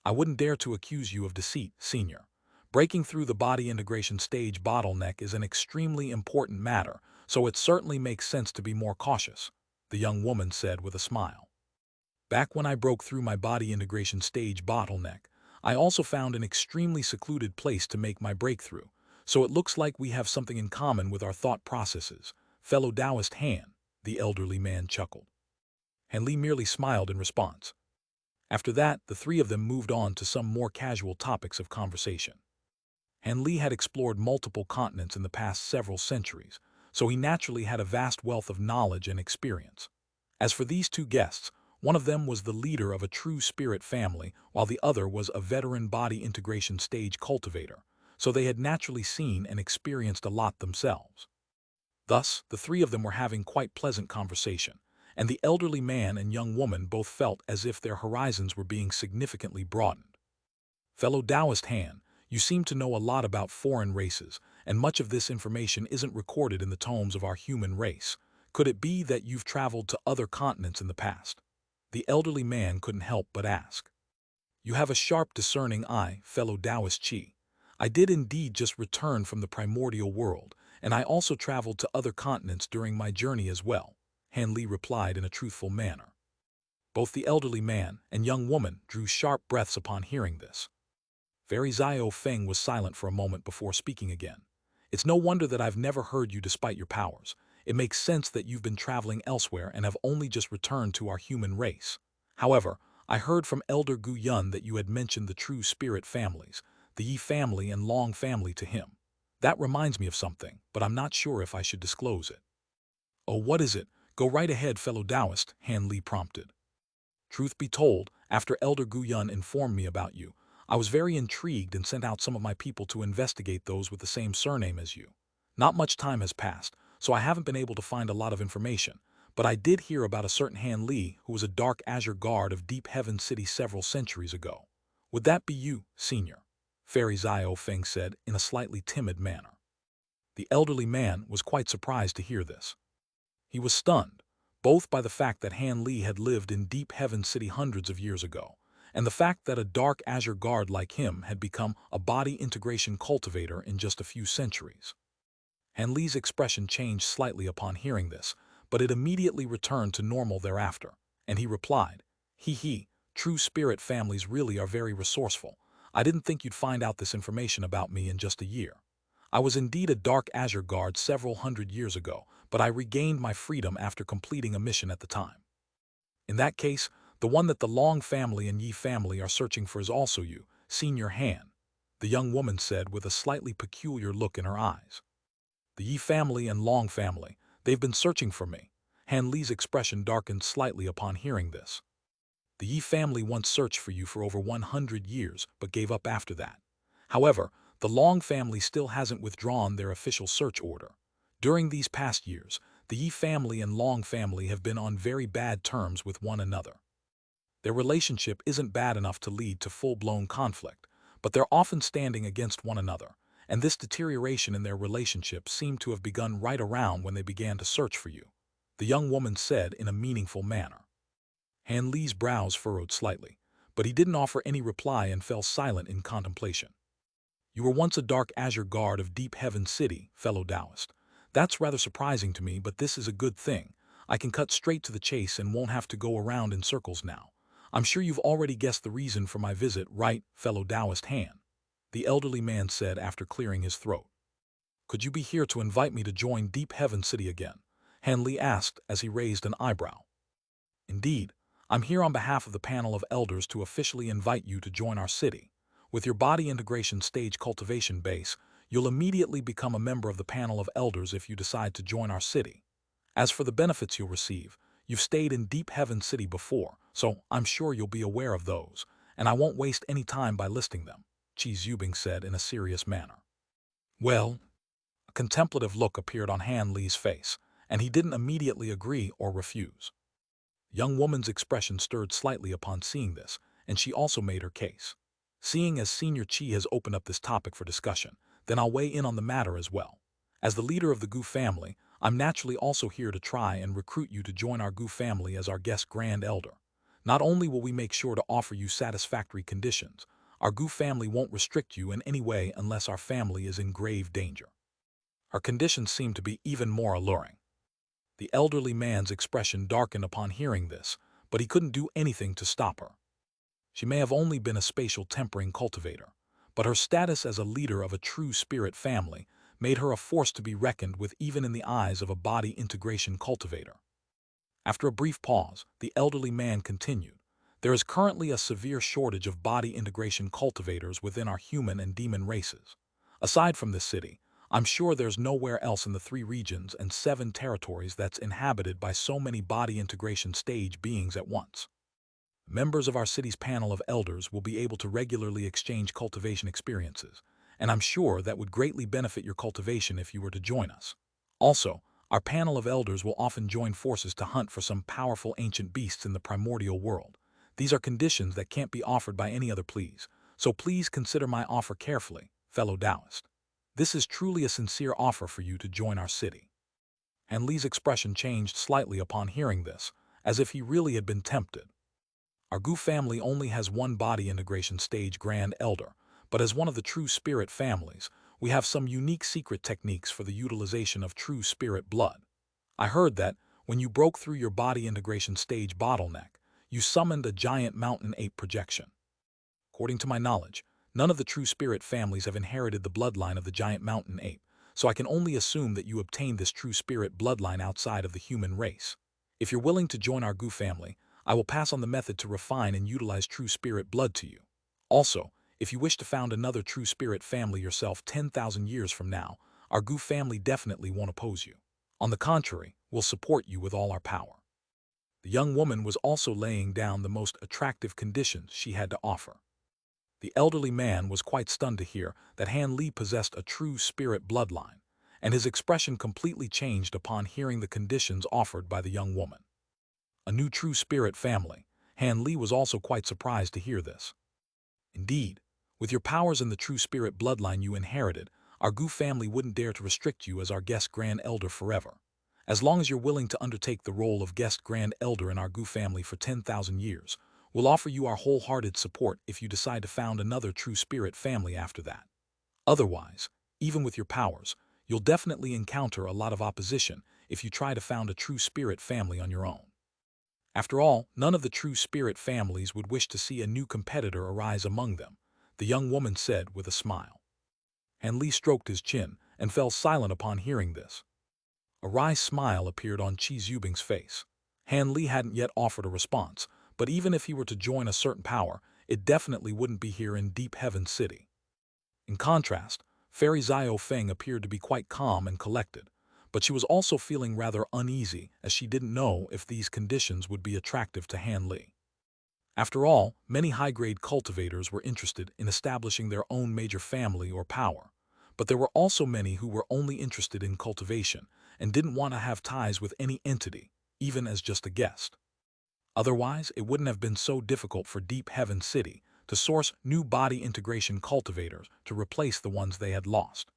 I wouldn't dare to accuse you of deceit, Senior. Breaking through the body integration stage bottleneck is an extremely important matter, so it certainly makes sense to be more cautious, the young woman said with a smile. Back when I broke through my body integration stage bottleneck, I also found an extremely secluded place to make my breakthrough, so it looks like we have something in common with our thought processes, fellow Taoist Han, the elderly man chuckled. Han Li merely smiled in response. After that, the three of them moved on to some more casual topics of conversation. Han Li had explored multiple continents in the past several centuries, so he naturally had a vast wealth of knowledge and experience. As for these two guests, one of them was the leader of a true spirit family, while the other was a veteran body integration stage cultivator, so they had naturally seen and experienced a lot themselves. Thus, the three of them were having quite pleasant conversation, and the elderly man and young woman both felt as if their horizons were being significantly broadened. Fellow Taoist Han, you seem to know a lot about foreign races, and much of this information isn't recorded in the tomes of our human race. Could it be that you've traveled to other continents in the past? The elderly man couldn't help but ask. You have a sharp, discerning eye, fellow Taoist Chi. I did indeed just return from the primordial world, and I also traveled to other continents during my journey as well, Han Li replied in a truthful manner. Both the elderly man and young woman drew sharp breaths upon hearing this. Fairy Zio Feng was silent for a moment before speaking again. It's no wonder that I've never heard you despite your powers. It makes sense that you've been traveling elsewhere and have only just returned to our human race. However, I heard from Elder Gu Yun that you had mentioned the true spirit families, the Yi family and Long family to him. That reminds me of something, but I'm not sure if I should disclose it. Oh, what is it? Go right ahead, fellow Taoist, Han Li prompted. Truth be told, after Elder Gu Yun informed me about you, I was very intrigued and sent out some of my people to investigate those with the same surname as you. Not much time has passed, so I haven't been able to find a lot of information, but I did hear about a certain Han Li who was a dark azure guard of Deep Heaven City several centuries ago. Would that be you, Senior? Fairy Zio Feng said in a slightly timid manner. The elderly man was quite surprised to hear this. He was stunned, both by the fact that Han Li had lived in Deep Heaven City hundreds of years ago, and the fact that a dark azure guard like him had become a body integration cultivator in just a few centuries. Han Li's expression changed slightly upon hearing this, but it immediately returned to normal thereafter, and he replied, He, true spirit families really are very resourceful. I didn't think you'd find out this information about me in just a year. I was indeed a dark azure guard several hundred years ago, but I regained my freedom after completing a mission at the time. In that case, the one that the Long family and Yi family are searching for is also you, Senior Han, the young woman said with a slightly peculiar look in her eyes. The Yi family and Long family, they've been searching for me. Han Li's expression darkened slightly upon hearing this. The Yi family once searched for you for over 100 years, but gave up after that. However, the Long family still hasn't withdrawn their official search order. During these past years, the Yi family and Long family have been on very bad terms with one another. Their relationship isn't bad enough to lead to full-blown conflict, but they're often standing against one another, and this deterioration in their relationship seemed to have begun right around when they began to search for you, the young woman said in a meaningful manner. Han Li's brows furrowed slightly, but he didn't offer any reply and fell silent in contemplation. You were once a dark azure guard of Deep Heaven City, fellow Taoist. That's rather surprising to me, but this is a good thing. I can cut straight to the chase and won't have to go around in circles now. I'm sure you've already guessed the reason for my visit, right, fellow Taoist Han? The elderly man said after clearing his throat. Could you be here to invite me to join Deep Heaven City again? Han Li asked as he raised an eyebrow. Indeed, I'm here on behalf of the panel of elders to officially invite you to join our city. With your body integration stage cultivation base, you'll immediately become a member of the panel of elders if you decide to join our city. As for the benefits you'll receive, you've stayed in Deep Heaven City before, so I'm sure you'll be aware of those, and I won't waste any time by listing them, Qi Zubing said in a serious manner. Well, a contemplative look appeared on Han Li's face, and he didn't immediately agree or refuse. The young woman's expression stirred slightly upon seeing this, and she also made her case. Seeing as Senior Qi has opened up this topic for discussion, then I'll weigh in on the matter as well. As the leader of the Gu family, I'm naturally also here to try and recruit you to join our Gu family as our guest Grand Elder. Not only will we make sure to offer you satisfactory conditions, our Gu family won't restrict you in any way unless our family is in grave danger. Her conditions seem to be even more alluring. The elderly man's expression darkened upon hearing this, but he couldn't do anything to stop her. She may have only been a spatial tempering cultivator, but her status as a leader of a true spirit family made her a force to be reckoned with even in the eyes of a body integration cultivator. After a brief pause, the elderly man continued, "There is currently a severe shortage of body integration cultivators within our human and demon races. Aside from this city, I'm sure there's nowhere else in the 3 regions and 7 territories that's inhabited by so many body integration stage beings at once. Members of our city's panel of elders will be able to regularly exchange cultivation experiences, and I'm sure that would greatly benefit your cultivation if you were to join us. Also, our panel of elders will often join forces to hunt for some powerful ancient beasts in the primordial world. These are conditions that can't be offered by any other pleas, so please consider my offer carefully, fellow Taoist. This is truly a sincere offer for you to join our city." And Li's expression changed slightly upon hearing this, as if he really had been tempted. Our Gu family only has one body integration stage Grand Elder, but as one of the true spirit families, we have some unique secret techniques for the utilization of true spirit blood. I heard that, when you broke through your body integration stage bottleneck, you summoned a giant mountain ape projection. According to my knowledge, none of the true spirit families have inherited the bloodline of the giant mountain ape, so I can only assume that you obtained this true spirit bloodline outside of the human race. If you're willing to join our Gu family, I will pass on the method to refine and utilize true spirit blood to you. Also, if you wish to found another true spirit family yourself 10,000 years from now, our Gu family definitely won't oppose you. On the contrary, we'll support you with all our power. The young woman was also laying down the most attractive conditions she had to offer. The elderly man was quite stunned to hear that Han Li possessed a true spirit bloodline, and his expression completely changed upon hearing the conditions offered by the young woman. A new true spirit family. Han Li was also quite surprised to hear this. Indeed, with your powers in the true spirit bloodline you inherited, our Gu family wouldn't dare to restrict you as our guest Grand Elder forever. As long as you're willing to undertake the role of guest Grand Elder in our Gu family for 10,000 years, we'll offer you our wholehearted support if you decide to found another true spirit family after that. Otherwise, even with your powers, you'll definitely encounter a lot of opposition if you try to found a true spirit family on your own. After all, none of the true spirit families would wish to see a new competitor arise among them, the young woman said with a smile. Han Li stroked his chin and fell silent upon hearing this. A wry smile appeared on Qi Zubing's face. Han Li hadn't yet offered a response, but even if he were to join a certain power, it definitely wouldn't be here in Deep Heaven City. In contrast, Fairy Zio Feng appeared to be quite calm and collected, but she was also feeling rather uneasy as she didn't know if these conditions would be attractive to Han Li. After all, many high-grade cultivators were interested in establishing their own major family or power, but there were also many who were only interested in cultivation and didn't want to have ties with any entity, even as just a guest. Otherwise, it wouldn't have been so difficult for Deep Heaven City to source new body integration cultivators to replace the ones they had lost.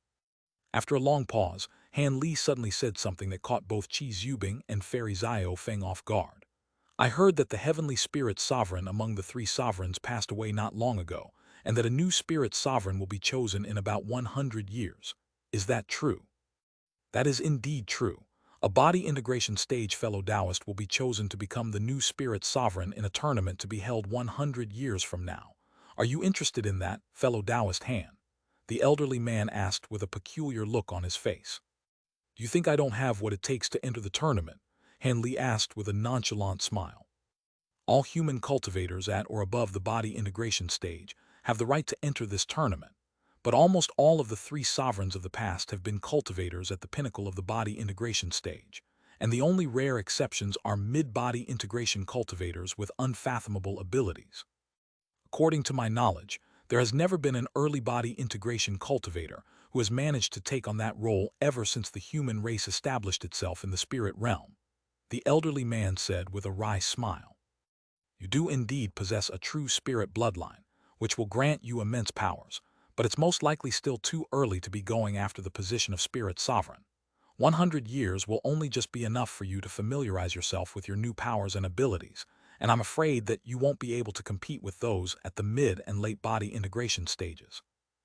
After a long pause, Han Li suddenly said something that caught both Qi Zubing and Fairy Zio Feng off guard. "I heard that the heavenly spirit sovereign among the 3 sovereigns passed away not long ago, and that a new spirit sovereign will be chosen in about 100 years. Is that true?" "That is indeed true. A body integration stage fellow Taoist will be chosen to become the new spirit sovereign in a tournament to be held 100 years from now. Are you interested in that, fellow Taoist Han?" the elderly man asked with a peculiar look on his face. "Do you think I don't have what it takes to enter the tournament?" Han Li asked with a nonchalant smile. All human cultivators at or above the body integration stage have the right to enter this tournament, but almost all of the 3 sovereigns of the past have been cultivators at the pinnacle of the body integration stage, and the only rare exceptions are mid-body integration cultivators with unfathomable abilities. According to my knowledge, there has never been an early body integration cultivator who has managed to take on that role ever since the human race established itself in the spirit realm, the elderly man said with a wry smile. "You do indeed possess a true spirit bloodline, which will grant you immense powers, but it's most likely still too early to be going after the position of spirit sovereign. 100 years will only just be enough for you to familiarize yourself with your new powers and abilities, and I'm afraid that you won't be able to compete with those at the mid and late body integration stages.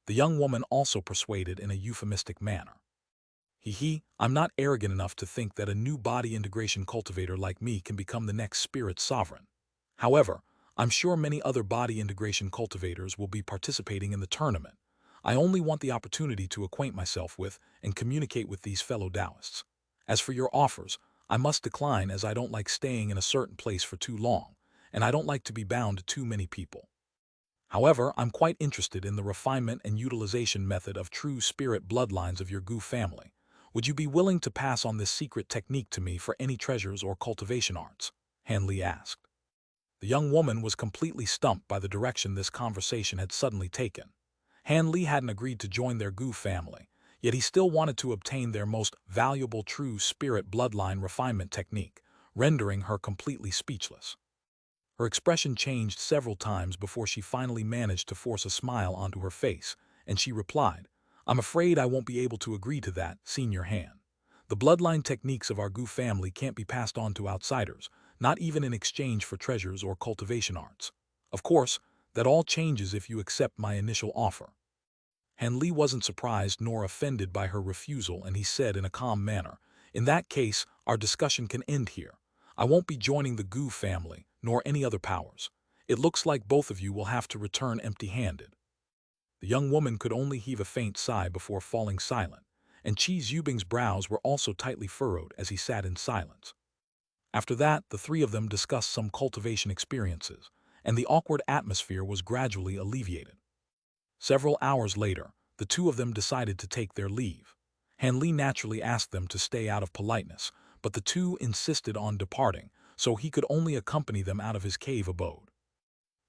The young woman also persuaded in a euphemistic manner. I'm not arrogant enough to think that a new body integration cultivator like me can become the next spirit sovereign. However, I'm sure many other body integration cultivators will be participating in the tournament. I only want the opportunity to acquaint myself with and communicate with these fellow Taoists. As for your offers, I must decline as I don't like staying in a certain place for too long, and I don't like to be bound to too many people. However, I'm quite interested in the refinement and utilization method of true spirit bloodlines of your Gu family. Would you be willing to pass on this secret technique to me for any treasures or cultivation arts? Han Li asked. The young woman was completely stumped by the direction this conversation had suddenly taken. Han Li hadn't agreed to join their Gu family, yet he still wanted to obtain their most valuable true spirit bloodline refinement technique, rendering her completely speechless. Her expression changed several times before she finally managed to force a smile onto her face, and she replied, I'm afraid I won't be able to agree to that, Senior Han. The bloodline techniques of our Gu family can't be passed on to outsiders, not even in exchange for treasures or cultivation arts. Of course, that all changes if you accept my initial offer. Han Li wasn't surprised nor offended by her refusal, and he said in a calm manner, in that case, our discussion can end here. I won't be joining the Gu family, nor any other powers. It looks like both of you will have to return empty-handed. The young woman could only heave a faint sigh before falling silent, and Qi Yubing's brows were also tightly furrowed as he sat in silence. After that, the three of them discussed some cultivation experiences, and the awkward atmosphere was gradually alleviated. Several hours later, the two of them decided to take their leave. Han Li naturally asked them to stay out of politeness, but the two insisted on departing, so he could only accompany them out of his cave abode.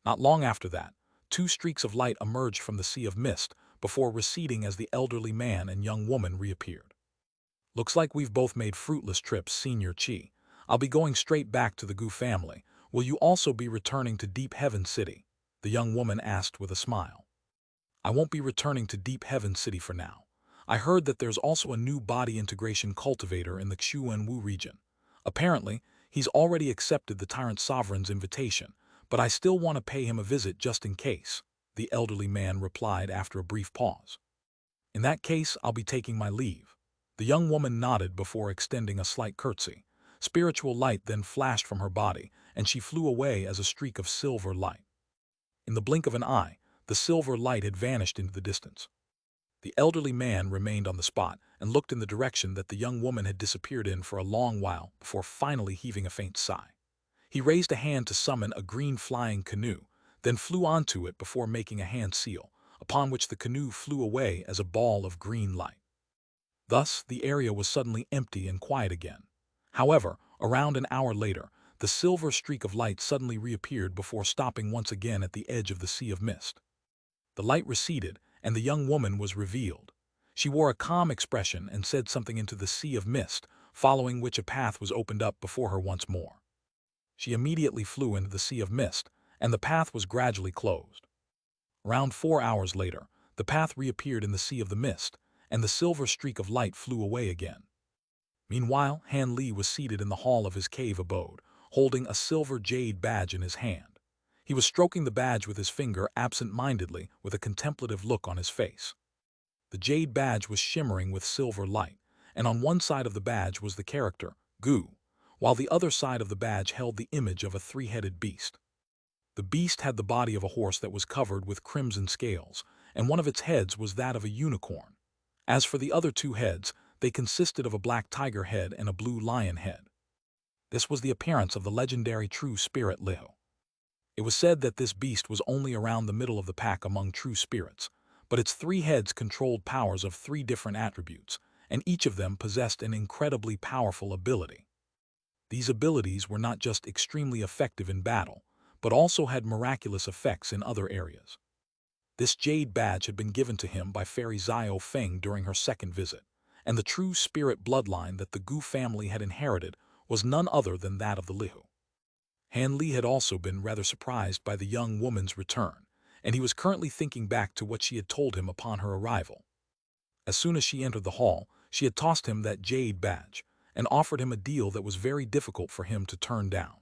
Not long after that, two streaks of light emerged from the sea of mist before receding as the elderly man and young woman reappeared. Looks like we've both made fruitless trips, Senior Qi. I'll be going straight back to the Gu family. Will you also be returning to Deep Heaven City? The young woman asked with a smile. I won't be returning to Deep Heaven City for now. I heard that there's also a new body integration cultivator in the Xuanwu region. Apparently, he's already accepted the Tyrant Sovereign's invitation, but I still want to pay him a visit just in case, the elderly man replied after a brief pause. In that case, I'll be taking my leave. The young woman nodded before extending a slight curtsy. Spiritual light then flashed from her body, and she flew away as a streak of silver light. In the blink of an eye, the silver light had vanished into the distance. The elderly man remained on the spot and looked in the direction that the young woman had disappeared in for a long while before finally heaving a faint sigh. He raised a hand to summon a green flying canoe, then flew onto it before making a hand seal, upon which the canoe flew away as a ball of green light. Thus, the area was suddenly empty and quiet again. However, around an hour later, the silver streak of light suddenly reappeared before stopping once again at the edge of the sea of mist. The light receded, and the young woman was revealed. She wore a calm expression and said something into the sea of mist, following which a path was opened up before her once more. She immediately flew into the sea of mist, and the path was gradually closed. Around 4 hours later, the path reappeared in the sea of the mist, and the silver streak of light flew away again. Meanwhile, Han Li was seated in the hall of his cave abode, holding a silver jade badge in his hand. He was stroking the badge with his finger absent-mindedly with a contemplative look on his face. The jade badge was shimmering with silver light, and on one side of the badge was the character, Gu, while the other side of the badge held the image of a three-headed beast. The beast had the body of a horse that was covered with crimson scales, and one of its heads was that of a unicorn. As for the other two heads, they consisted of a black tiger head and a blue lion head. This was the appearance of the legendary true spirit Liu. It was said that this beast was only around the middle of the pack among true spirits, but its three heads controlled powers of three different attributes, and each of them possessed an incredibly powerful ability. These abilities were not just extremely effective in battle, but also had miraculous effects in other areas. This jade badge had been given to him by Fairy Xiao Feng during her second visit, and the true spirit bloodline that the Gu family had inherited was none other than that of the Liu. Han Li had also been rather surprised by the young woman's return, and he was currently thinking back to what she had told him upon her arrival. As soon as she entered the hall, she had tossed him that jade badge and offered him a deal that was very difficult for him to turn down.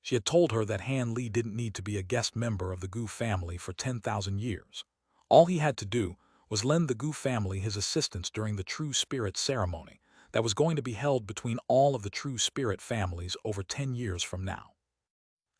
She had told her that Han Li didn't need to be a guest member of the Gu family for 10,000 years. All he had to do was lend the Gu family his assistance during the True Spirit ceremony that was going to be held between all of the True Spirit families over 10 years from now.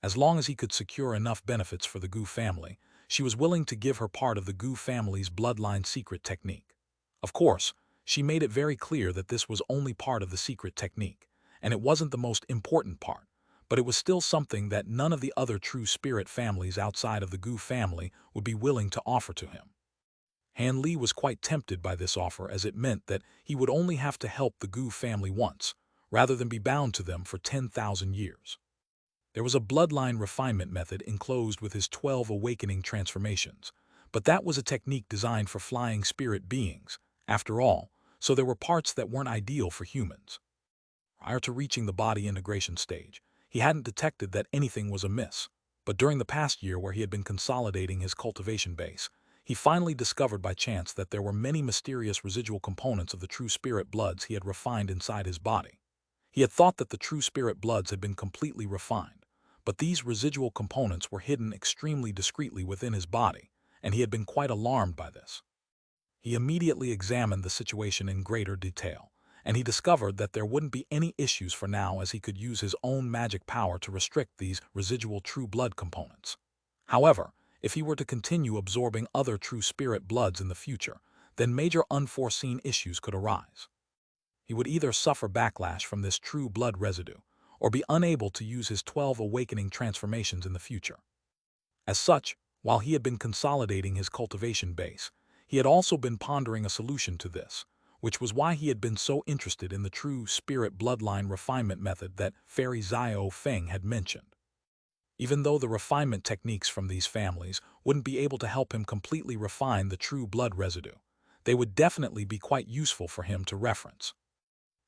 As long as he could secure enough benefits for the Gu family, she was willing to give her part of the Gu family's bloodline secret technique. Of course, she made it very clear that this was only part of the secret technique, and it wasn't the most important part, but it was still something that none of the other True Spirit families outside of the Gu family would be willing to offer to him. Han Li was quite tempted by this offer, as it meant that he would only have to help the Gu family once, rather than be bound to them for 10,000 years. There was a bloodline refinement method enclosed with his 12 awakening transformations, but that was a technique designed for flying spirit beings, after all, so there were parts that weren't ideal for humans. Prior to reaching the body integration stage, he hadn't detected that anything was amiss, but during the past year where he had been consolidating his cultivation base, he finally discovered by chance that there were many mysterious residual components of the true spirit bloods he had refined inside his body. He had thought that the true spirit bloods had been completely refined, but these residual components were hidden extremely discreetly within his body, and he had been quite alarmed by this. He immediately examined the situation in greater detail, and he discovered that there wouldn't be any issues for now, as he could use his own magic power to restrict these residual true blood components. However, if he were to continue absorbing other true spirit bloods in the future, then major unforeseen issues could arise. He would either suffer backlash from this true blood residue, or be unable to use his 12 awakening transformations in the future. As such, while he had been consolidating his cultivation base, he had also been pondering a solution to this, which was why he had been so interested in the true spirit bloodline refinement method that Fairy Xiao Feng had mentioned. Even though the refinement techniques from these families wouldn't be able to help him completely refine the true blood residue, they would definitely be quite useful for him to reference.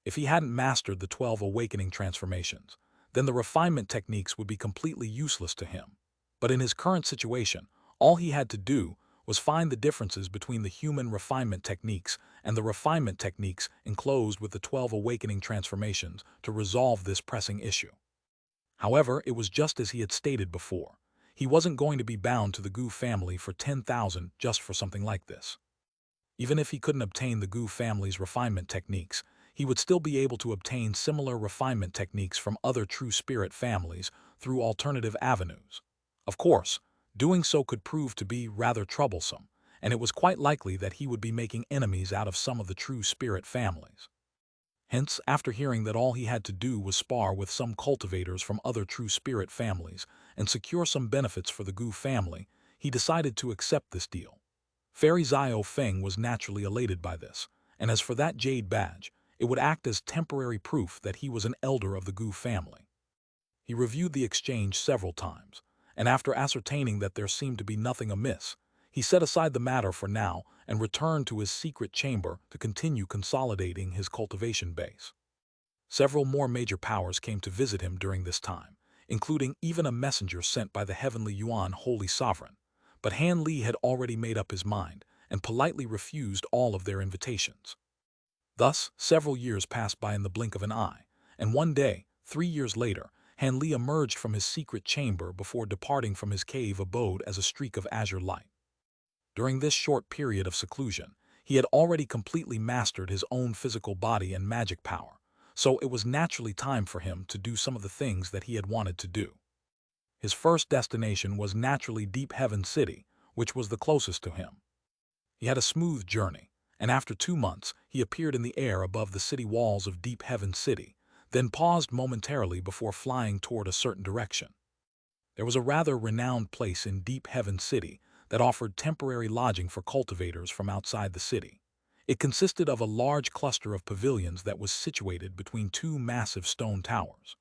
If he hadn't mastered the 12 awakening transformations, then the refinement techniques would be completely useless to him. But in his current situation, all he had to do was find the differences between the human refinement techniques and the refinement techniques enclosed with the 12 awakening transformations to resolve this pressing issue. However, it was just as he had stated before. He wasn't going to be bound to the Gu family for 10,000 just for something like this. Even if he couldn't obtain the Gu family's refinement techniques, he would still be able to obtain similar refinement techniques from other true spirit families through alternative avenues. Of course, doing so could prove to be rather troublesome, and it was quite likely that he would be making enemies out of some of the true spirit families. Hence, after hearing that all he had to do was spar with some cultivators from other true spirit families and secure some benefits for the Gu family, he decided to accept this deal. Fairy Xiao Feng was naturally elated by this, and as for that Jade badge, it would act as temporary proof that he was an elder of the Gu family. He reviewed the exchange several times, and after ascertaining that there seemed to be nothing amiss, he set aside the matter for now and returned to his secret chamber to continue consolidating his cultivation base. Several more major powers came to visit him during this time, including even a messenger sent by the Heavenly Yuan Holy Sovereign, but Han Li had already made up his mind and politely refused all of their invitations. Thus, several years passed by in the blink of an eye, and one day, 3 years later, Han Li emerged from his secret chamber before departing from his cave abode as a streak of azure light. During this short period of seclusion, he had already completely mastered his own physical body and magic power, so it was naturally time for him to do some of the things that he had wanted to do. His first destination was naturally Deep Heaven City, which was the closest to him. He had a smooth journey, and after 2 months he appeared in the air above the city walls of Deep Heaven City, then paused momentarily before flying toward a certain direction. There was a rather renowned place in Deep Heaven City that offered temporary lodging for cultivators from outside the city. It consisted of a large cluster of pavilions that was situated between 2 massive stone towers.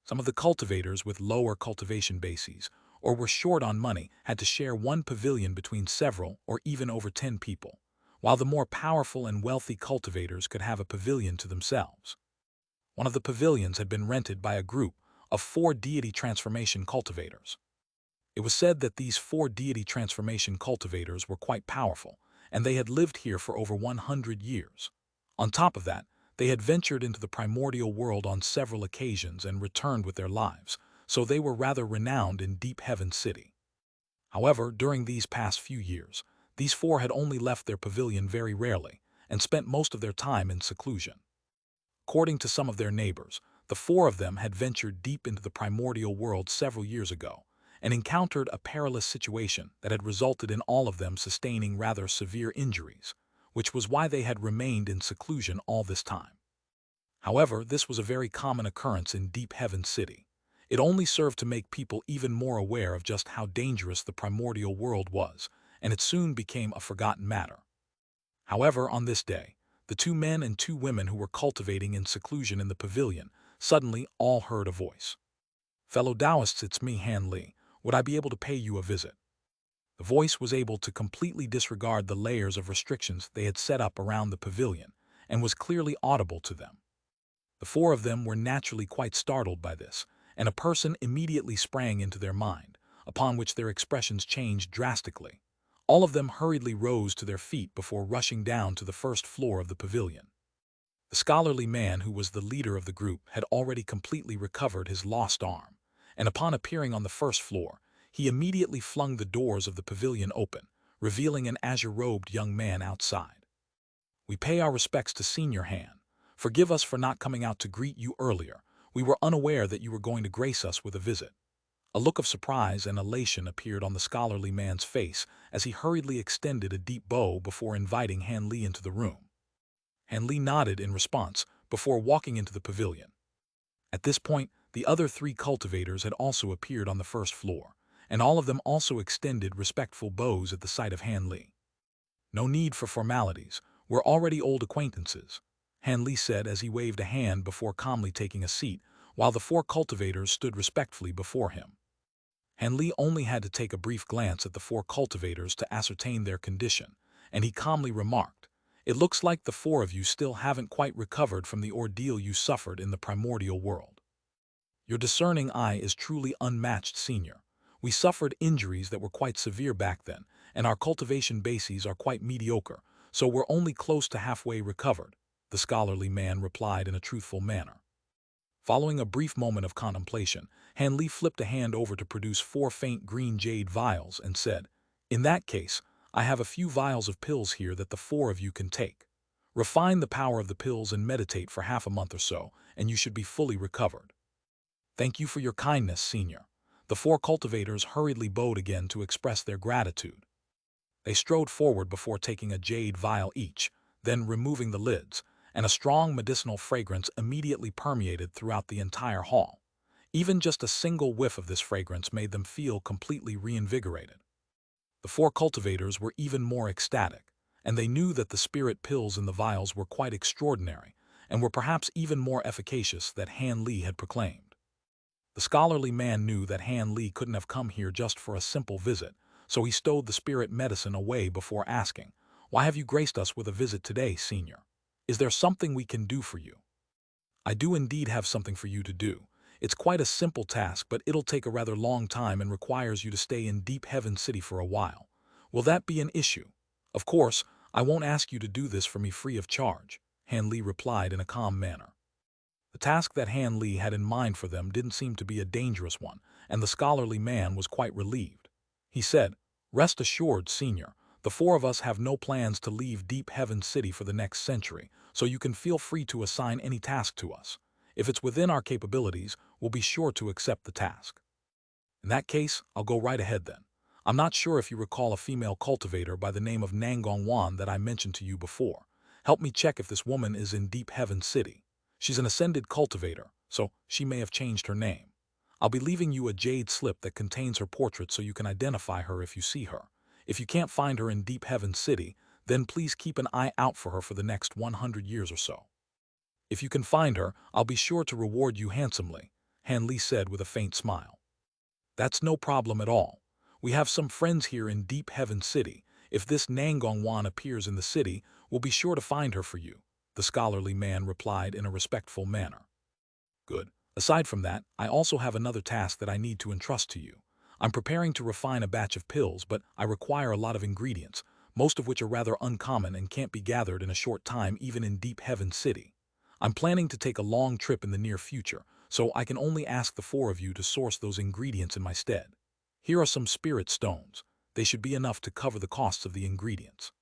Some of the cultivators with lower cultivation bases or were short on money had to share one pavilion between several or even over 10 people, while the more powerful and wealthy cultivators could have a pavilion to themselves. One of the pavilions had been rented by a group of 4 deity transformation cultivators. It was said that these 4 deity transformation cultivators were quite powerful, and they had lived here for over 100 years. On top of that, they had ventured into the primordial world on several occasions and returned with their lives, so they were rather renowned in Deep Heaven City. However, during these past few years, these four had only left their pavilion very rarely and spent most of their time in seclusion. According to some of their neighbors, the four of them had ventured deep into the primordial world several years ago and encountered a perilous situation that had resulted in all of them sustaining rather severe injuries, which was why they had remained in seclusion all this time. However, this was a very common occurrence in Deep Heaven City. It only served to make people even more aware of just how dangerous the primordial world was, and it soon became a forgotten matter. However, on this day, the two men and two women who were cultivating in seclusion in the pavilion suddenly all heard a voice. "Fellow Taoists, it's me, Han Li. Would I be able to pay you a visit?" The voice was able to completely disregard the layers of restrictions they had set up around the pavilion and was clearly audible to them. The four of them were naturally quite startled by this, and a person immediately sprang into their mind, upon which their expressions changed drastically. All of them hurriedly rose to their feet before rushing down to the first floor of the pavilion. The scholarly man who was the leader of the group had already completely recovered his lost arm, and upon appearing on the first floor, he immediately flung the doors of the pavilion open, revealing an azure-robed young man outside. "We pay our respects to Senior Han. Forgive us for not coming out to greet you earlier. We were unaware that you were going to grace us with a visit." A look of surprise and elation appeared on the scholarly man's face as he hurriedly extended a deep bow before inviting Han Li into the room. Han Li nodded in response before walking into the pavilion. At this point, the other three cultivators had also appeared on the first floor, and all of them also extended respectful bows at the sight of Han Li. "No need for formalities. We're already old acquaintances," Han Li said as he waved a hand before calmly taking a seat, while the four cultivators stood respectfully before him. Han Li only had to take a brief glance at the four cultivators to ascertain their condition, and he calmly remarked, "It looks like the four of you still haven't quite recovered from the ordeal you suffered in the primordial world. Your discerning eye is truly unmatched, Senior. We suffered injuries that were quite severe back then, and our cultivation bases are quite mediocre, so we're only close to halfway recovered," the scholarly man replied in a truthful manner. Following a brief moment of contemplation, Han Li flipped a hand over to produce 4 faint green jade vials and said, "In that case, I have a few vials of pills here that the four of you can take. Refine the power of the pills and meditate for half a month or so, and you should be fully recovered." "Thank you for your kindness, Senior." The four cultivators hurriedly bowed again to express their gratitude. They strode forward before taking a jade vial each, then removing the lids, and a strong medicinal fragrance immediately permeated throughout the entire hall. Even just a single whiff of this fragrance made them feel completely reinvigorated. The four cultivators were even more ecstatic, and they knew that the spirit pills in the vials were quite extraordinary and were perhaps even more efficacious than Han Li had proclaimed. The scholarly man knew that Han Li couldn't have come here just for a simple visit, so he stowed the spirit medicine away before asking, "Why have you graced us with a visit today, Senior? Is there something we can do for you?" "I do indeed have something for you to do. It's quite a simple task, but it'll take a rather long time and requires you to stay in Deep Heaven City for a while. Will that be an issue?" "Of course, I won't ask you to do this for me free of charge," Han Li replied in a calm manner. The task that Han Li had in mind for them didn't seem to be a dangerous one, and the scholarly man was quite relieved. He said, "Rest assured, Senior, the four of us have no plans to leave Deep Heaven City for the next century, so you can feel free to assign any task to us. If it's within our capabilities, we'll be sure to accept the task." "In that case, I'll go right ahead then. I'm not sure if you recall a female cultivator by the name of Nangong Wan that I mentioned to you before. Help me check if this woman is in Deep Heaven City. She's an ascended cultivator, so she may have changed her name. I'll be leaving you a jade slip that contains her portrait so you can identify her if you see her. If you can't find her in Deep Heaven City, then please keep an eye out for her for the next 100 years or so. If you can find her, I'll be sure to reward you handsomely," Han Li said with a faint smile. "That's no problem at all. We have some friends here in Deep Heaven City. If this Nangong Wan appears in the city, we'll be sure to find her for you," the scholarly man replied in a respectful manner. "Good. Aside from that, I also have another task that I need to entrust to you. I'm preparing to refine a batch of pills, but I require a lot of ingredients, most of which are rather uncommon and can't be gathered in a short time even in Deep Heaven City. I'm planning to take a long trip in the near future, so I can only ask the four of you to source those ingredients in my stead. Here are some spirit stones. They should be enough to cover the costs of the ingredients.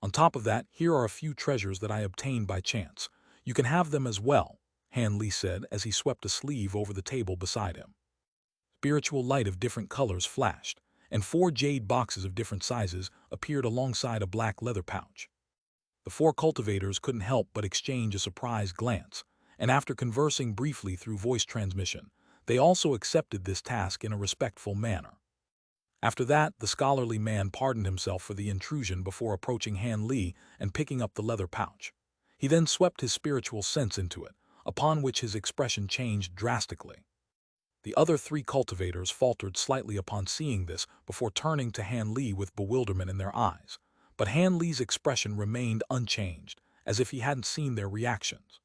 On top of that, here are a few treasures that I obtained by chance. You can have them as well, Han Li said as he swept a sleeve over the table beside him. Spiritual light of different colors flashed, and 4 jade boxes of different sizes appeared alongside a black leather pouch. The 4 cultivators couldn't help but exchange a surprised glance, and after conversing briefly through voice transmission, they also accepted this task in a respectful manner. After that, the scholarly man pardoned himself for the intrusion before approaching Han Li and picking up the leather pouch. He then swept his spiritual sense into it, upon which his expression changed drastically. The other 3 cultivators faltered slightly upon seeing this before turning to Han Li with bewilderment in their eyes, but Han Li's expression remained unchanged, as if he hadn't seen their reactions.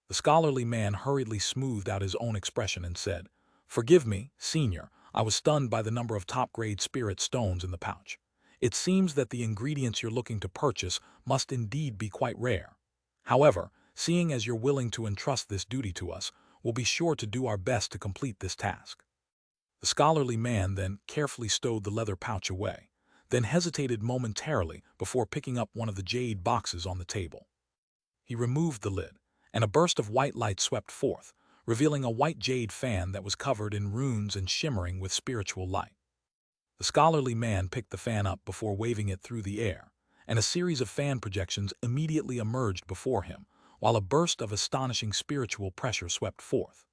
The scholarly man hurriedly smoothed out his own expression and said, "Forgive me, Senior, I was stunned by the number of top-grade spirit stones in the pouch. It seems that the ingredients you're looking to purchase must indeed be quite rare. However, seeing as you're willing to entrust this duty to us, we'll be sure to do our best to complete this task." The scholarly man then carefully stowed the leather pouch away, then hesitated momentarily before picking up one of the jade boxes on the table. He removed the lid, and a burst of white light swept forth, revealing a white jade fan that was covered in runes and shimmering with spiritual light. The scholarly man picked the fan up before waving it through the air, and a series of fan projections immediately emerged before him, while a burst of astonishing spiritual pressure swept forth.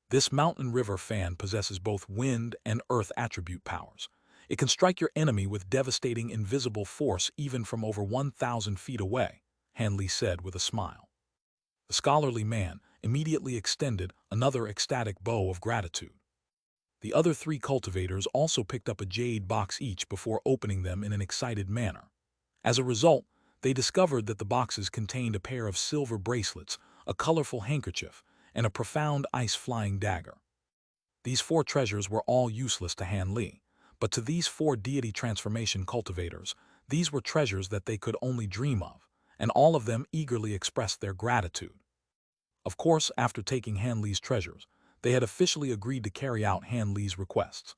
This mountain river fan possesses both wind and earth attribute powers. It can strike your enemy with devastating invisible force even from over 1,000 feet away, Han Li said with a smile. The scholarly man immediately extended another ecstatic bow of gratitude. The other 3 cultivators also picked up a jade box each before opening them in an excited manner. As a result, they discovered that the boxes contained a pair of silver bracelets, a colorful handkerchief, and a profound ice-flying dagger. These 4 treasures were all useless to Han Li, but to these 4 deity transformation cultivators, these were treasures that they could only dream of, and all of them eagerly expressed their gratitude. Of course, after taking Han Li's treasures, they had officially agreed to carry out Han Li's requests.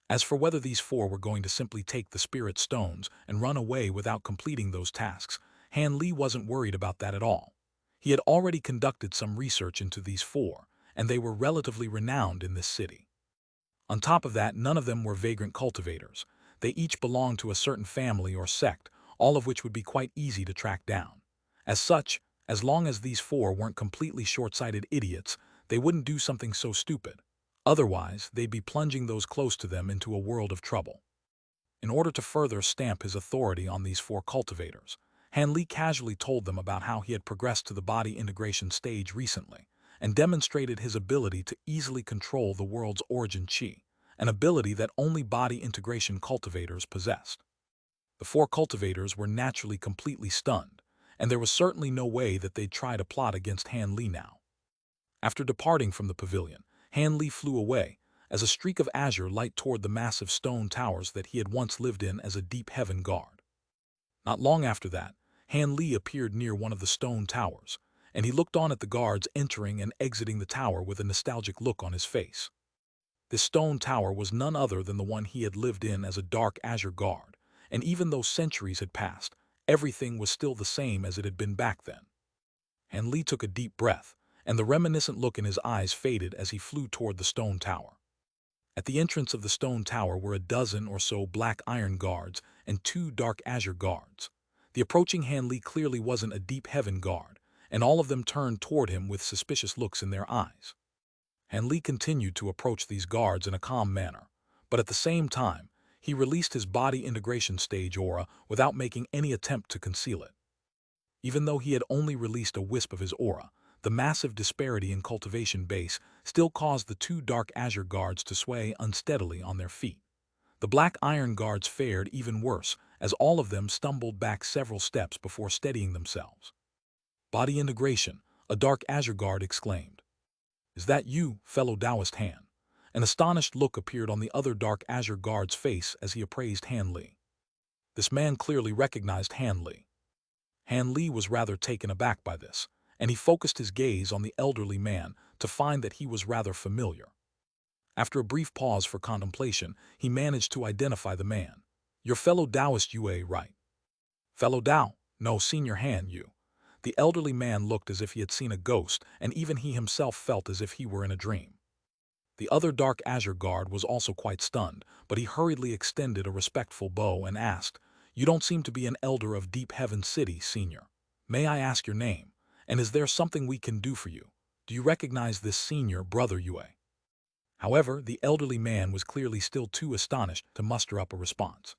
As for whether these 4 were going to simply take the spirit stones and run away without completing those tasks, Han Li wasn't worried about that at all. He had already conducted some research into these 4, and they were relatively renowned in this city. On top of that, none of them were vagrant cultivators. They each belonged to a certain family or sect, all of which would be quite easy to track down. As such, as long as these 4 weren't completely short-sighted idiots, they wouldn't do something so stupid. Otherwise, they'd be plunging those close to them into a world of trouble. In order to further stamp his authority on these 4 cultivators, Han Li casually told them about how he had progressed to the body integration stage recently, and demonstrated his ability to easily control the world's origin chi, an ability that only body integration cultivators possessed. The 4 cultivators were naturally completely stunned, and there was certainly no way that they'd try to plot against Han Li now. After departing from the pavilion, Han Li flew away, as a streak of azure light toward the massive stone towers that he had once lived in as a deep heaven guard. Not long after that, Han Li appeared near one of the stone towers, and he looked on at the guards entering and exiting the tower with a nostalgic look on his face. This stone tower was none other than the one he had lived in as a dark azure guard, and even though centuries had passed, everything was still the same as it had been back then. Han Li took a deep breath, and the reminiscent look in his eyes faded as he flew toward the stone tower. At the entrance of the stone tower were a dozen or so black iron guards and 2 dark azure guards. The approaching Han Li clearly wasn't a deep heaven guard, and all of them turned toward him with suspicious looks in their eyes. Han Li continued to approach these guards in a calm manner, but at the same time, he released his body integration stage aura without making any attempt to conceal it. Even though he had only released a wisp of his aura, the massive disparity in cultivation base still caused the 2 dark azure guards to sway unsteadily on their feet. The black iron guards fared even worse, as all of them stumbled back several steps before steadying themselves. "Body integration," a dark azure guard exclaimed. "Is that you, fellow Taoist Han?" An astonished look appeared on the other dark azure guard's face as he appraised Han Li. This man clearly recognized Han Li. Han Li was rather taken aback by this, and he focused his gaze on the elderly man to find that he was rather familiar. After a brief pause for contemplation, he managed to identify the man. "Your fellow Taoist Yue, right?" "Fellow Tao? No, senior Han Yu." The elderly man looked as if he had seen a ghost, and even he himself felt as if he were in a dream. The other Dark Azure guard was also quite stunned, but he hurriedly extended a respectful bow and asked, "You don't seem to be an elder of Deep Heaven City, senior. May I ask your name? And is there something we can do for you? Do you recognize this senior brother Yue?" However, the elderly man was clearly still too astonished to muster up a response.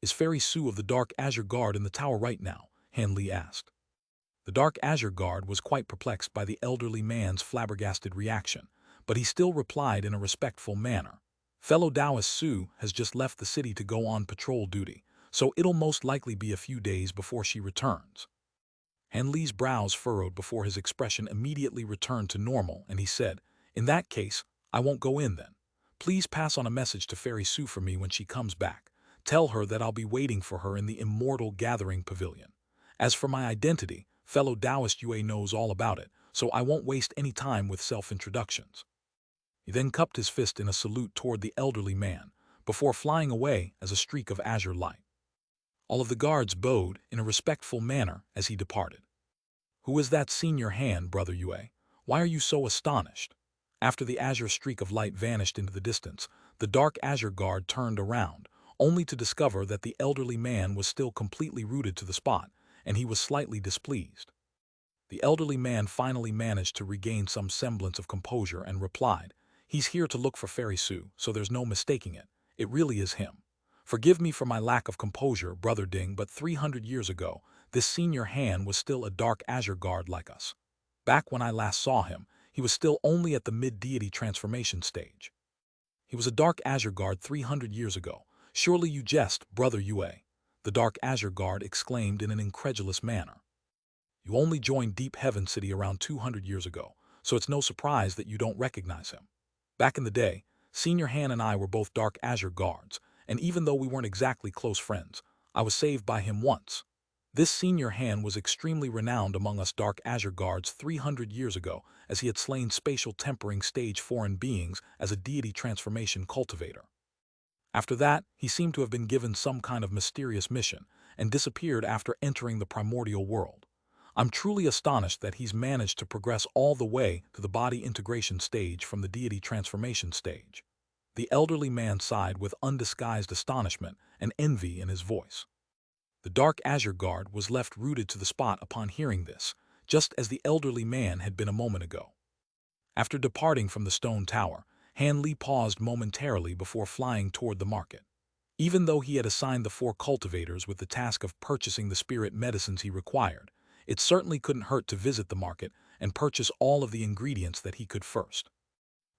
"Is Fairy Sue of the Dark Azure Guard in the tower right now?" Han Li asked. The Dark Azure Guard was quite perplexed by the elderly man's flabbergasted reaction, but he still replied in a respectful manner. "Fellow Taoist Sue has just left the city to go on patrol duty, so it'll most likely be a few days before she returns." Han Li's brows furrowed before his expression immediately returned to normal, and he said, "In that case, I won't go in then. Please pass on a message to Fairy Sue for me when she comes back. Tell her that I'll be waiting for her in the Immortal Gathering Pavilion. As for my identity, fellow Taoist Yue knows all about it, so I won't waste any time with self-introductions." He then cupped his fist in a salute toward the elderly man, before flying away as a streak of azure light. All of the guards bowed in a respectful manner as he departed. "Who is that senior Han, brother Yue? Why are you so astonished?" After the azure streak of light vanished into the distance, the Dark Azure Guard turned around, only to discover that the elderly man was still completely rooted to the spot, and he was slightly displeased. The elderly man finally managed to regain some semblance of composure and replied, "He's here to look for Fairy Sue, so there's no mistaking it. It really is him. Forgive me for my lack of composure, Brother Ding, but 300 years ago, this senior Han was still a Dark Azure Guard like us. Back when I last saw him, he was still only at the mid-deity transformation stage. He was a Dark Azure Guard 300 years ago. Surely you jest, Brother Yue," the Dark Azure Guard exclaimed in an incredulous manner. "You only joined Deep Heaven City around 200 years ago, so it's no surprise that you don't recognize him. Back in the day, Senior Han and I were both Dark Azure Guards, and even though we weren't exactly close friends, I was saved by him once. This Senior Han was extremely renowned among us Dark Azure Guards 300 years ago, as he had slain spatial tempering stage foreign beings as a deity transformation cultivator. After that, he seemed to have been given some kind of mysterious mission, and disappeared after entering the primordial world. I'm truly astonished that he's managed to progress all the way to the body integration stage from the deity transformation stage." The elderly man sighed with undisguised astonishment and envy in his voice. The Dark Azure Guard was left rooted to the spot upon hearing this, just as the elderly man had been a moment ago. After departing from the stone tower, Han Li paused momentarily before flying toward the market. Even though he had assigned the 4 cultivators with the task of purchasing the spirit medicines he required, it certainly couldn't hurt to visit the market and purchase all of the ingredients that he could first.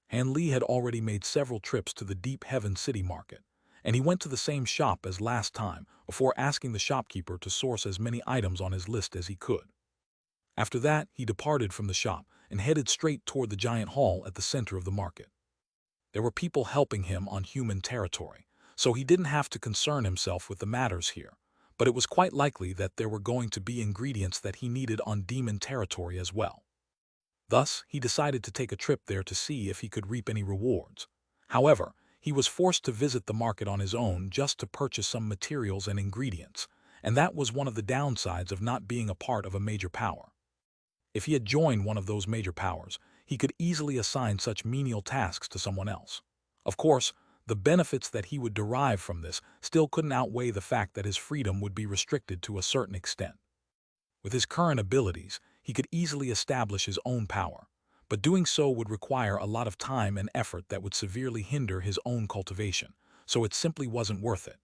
Han Li had already made several trips to the Deep Heaven City market, and he went to the same shop as last time before asking the shopkeeper to source as many items on his list as he could. After that, he departed from the shop and headed straight toward the giant hall at the center of the market. There were people helping him on human territory, so he didn't have to concern himself with the matters here, but it was quite likely that there were going to be ingredients that he needed on demon territory as well. Thus, he decided to take a trip there to see if he could reap any rewards. However, he was forced to visit the market on his own just to purchase some materials and ingredients, and that was one of the downsides of not being a part of a major power. If he had joined one of those major powers, he could easily assign such menial tasks to someone else. Of course, the benefits that he would derive from this still couldn't outweigh the fact that his freedom would be restricted to a certain extent. With his current abilities, he could easily establish his own power, but doing so would require a lot of time and effort that would severely hinder his own cultivation, so it simply wasn't worth it.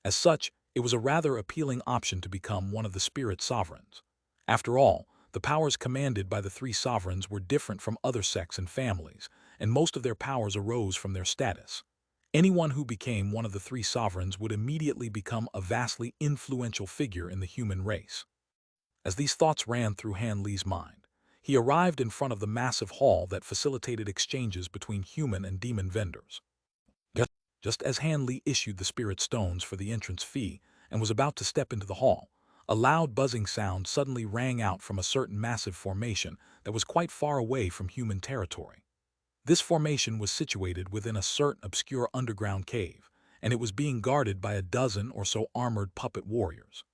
As such, it was a rather appealing option to become one of the spirit sovereigns. After all, the powers commanded by the 3 sovereigns were different from other sects and families, and most of their powers arose from their status. Anyone who became one of the 3 sovereigns would immediately become a vastly influential figure in the human race. As these thoughts ran through Han Li's mind, he arrived in front of the massive hall that facilitated exchanges between human and demon vendors. Just as Han Li issued the spirit stones for the entrance fee and was about to step into the hall, A loud buzzing sound suddenly rang out from a certain massive formation that was quite far away from human territory. This formation was situated within a certain obscure underground cave, and it was being guarded by a dozen or so armored puppet warriors.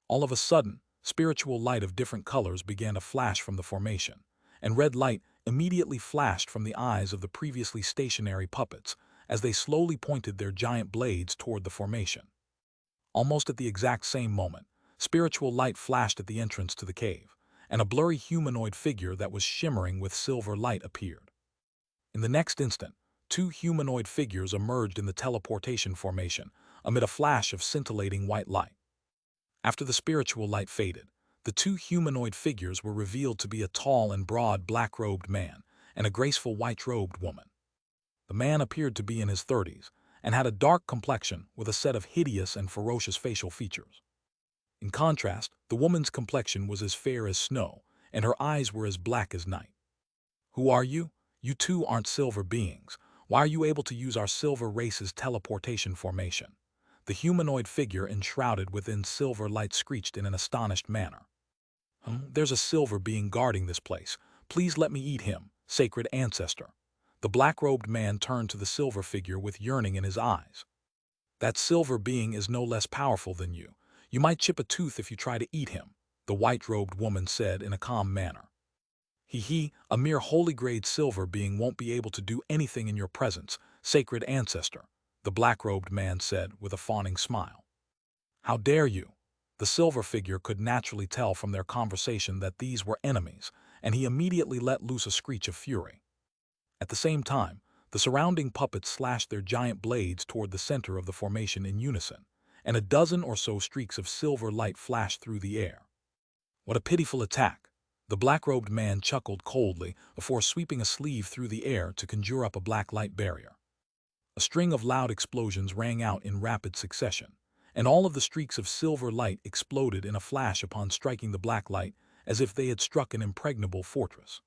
All of a sudden, spiritual light of different colors began to flash from the formation, and red light immediately flashed from the eyes of the previously stationary puppets as they slowly pointed their giant blades toward the formation. Almost at the exact same moment, spiritual light flashed at the entrance to the cave, and a blurry humanoid figure that was shimmering with silver light appeared. In the next instant, two humanoid figures emerged in the teleportation formation amid a flash of scintillating white light. After the spiritual light faded, the two humanoid figures were revealed to be a tall and broad black-robed man and a graceful white-robed woman. The man appeared to be in his 30s and had a dark complexion with a set of hideous and ferocious facial features. In contrast, the woman's complexion was as fair as snow, and her eyes were as black as night. "Who are you? You two aren't silver beings. Why are you able to use our silver race's teleportation formation?" The humanoid figure enshrouded within silver light screeched in an astonished manner. There's a silver being guarding this place. Please let me eat him, sacred ancestor." The black-robed man turned to the silver figure with yearning in his eyes. "That silver being is no less powerful than you. You might chip a tooth if you try to eat him," the white-robed woman said in a calm manner. A mere holy-grade silver being won't be able to do anything in your presence, sacred ancestor," the black-robed man said with a fawning smile. "How dare you?" The silver figure could naturally tell from their conversation that these were enemies, and he immediately let loose a screech of fury. At the same time, the surrounding puppets slashed their giant blades toward the center of the formation in unison, and a dozen or so streaks of silver light flashed through the air. "What a pitiful attack!" The black-robed man chuckled coldly before sweeping a sleeve through the air to conjure up a black light barrier. A string of loud explosions rang out in rapid succession, and all of the streaks of silver light exploded in a flash upon striking the black light as if they had struck an impregnable fortress.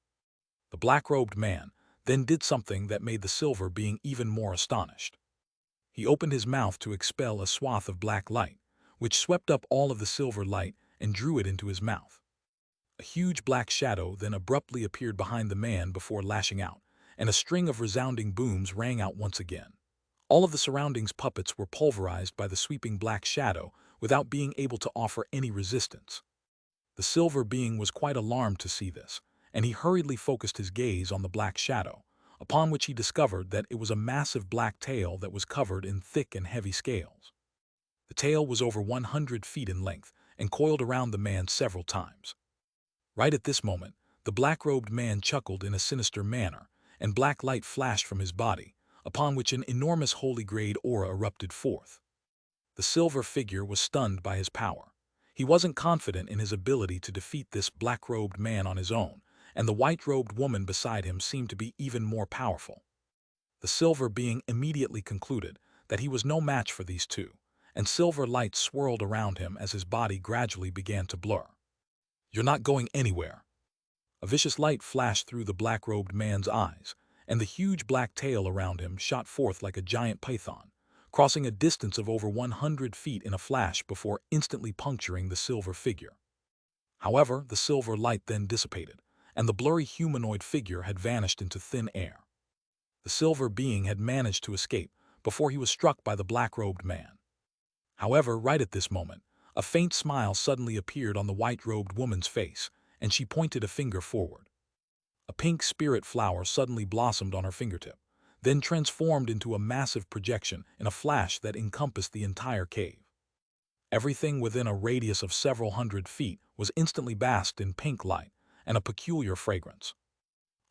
The black-robed man then did something that made the silver being even more astonished. He opened his mouth to expel a swath of black light, which swept up all of the silver light and drew it into his mouth. A huge black shadow then abruptly appeared behind the man before lashing out, and a string of resounding booms rang out once again. All of the surroundings puppets were pulverized by the sweeping black shadow without being able to offer any resistance. The silver being was quite alarmed to see this, and he hurriedly focused his gaze on the black shadow, upon which he discovered that it was a massive black tail that was covered in thick and heavy scales. The tail was over 100 feet in length and coiled around the man several times. Right at this moment, the black-robed man chuckled in a sinister manner, and black light flashed from his body, upon which an enormous holy-grade aura erupted forth. The silver figure was stunned by his power. He wasn't confident in his ability to defeat this black-robed man on his own, and the white-robed woman beside him seemed to be even more powerful. The silver being immediately concluded that he was no match for these two, and silver light swirled around him as his body gradually began to blur. "You're not going anywhere." A vicious light flashed through the black-robed man's eyes, and the huge black tail around him shot forth like a giant python, crossing a distance of over 100 feet in a flash before instantly puncturing the silver figure. However, the silver light then dissipated, and the blurry humanoid figure had vanished into thin air. The silver being had managed to escape before he was struck by the black-robed man. However, right at this moment, a faint smile suddenly appeared on the white-robed woman's face, and she pointed a finger forward. A pink spirit flower suddenly blossomed on her fingertip, then transformed into a massive projection in a flash that encompassed the entire cave. Everything within a radius of several hundred feet was instantly basked in pink light and a peculiar fragrance.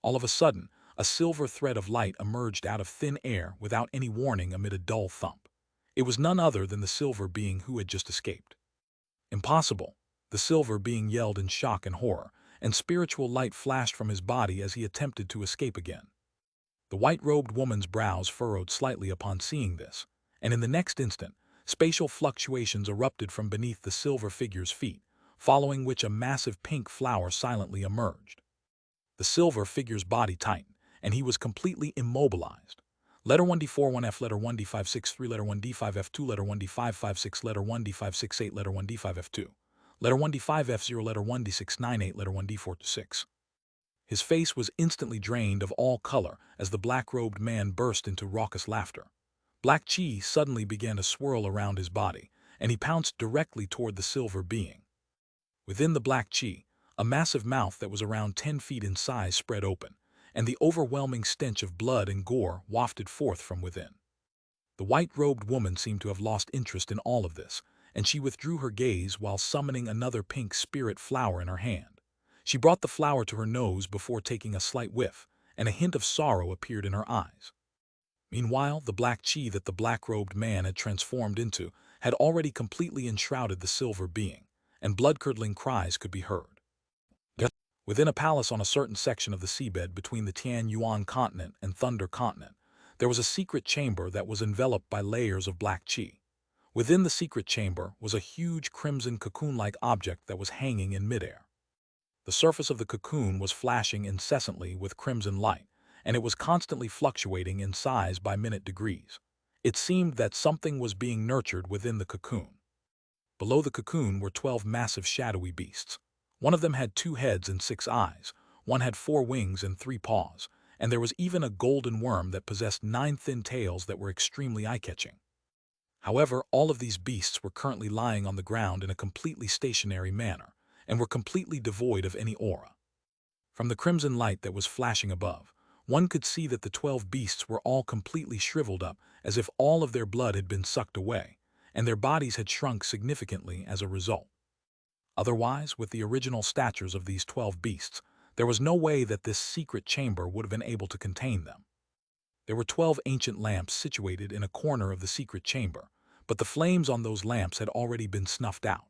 All of a sudden, a silver thread of light emerged out of thin air without any warning amid a dull thump. It was none other than the silver being who had just escaped. "Impossible!" The silver being yelled in shock and horror, and spiritual light flashed from his body as he attempted to escape again. The white-robed woman's brows furrowed slightly upon seeing this, and in the next instant, spatial fluctuations erupted from beneath the silver figure's feet, following which a massive pink flower silently emerged. The silver figure's body tightened, and he was completely immobilized. Letter 1D4 1F, letter 1D5 6 3, letter 1D5 F2, letter 1D5 5 6, letter 1D5 6 8, letter 1D5 F2. Letter 1D5F0, letter 1D698, letter 1D426. His face was instantly drained of all color as the black-robed man burst into raucous laughter. Black chi suddenly began to swirl around his body, and he pounced directly toward the silver being. Within the black chi, a massive mouth that was around 10 feet in size spread open, and the overwhelming stench of blood and gore wafted forth from within. The white-robed woman seemed to have lost interest in all of this, and she withdrew her gaze while summoning another pink spirit flower in her hand. She brought the flower to her nose before taking a slight whiff, and a hint of sorrow appeared in her eyes. Meanwhile, the black chi that the black-robed man had transformed into had already completely enshrouded the silver being, and blood-curdling cries could be heard. Within a palace on a certain section of the seabed between the Tian Yuan continent and Thunder continent, there was a secret chamber that was enveloped by layers of black chi. Within the secret chamber was a huge crimson cocoon-like object that was hanging in midair. The surface of the cocoon was flashing incessantly with crimson light, and it was constantly fluctuating in size by minute degrees. It seemed that something was being nurtured within the cocoon. Below the cocoon were 12 massive shadowy beasts. One of them had 2 heads and 6 eyes, one had 4 wings and 3 paws, and there was even a golden worm that possessed 9 thin tails that were extremely eye-catching. However, all of these beasts were currently lying on the ground in a completely stationary manner, and were completely devoid of any aura. From the crimson light that was flashing above, one could see that the 12 beasts were all completely shriveled up, as if all of their blood had been sucked away, and their bodies had shrunk significantly as a result. Otherwise, with the original statures of these 12 beasts, there was no way that this secret chamber would have been able to contain them. There were 12 ancient lamps situated in a corner of the secret chamber, but the flames on those lamps had already been snuffed out.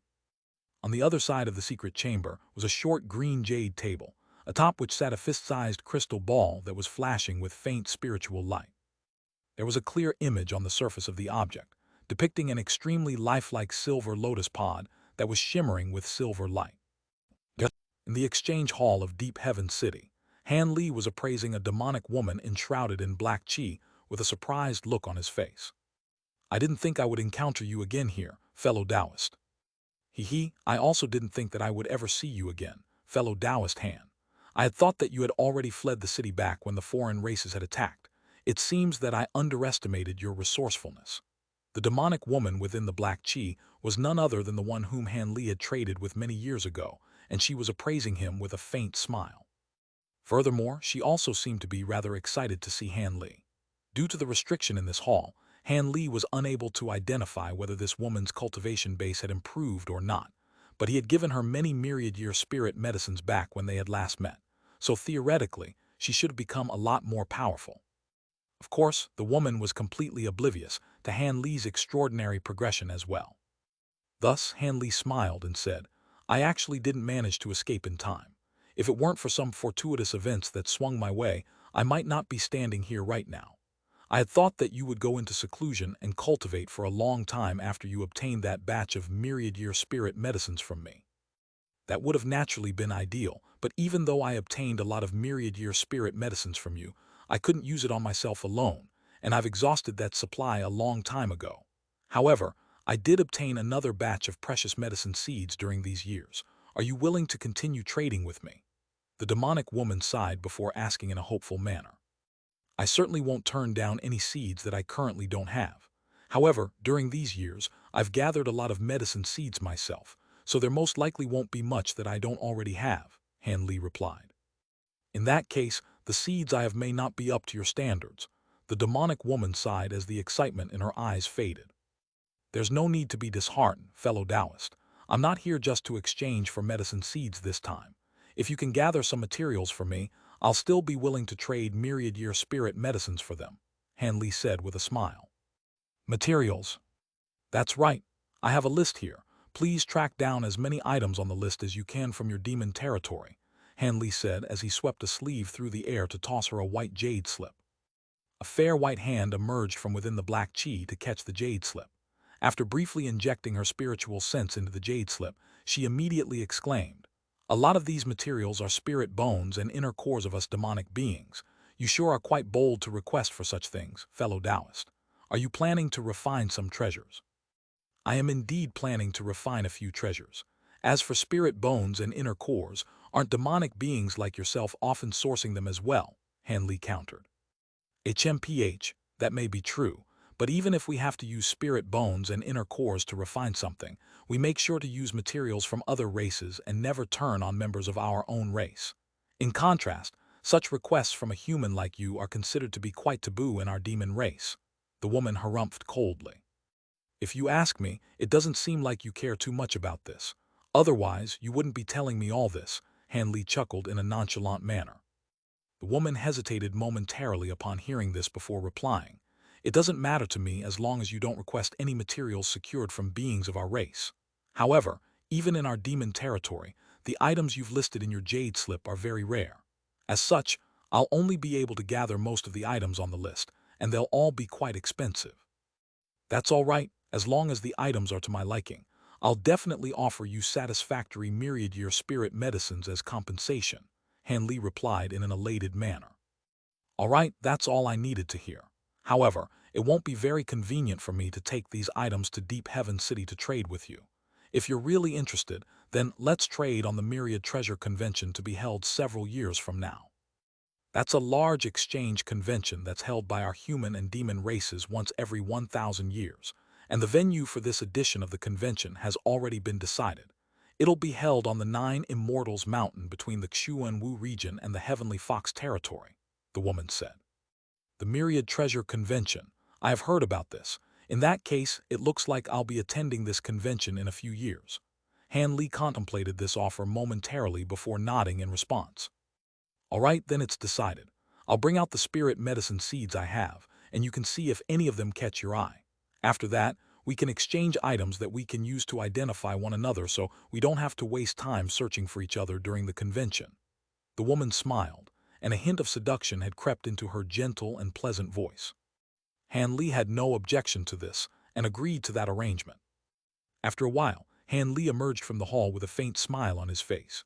On the other side of the secret chamber was a short green jade table, atop which sat a fist-sized crystal ball that was flashing with faint spiritual light. There was a clear image on the surface of the object, depicting an extremely lifelike silver lotus pod that was shimmering with silver light. In the exchange hall of Deep Heaven City, Han Li was appraising a demonic woman enshrouded in black chi with a surprised look on his face. "I didn't think I would encounter you again here, fellow Taoist." I also didn't think that I would ever see you again, fellow Taoist Han. I had thought that you had already fled the city back when the foreign races had attacked. It seems that I underestimated your resourcefulness." The demonic woman within the black chi was none other than the one whom Han Li had traded with many years ago, and she was appraising him with a faint smile. Furthermore, she also seemed to be rather excited to see Han Li. Due to the restriction in this hall, Han Li was unable to identify whether this woman's cultivation base had improved or not, but he had given her many myriad-year spirit medicines back when they had last met, so theoretically, she should have become a lot more powerful. Of course, the woman was completely oblivious to Han Li's extraordinary progression as well. Thus, Han Li smiled and said, "I actually didn't manage to escape in time. If it weren't for some fortuitous events that swung my way, I might not be standing here right now. I had thought that you would go into seclusion and cultivate for a long time after you obtained that batch of myriad-year spirit medicines from me. That would have naturally been ideal, but even though I obtained a lot of myriad-year spirit medicines from you, I couldn't use it on myself alone, and I've exhausted that supply a long time ago. However, I did obtain another batch of precious medicine seeds during these years. Are you willing to continue trading with me?" The demonic woman sighed before asking in a hopeful manner. "I certainly won't turn down any seeds that I currently don't have. However, during these years, I've gathered a lot of medicine seeds myself, so there most likely won't be much that I don't already have," Han Li replied. "In that case, the seeds I have may not be up to your standards." The demonic woman sighed as the excitement in her eyes faded. "There's no need to be disheartened, fellow Taoist. I'm not here just to exchange for medicine seeds this time. If you can gather some materials for me, I'll still be willing to trade myriad-year spirit medicines for them," Han Li said with a smile. "Materials? That's right. I have a list here. Please track down as many items on the list as you can from your demon territory," Han Li said as he swept a sleeve through the air to toss her a white jade slip. A fair white hand emerged from within the black chi to catch the jade slip. After briefly injecting her spiritual sense into the jade slip, she immediately exclaimed, "A lot of these materials are spirit bones and inner cores of us demonic beings. You sure are quite bold to request for such things, fellow Taoist. Are you planning to refine some treasures?" "I am indeed planning to refine a few treasures. As for spirit bones and inner cores, aren't demonic beings like yourself often sourcing them as well? Hanley countered. HMPH, that may be true, but even if we have to use spirit bones and inner cores to refine something, we make sure to use materials from other races and never turn on members of our own race. In contrast, such requests from a human like you are considered to be quite taboo in our demon race. The woman harumphed coldly. If you ask me, it doesn't seem like you care too much about this. Otherwise, you wouldn't be telling me all this, Hanley chuckled in a nonchalant manner. The woman hesitated momentarily upon hearing this before replying. It doesn't matter to me as long as you don't request any materials secured from beings of our race. However, even in our demon territory, the items you've listed in your Jade slip are very rare. As such, I'll only be able to gather most of the items on the list, and they'll all be quite expensive. That's all right, as long as the items are to my liking. I'll definitely offer you satisfactory myriad-year spirit medicines as compensation, Hanley replied in an elated manner. All right, that's all I needed to hear. However, it won't be very convenient for me to take these items to Deep Heaven City to trade with you. If you're really interested, then let's trade on the Myriad Treasure Convention to be held several years from now. That's a large exchange convention that's held by our human and demon races once every 1,000 years, and the venue for this edition of the convention has already been decided. It'll be held on the 9 Immortals Mountain between the Xuanwu region and the Heavenly Fox territory, the woman said. The Myriad Treasure Convention. I have heard about this. In that case, it looks like I'll be attending this convention in a few years. Hanley contemplated this offer momentarily before nodding in response. All right, then it's decided. I'll bring out the spirit medicine seeds I have, and you can see if any of them catch your eye. After that, we can exchange items that we can use to identify one another so we don't have to waste time searching for each other during the convention. The woman smiled, and a hint of seduction had crept into her gentle and pleasant voice. Hanley had no objection to this and agreed to that arrangement. After a while, Hanley emerged from the hall with a faint smile on his face.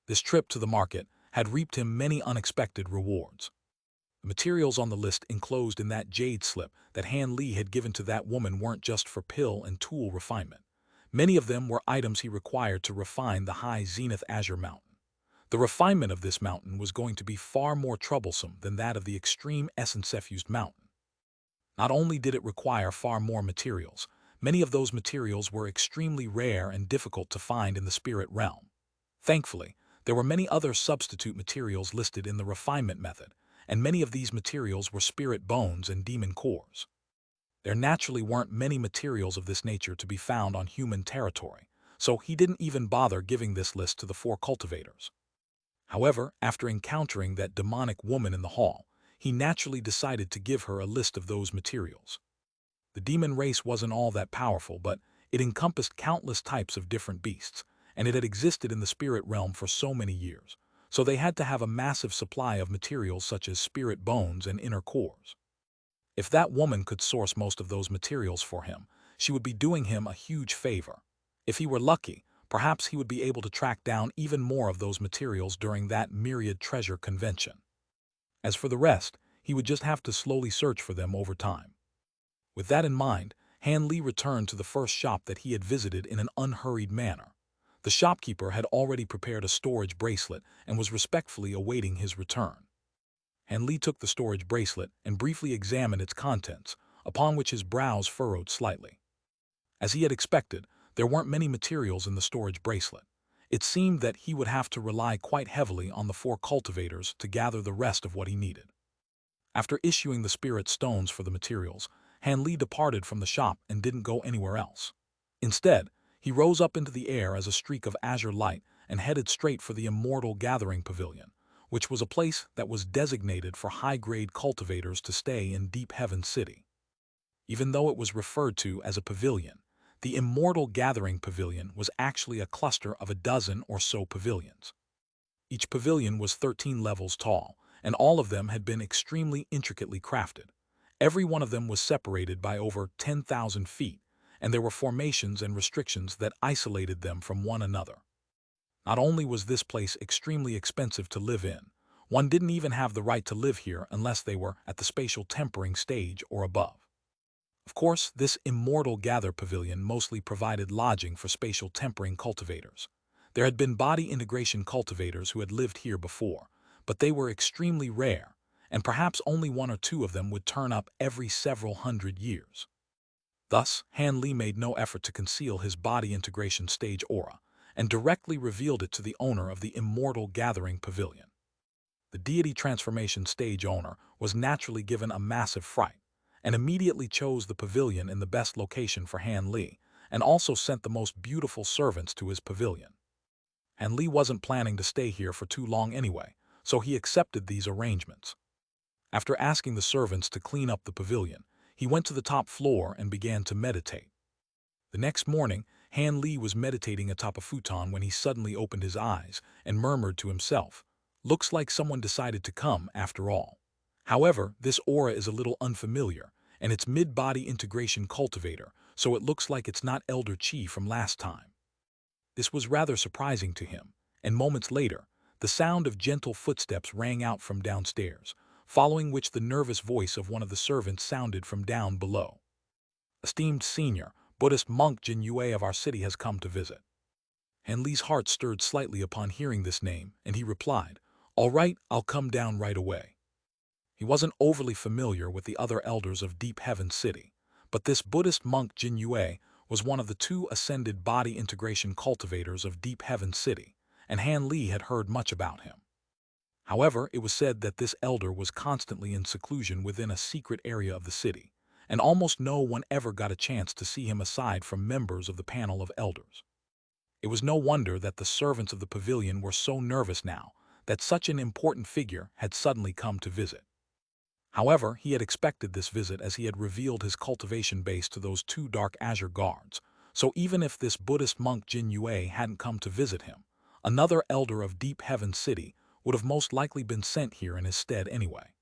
This trip to the market had reaped him many unexpected rewards. The materials on the list enclosed in that Jade slip that Hanley had given to that woman weren't just for pill and tool refinement. Many of them were items he required to refine the high Zenith Azure Mountain. The refinement of this mountain was going to be far more troublesome than that of the extreme Essence-effused mountain. Not only did it require far more materials, many of those materials were extremely rare and difficult to find in the spirit realm. Thankfully, there were many other substitute materials listed in the refinement method, and many of these materials were spirit bones and demon cores. There naturally weren't many materials of this nature to be found on human territory, so he didn't even bother giving this list to the 4 cultivators. However, after encountering that demonic woman in the hall, he naturally decided to give her a list of those materials. The demon race wasn't all that powerful, but it encompassed countless types of different beasts, and it had existed in the spirit realm for so many years, so they had to have a massive supply of materials such as spirit bones and inner cores. If that woman could source most of those materials for him, she would be doing him a huge favor. If he were lucky, perhaps he would be able to track down even more of those materials during that Myriad Treasure Convention. As for the rest, he would just have to slowly search for them over time. With that in mind, Hanley returned to the first shop that he had visited in an unhurried manner. The shopkeeper had already prepared a storage bracelet and was respectfully awaiting his return. Hanley took the storage bracelet and briefly examined its contents, upon which his brows furrowed slightly. As he had expected, there weren't many materials in the storage bracelet. It seemed that he would have to rely quite heavily on the 4 cultivators to gather the rest of what he needed. After issuing the spirit stones for the materials, Hanley departed from the shop and didn't go anywhere else. Instead, he rose up into the air as a streak of azure light and headed straight for the Immortal Gathering Pavilion, which was a place that was designated for high-grade cultivators to stay in Deep Heaven City. Even though it was referred to as a pavilion, the Immortal Gathering Pavilion was actually a cluster of a dozen or so pavilions. Each pavilion was 13 levels tall, and all of them had been extremely intricately crafted. Every one of them was separated by over 10,000 feet, and there were formations and restrictions that isolated them from one another. Not only was this place extremely expensive to live in, one didn't even have the right to live here unless they were at the spatial tempering stage or above. Of course, this immortal gather pavilion mostly provided lodging for spatial tempering cultivators. There had been body integration cultivators who had lived here before, but they were extremely rare, and perhaps only one or two of them would turn up every several hundred years. Thus, Han Li made no effort to conceal his body integration stage aura, and directly revealed it to the owner of the Immortal Gathering Pavilion. The deity transformation stage owner was naturally given a massive fright, and immediately chose the pavilion in the best location for Han Li, and also sent the most beautiful servants to his pavilion. Han Li wasn't planning to stay here for too long anyway, so he accepted these arrangements. After asking the servants to clean up the pavilion, he went to the top floor and began to meditate. The next morning, Han Li was meditating atop a futon when he suddenly opened his eyes and murmured to himself, "Looks like someone decided to come after all." However, this aura is a little unfamiliar, and it's mid-body integration cultivator, so it looks like it's not Elder Chi from last time. This was rather surprising to him, and moments later, the sound of gentle footsteps rang out from downstairs, following which the nervous voice of one of the servants sounded from down below. "Esteemed senior, Buddhist monk Jin Yue of our city has come to visit." Han Li's heart stirred slightly upon hearing this name, and he replied, "All right, I'll come down right away." He wasn't overly familiar with the other elders of Deep Heaven City, but this Buddhist monk Jin Yue was one of the two ascended body integration cultivators of Deep Heaven City, and Han Li had heard much about him. However, it was said that this elder was constantly in seclusion within a secret area of the city, and almost no one ever got a chance to see him aside from members of the panel of elders. It was no wonder that the servants of the pavilion were so nervous now that such an important figure had suddenly come to visit. However, he had expected this visit as he had revealed his cultivation base to those two Dark Azure guards, so even if this Buddhist monk Jin Yue hadn't come to visit him, another elder of Deep Heaven City would have most likely been sent here in his stead anyway.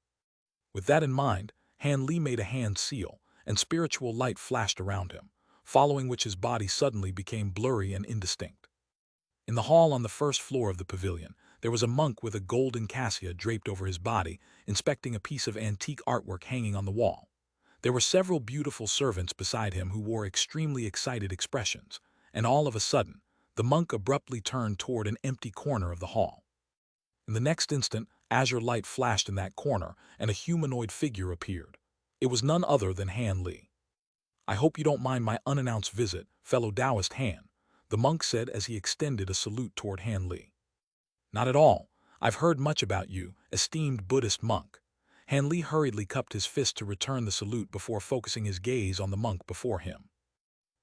With that in mind, Han Li made a hand seal, and spiritual light flashed around him, following which his body suddenly became blurry and indistinct. In the hall on the first floor of the pavilion, there was a monk with a golden cassia draped over his body, inspecting a piece of antique artwork hanging on the wall. There were several beautiful servants beside him who wore extremely excited expressions, and all of a sudden, the monk abruptly turned toward an empty corner of the hall. In the next instant, azure light flashed in that corner, and a humanoid figure appeared. It was none other than Han Li. "I hope you don't mind my unannounced visit, fellow Taoist Han," the monk said as he extended a salute toward Han Li. "Not at all. I've heard much about you, esteemed Buddhist monk." Han Li hurriedly cupped his fist to return the salute before focusing his gaze on the monk before him.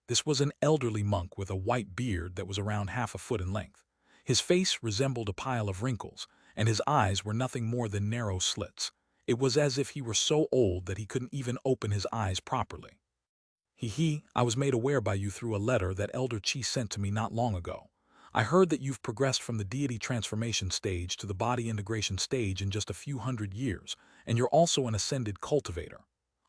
This was an elderly monk with a white beard that was around half a foot in length. His face resembled a pile of wrinkles, and his eyes were nothing more than narrow slits. It was as if he were so old that he couldn't even open his eyes properly. I was made aware by you through a letter that Elder Chi sent to me not long ago. I heard that you've progressed from the deity transformation stage to the body integration stage in just a few hundred years, and you're also an ascended cultivator.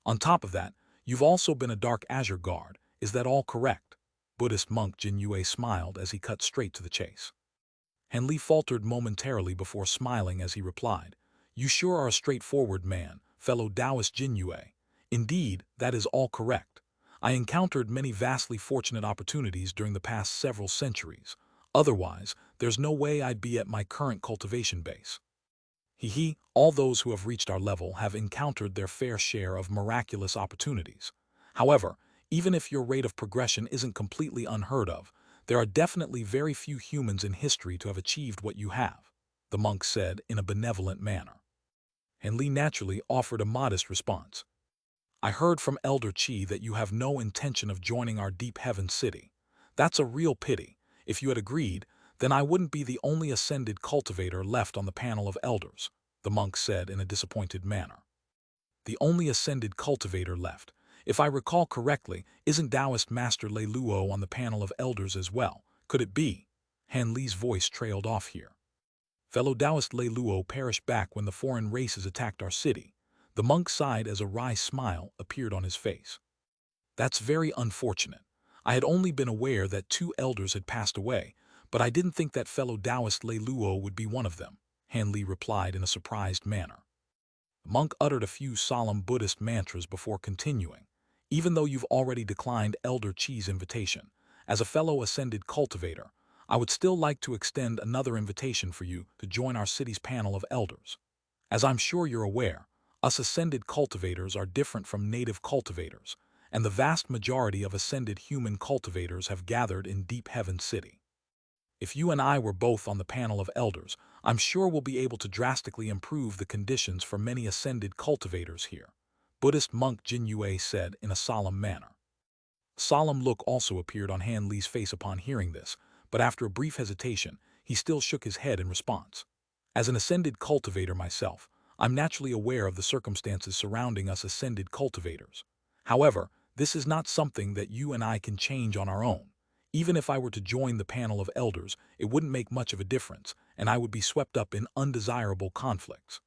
On top of that, you've also been a Dark Azure guard. Is that all correct?" Buddhist monk Jin Yue smiled as he cut straight to the chase. Han Li faltered momentarily before smiling as he replied, "You sure are a straightforward man, fellow Taoist Jin Yue. Indeed, that is all correct. I encountered many vastly fortunate opportunities during the past several centuries. Otherwise, there's no way I'd be at my current cultivation base. All those who have reached our level have encountered their fair share of miraculous opportunities. However, even if your rate of progression isn't completely unheard of, there are definitely very few humans in history to have achieved what you have," the monk said in a benevolent manner. Han Li naturally offered a modest response. "I heard from Elder Chi that you have no intention of joining our Deep Heaven City. That's a real pity. If you had agreed, then I wouldn't be the only ascended cultivator left on the panel of elders," the monk said in a disappointed manner. "The only ascended cultivator left. If I recall correctly, isn't Taoist Master Lei Luo on the panel of elders as well? Could it be?" Han Li's voice trailed off here. "Fellow Taoist Lei Luo perished back when the foreign races attacked our city." The monk sighed as a wry smile appeared on his face. "That's very unfortunate. I had only been aware that two elders had passed away, but I didn't think that fellow Taoist Lei Luo would be one of them," Han Li replied in a surprised manner. The monk uttered a few solemn Buddhist mantras before continuing. Even though you've already declined Elder Chi's invitation, as a fellow ascended cultivator, I would still like to extend another invitation for you to join our city's panel of elders. As I'm sure you're aware, us ascended cultivators are different from native cultivators, and the vast majority of ascended human cultivators have gathered in Deep Heaven City. If you and I were both on the panel of elders, I'm sure we'll be able to drastically improve the conditions for many ascended cultivators here, Buddhist monk Jin Yue said in a solemn manner. A solemn look also appeared on Han Li's face upon hearing this, but after a brief hesitation, he still shook his head in response. As an ascended cultivator myself, I'm naturally aware of the circumstances surrounding us ascended cultivators. However, this is not something that you and I can change on our own. Even if I were to join the panel of elders, it wouldn't make much of a difference, and I would be swept up in undesirable conflicts.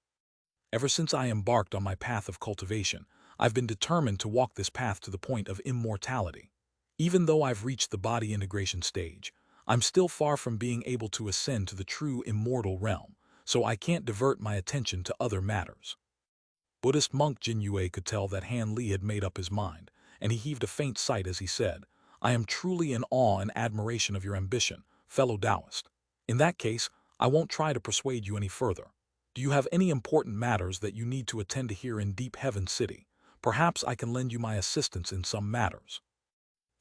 Ever since I embarked on my path of cultivation, I've been determined to walk this path to the point of immortality. Even though I've reached the body integration stage, I'm still far from being able to ascend to the true immortal realm, so I can't divert my attention to other matters. Buddhist monk Jin Yue could tell that Han Li had made up his mind, and he heaved a faint sigh as he said, I am truly in awe and admiration of your ambition, fellow Taoist. In that case, I won't try to persuade you any further. Do you have any important matters that you need to attend to here in Deep Heaven City? Perhaps I can lend you my assistance in some matters.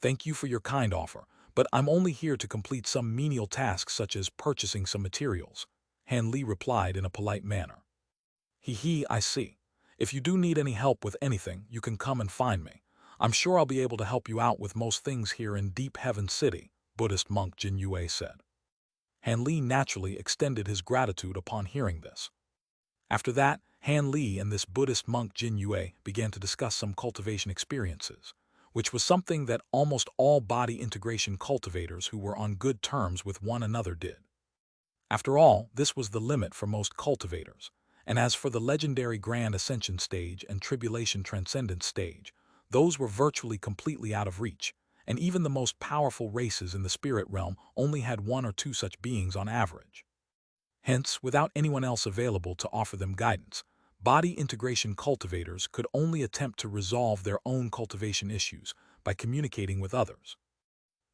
Thank you for your kind offer, but I'm only here to complete some menial tasks such as purchasing some materials, Han Li replied in a polite manner. I see. If you do need any help with anything, you can come and find me. I'm sure I'll be able to help you out with most things here in Deep Heaven City, Buddhist monk Jin Yue said. Han Li naturally extended his gratitude upon hearing this. After that, Han Li and this Buddhist monk Jin Yue began to discuss some cultivation experiences, which was something that almost all body integration cultivators who were on good terms with one another did. After all, this was the limit for most cultivators, and as for the legendary Grand Ascension stage and Tribulation Transcendence stage, those were virtually completely out of reach, and even the most powerful races in the spirit realm only had one or two such beings on average. Hence, without anyone else available to offer them guidance, body integration cultivators could only attempt to resolve their own cultivation issues by communicating with others.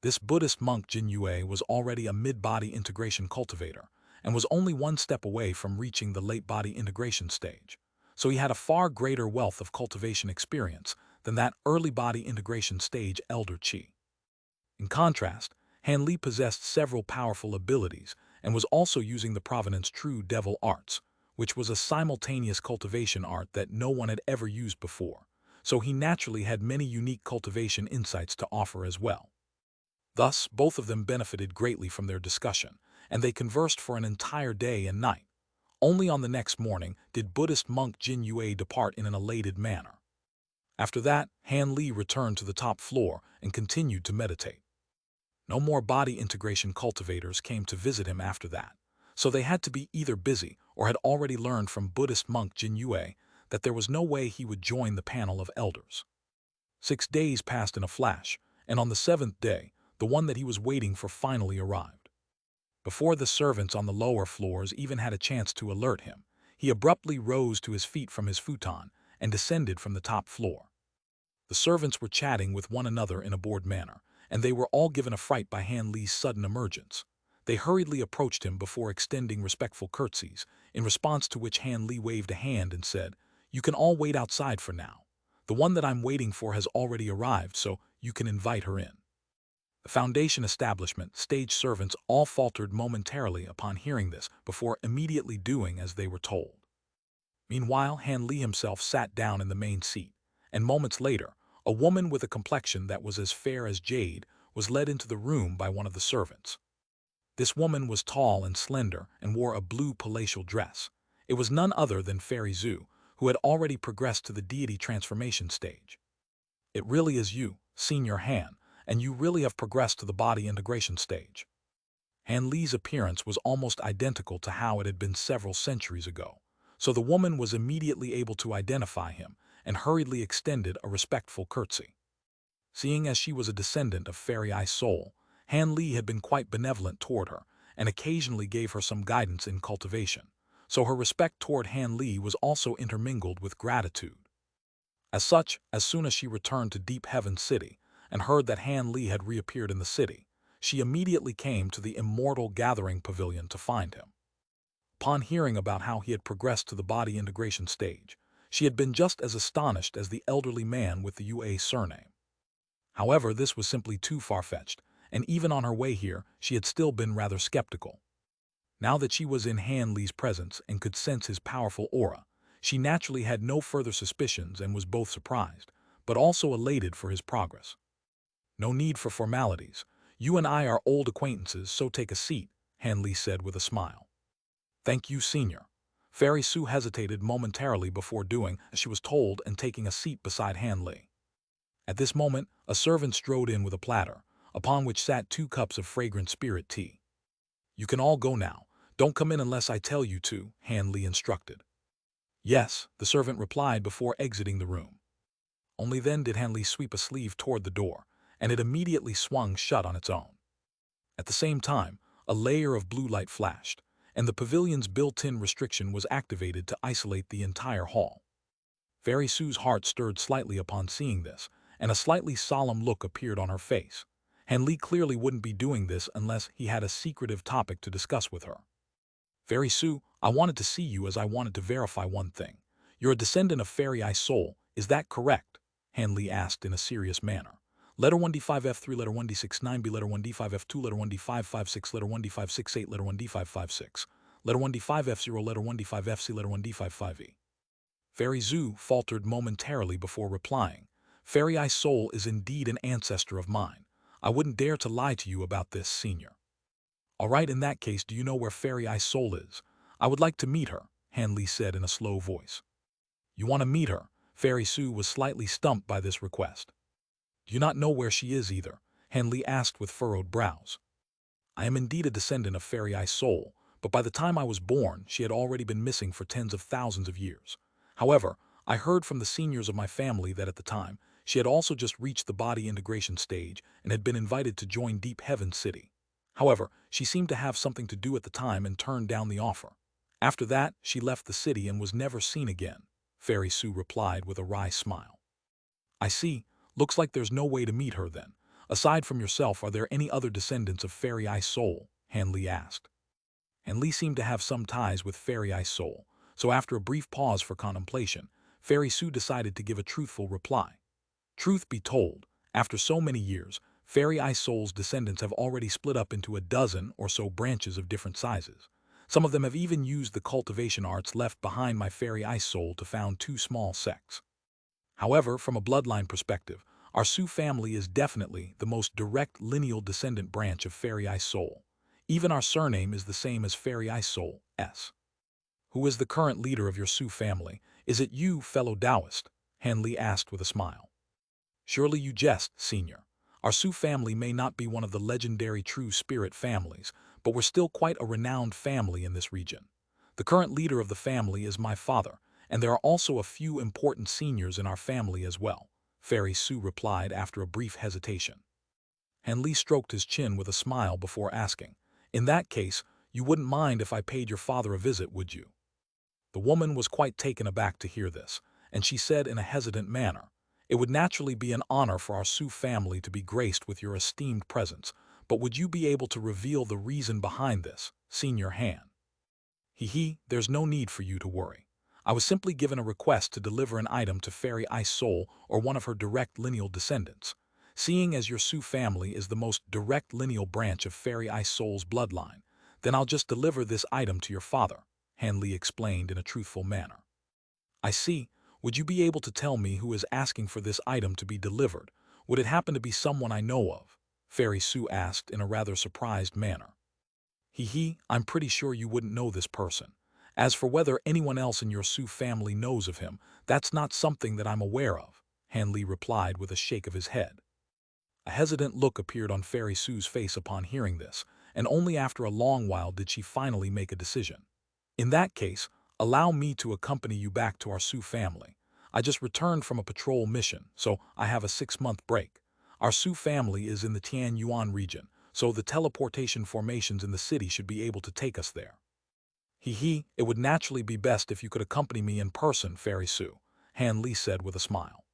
This Buddhist monk Jin Yue was already a mid-body integration cultivator and was only one step away from reaching the late body integration stage, so he had a far greater wealth of cultivation experience than that early body integration stage Elder Chi. In contrast, Han Li possessed several powerful abilities and was also using the Provenance True Devil Arts, which was a simultaneous cultivation art that no one had ever used before, so he naturally had many unique cultivation insights to offer as well. Thus, both of them benefited greatly from their discussion, and they conversed for an entire day and night. Only on the next morning did Buddhist monk Jin Yue depart in an elated manner. After that, Han Li returned to the top floor and continued to meditate. No more body integration cultivators came to visit him after that, so they had to be either busy or had already learned from Buddhist monk Jin Yue that there was no way he would join the panel of elders. 6 days passed in a flash, and on the 7th day, the one that he was waiting for finally arrived. Before the servants on the lower floors even had a chance to alert him, he abruptly rose to his feet from his futon and descended from the top floor. The servants were chatting with one another in a bored manner, and they were all given a fright by Han Li's sudden emergence. They hurriedly approached him before extending respectful curtsies, in response to which Han Li waved a hand and said, "You can all wait outside for now. The one that I'm waiting for has already arrived, so you can invite her in." The Foundation establishment stage servants all faltered momentarily upon hearing this before immediately doing as they were told. Meanwhile, Han Li himself sat down in the main seat, and moments later, a woman with a complexion that was as fair as Jade was led into the room by one of the servants. This woman was tall and slender and wore a blue palatial dress. It was none other than Fairy Zhu, who had already progressed to the deity transformation stage. "It really is you, Senior Han, and you really have progressed to the body integration stage." Han Li's appearance was almost identical to how it had been several centuries ago, so the woman was immediately able to identify him and hurriedly extended a respectful curtsy. Seeing as she was a descendant of Fairy Eye Soul, Han Li had been quite benevolent toward her and occasionally gave her some guidance in cultivation, so her respect toward Han Li was also intermingled with gratitude. As such, as soon as she returned to Deep Heaven City and heard that Han Li had reappeared in the city, she immediately came to the Immortal Gathering Pavilion to find him. Upon hearing about how he had progressed to the body integration stage, she had been just as astonished as the elderly man with the UA surname. However, this was simply too far-fetched, and even on her way here, she had still been rather skeptical. Now that she was in Han Li's presence and could sense his powerful aura, she naturally had no further suspicions and was both surprised, but also elated for his progress. "No need for formalities. You and I are old acquaintances, so take a seat," Han Li said with a smile. "Thank you, Senior." Fairy Su hesitated momentarily before doing as she was told and taking a seat beside Han Li. At this moment, a servant strode in with a platter, upon which sat 2 cups of fragrant spirit tea. "You can all go now. Don't come in unless I tell you to," Han Li instructed. "Yes," the servant replied before exiting the room. Only then did Han Li sweep a sleeve toward the door, and it immediately swung shut on its own. At the same time, a layer of blue light flashed, and the pavilion's built-in restriction was activated to isolate the entire hall. Fairy Su's heart stirred slightly upon seeing this, and a slightly solemn look appeared on her face. Han Li clearly wouldn't be doing this unless he had a secretive topic to discuss with her. "Fairy Su, I wanted to see you as I wanted to verify one thing. You're a descendant of Fairy Eye Soul, is that correct?" Han Li asked in a serious manner. "Letter 1D5F3, letter 1D69B, letter 1D5F2, letter 1D556, letter 1D568, letter 1D556, letter 1D5F0, letter 1D5FC, letter 1D55E. Fairy Zhu faltered momentarily before replying. "Fairy Eye Soul is indeed an ancestor of mine. I wouldn't dare to lie to you about this, Senior." "All right, in that case, do you know where Fairy Eye Soul is? I would like to meet her," Han Li said in a slow voice. "You want to meet her?" Fairy Su was slightly stumped by this request. "Do you not know where she is either?" Han Li asked with furrowed brows. "I am indeed a descendant of Fairy Eye Soul, but by the time I was born, she had already been missing for tens of thousands of years. However, I heard from the seniors of my family that at the time, she had also just reached the body integration stage and had been invited to join Deep Heaven City. However, she seemed to have something to do at the time and turned down the offer. After that, she left the city and was never seen again," Fairy Su replied with a wry smile. "I see. Looks like there's no way to meet her then. Aside from yourself, are there any other descendants of Fairy Eye Soul?" Han Li asked. Han Li seemed to have some ties with Fairy Eye Soul, so after a brief pause for contemplation, Fairy Su decided to give a truthful reply. "Truth be told, after so many years, Fairy Eye Soul's descendants have already split up into a dozen or so branches of different sizes. Some of them have even used the cultivation arts left behind my Fairy Eye Soul to found 2 small sects. However, from a bloodline perspective, our Su family is definitely the most direct lineal descendant branch of Fairy Eye Soul. Even our surname is the same as Fairy Eye Soul, S. Who is the current leader of your Su family? Is it you, fellow Taoist?" Han Li asked with a smile. "Surely you jest, Senior. Our Su family may not be one of the legendary true spirit families, but we're still quite a renowned family in this region. The current leader of the family is my father, and there are also a few important seniors in our family as well," Fairy Su replied after a brief hesitation. Han Li stroked his chin with a smile before asking, "In that case, you wouldn't mind if I paid your father a visit, would you?" The woman was quite taken aback to hear this, and she said in a hesitant manner, "It would naturally be an honor for our Su family to be graced with your esteemed presence, but would you be able to reveal the reason behind this, Senior Han?" There's no need for you to worry. I was simply given a request to deliver an item to Fairy Eye Soul or one of her direct lineal descendants. Seeing as your Su family is the most direct lineal branch of Fairy Eye Soul's bloodline, then I'll just deliver this item to your father," Han Li explained in a truthful manner. "I see. Would you be able to tell me who is asking for this item to be delivered? Would it happen to be someone I know of?" Fairy Su asked in a rather surprised manner. I'm pretty sure you wouldn't know this person. As for whether anyone else in your Su family knows of him, that's not something that I'm aware of," Han Li replied with a shake of his head. A hesitant look appeared on Fairy Su's face upon hearing this, and only after a long while did she finally make a decision. "In that case, allow me to accompany you back to our Su family. I just returned from a patrol mission, so I have a 6-month break. Our Su family is in the Tian Yuan region, so the teleportation formations in the city should be able to take us there." It would naturally be best if you could accompany me in person, Fairy Su," Han Li said with a smile.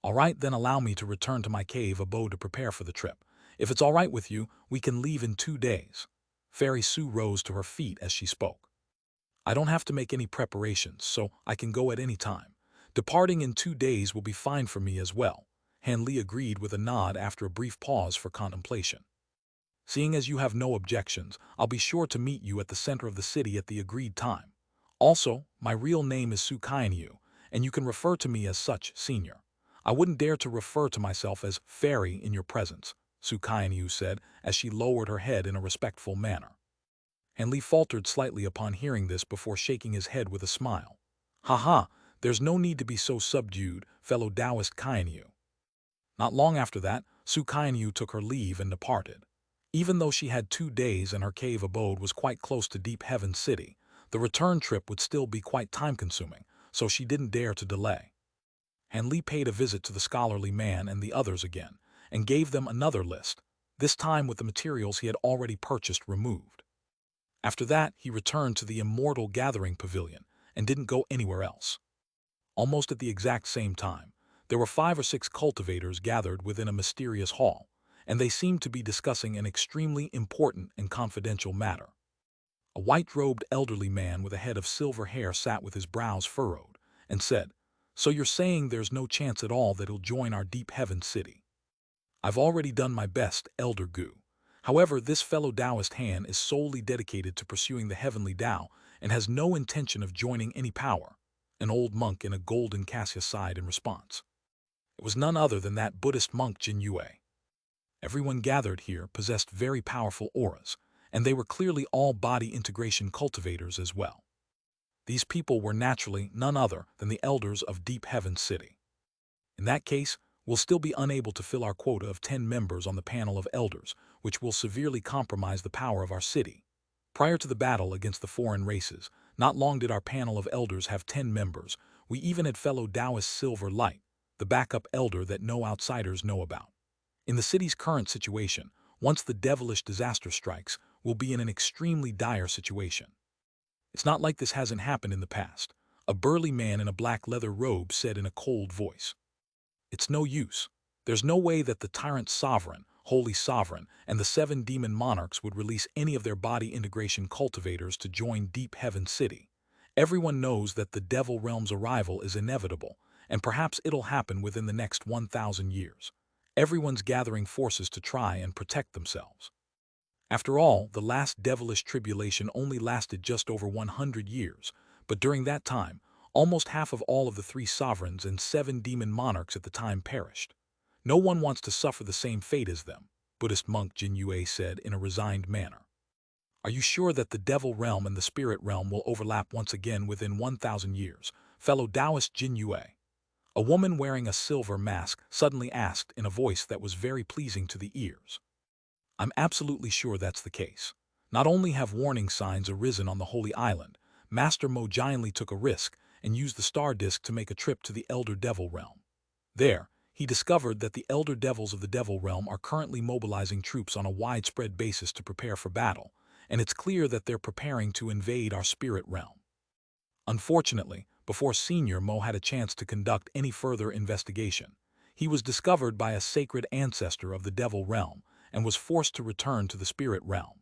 All right, then allow me to return to my cave abode to prepare for the trip. If it's all right with you, we can leave in 2 days. Fairy Sue rose to her feet as she spoke. I don't have to make any preparations, so I can go at any time. Departing in 2 days will be fine for me as well. Han Li agreed with a nod after a brief pause for contemplation. Seeing as you have no objections, I'll be sure to meet you at the center of the city at the agreed time. Also, my real name is Su Qianyu, and you can refer to me as such, Senior. I wouldn't dare to refer to myself as Fairy in your presence, Su Qianyu said as she lowered her head in a respectful manner. Han Li faltered slightly upon hearing this before shaking his head with a smile. Ha, there's no need to be so subdued, fellow Taoist Qianyu. Not long after that, Su Qianyu took her leave and departed. Even though she had 2 days and her cave abode was quite close to Deep Heaven City, the return trip would still be quite time-consuming, so she didn't dare to delay. Han Li paid a visit to the scholarly man and the others again, and gave them another list, this time with the materials he had already purchased removed. After that, he returned to the Immortal Gathering Pavilion and didn't go anywhere else. Almost at the exact same time, there were 5 or 6 cultivators gathered within a mysterious hall, and they seemed to be discussing an extremely important and confidential matter. A white-robed elderly man with a head of silver hair sat with his brows furrowed and said, "So you're saying there's no chance at all that he'll join our Deep Heaven City?" "I've already done my best, Elder Gu. However, this fellow Taoist Han is solely dedicated to pursuing the heavenly Tao and has no intention of joining any power," an old monk in a golden cassia sighed in response. It was none other than that Buddhist monk Jin Yue. Everyone gathered here possessed very powerful auras, and they were clearly all body integration cultivators as well. These people were naturally none other than the elders of Deep Heaven City. In that case, we'll still be unable to fill our quota of 10 members on the panel of elders, which will severely compromise the power of our city. Prior to the battle against the foreign races, not long did our panel of elders have 10 members. We even had fellow Taoist Silver Light, the backup elder that no outsiders know about. In the city's current situation, once the devilish disaster strikes, we'll be in an extremely dire situation. It's not like this hasn't happened in the past, a burly man in a black leather robe said in a cold voice. It's no use. There's no way that the tyrant sovereign, holy sovereign, and the 7 demon monarchs would release any of their body integration cultivators to join Deep Heaven City. Everyone knows that the Devil Realm's arrival is inevitable, and perhaps it'll happen within the next 1,000 years. Everyone's gathering forces to try and protect themselves. After all, the last devilish tribulation only lasted just over 100 years, but during that time, almost half of all of the 3 sovereigns and 7 demon monarchs at the time perished. No one wants to suffer the same fate as them, Buddhist monk Jin Yue said in a resigned manner. Are you sure that the devil realm and the spirit realm will overlap once again within 1,000 years, fellow Taoist Jin Yue? A woman wearing a silver mask suddenly asked in a voice that was very pleasing to the ears. I'm absolutely sure that's the case. Not only have warning signs arisen on the Holy Island, Master Mo giantly took a risk and used the star disk to make a trip to the Elder Devil Realm. There, he discovered that the Elder Devils of the Devil Realm are currently mobilizing troops on a widespread basis to prepare for battle, and it's clear that they're preparing to invade our spirit realm. Unfortunately, before Senior Mo had a chance to conduct any further investigation, he was discovered by a sacred ancestor of the Devil Realm and was forced to return to the spirit realm.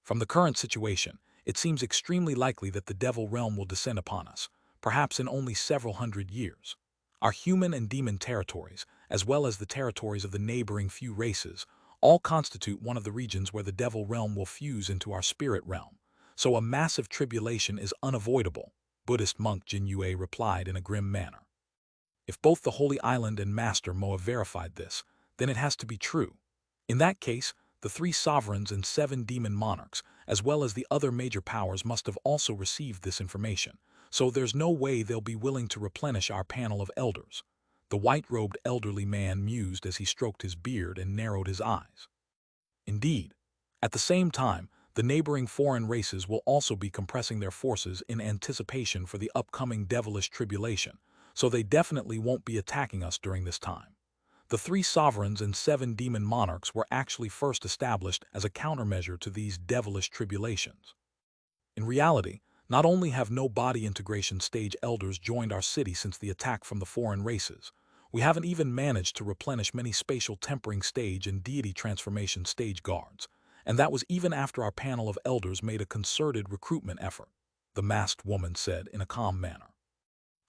From the current situation, it seems extremely likely that the Devil Realm will descend upon us, perhaps in only several hundred years. Our human and demon territories, as well as the territories of the neighboring few races, all constitute one of the regions where the Devil Realm will fuse into our spirit realm, so a massive tribulation is unavoidable, Buddhist monk Jin Yue replied in a grim manner. If both the Holy Island and Master Mo have verified this, then it has to be true. In that case, the 3 sovereigns and 7 demon monarchs, as well as the other major powers, must have also received this information, so there's no way they'll be willing to replenish our panel of elders. The white-robed elderly man mused as he stroked his beard and narrowed his eyes. Indeed. At the same time, the neighboring foreign races will also be compressing their forces in anticipation for the upcoming devilish tribulation, so they definitely won't be attacking us during this time. The 3 sovereigns and 7 demon monarchs were actually first established as a countermeasure to these devilish tribulations. In reality, not only have no body integration stage elders joined our city since the attack from the foreign races, We haven't even managed to replenish many spatial tempering stage and deity transformation stage guards, and that was even after our panel of elders made a concerted recruitment effort," the masked woman said in a calm manner.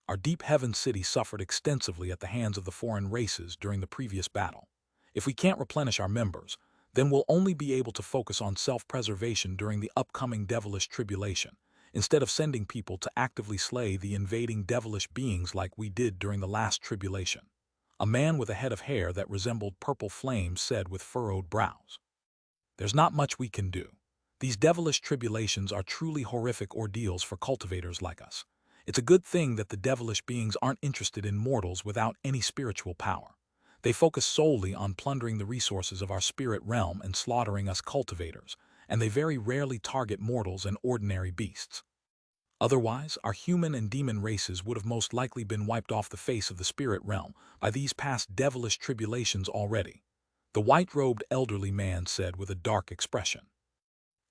"Our deep heaven city suffered extensively at the hands of the foreign races during the previous battle. If we can't replenish our members, then we'll only be able to focus on self-preservation during the upcoming devilish tribulation, instead of sending people to actively slay the invading devilish beings like we did during the last tribulation," a man with a head of hair that resembled purple flames said with furrowed brows. "There's not much we can do. These devilish tribulations are truly horrific ordeals for cultivators like us. It's a good thing that the devilish beings aren't interested in mortals without any spiritual power. They focus solely on plundering the resources of our spirit realm and slaughtering us cultivators, and they very rarely target mortals and ordinary beasts. Otherwise, our human and demon races would have most likely been wiped off the face of the spirit realm by these past devilish tribulations already," the white-robed elderly man said with a dark expression.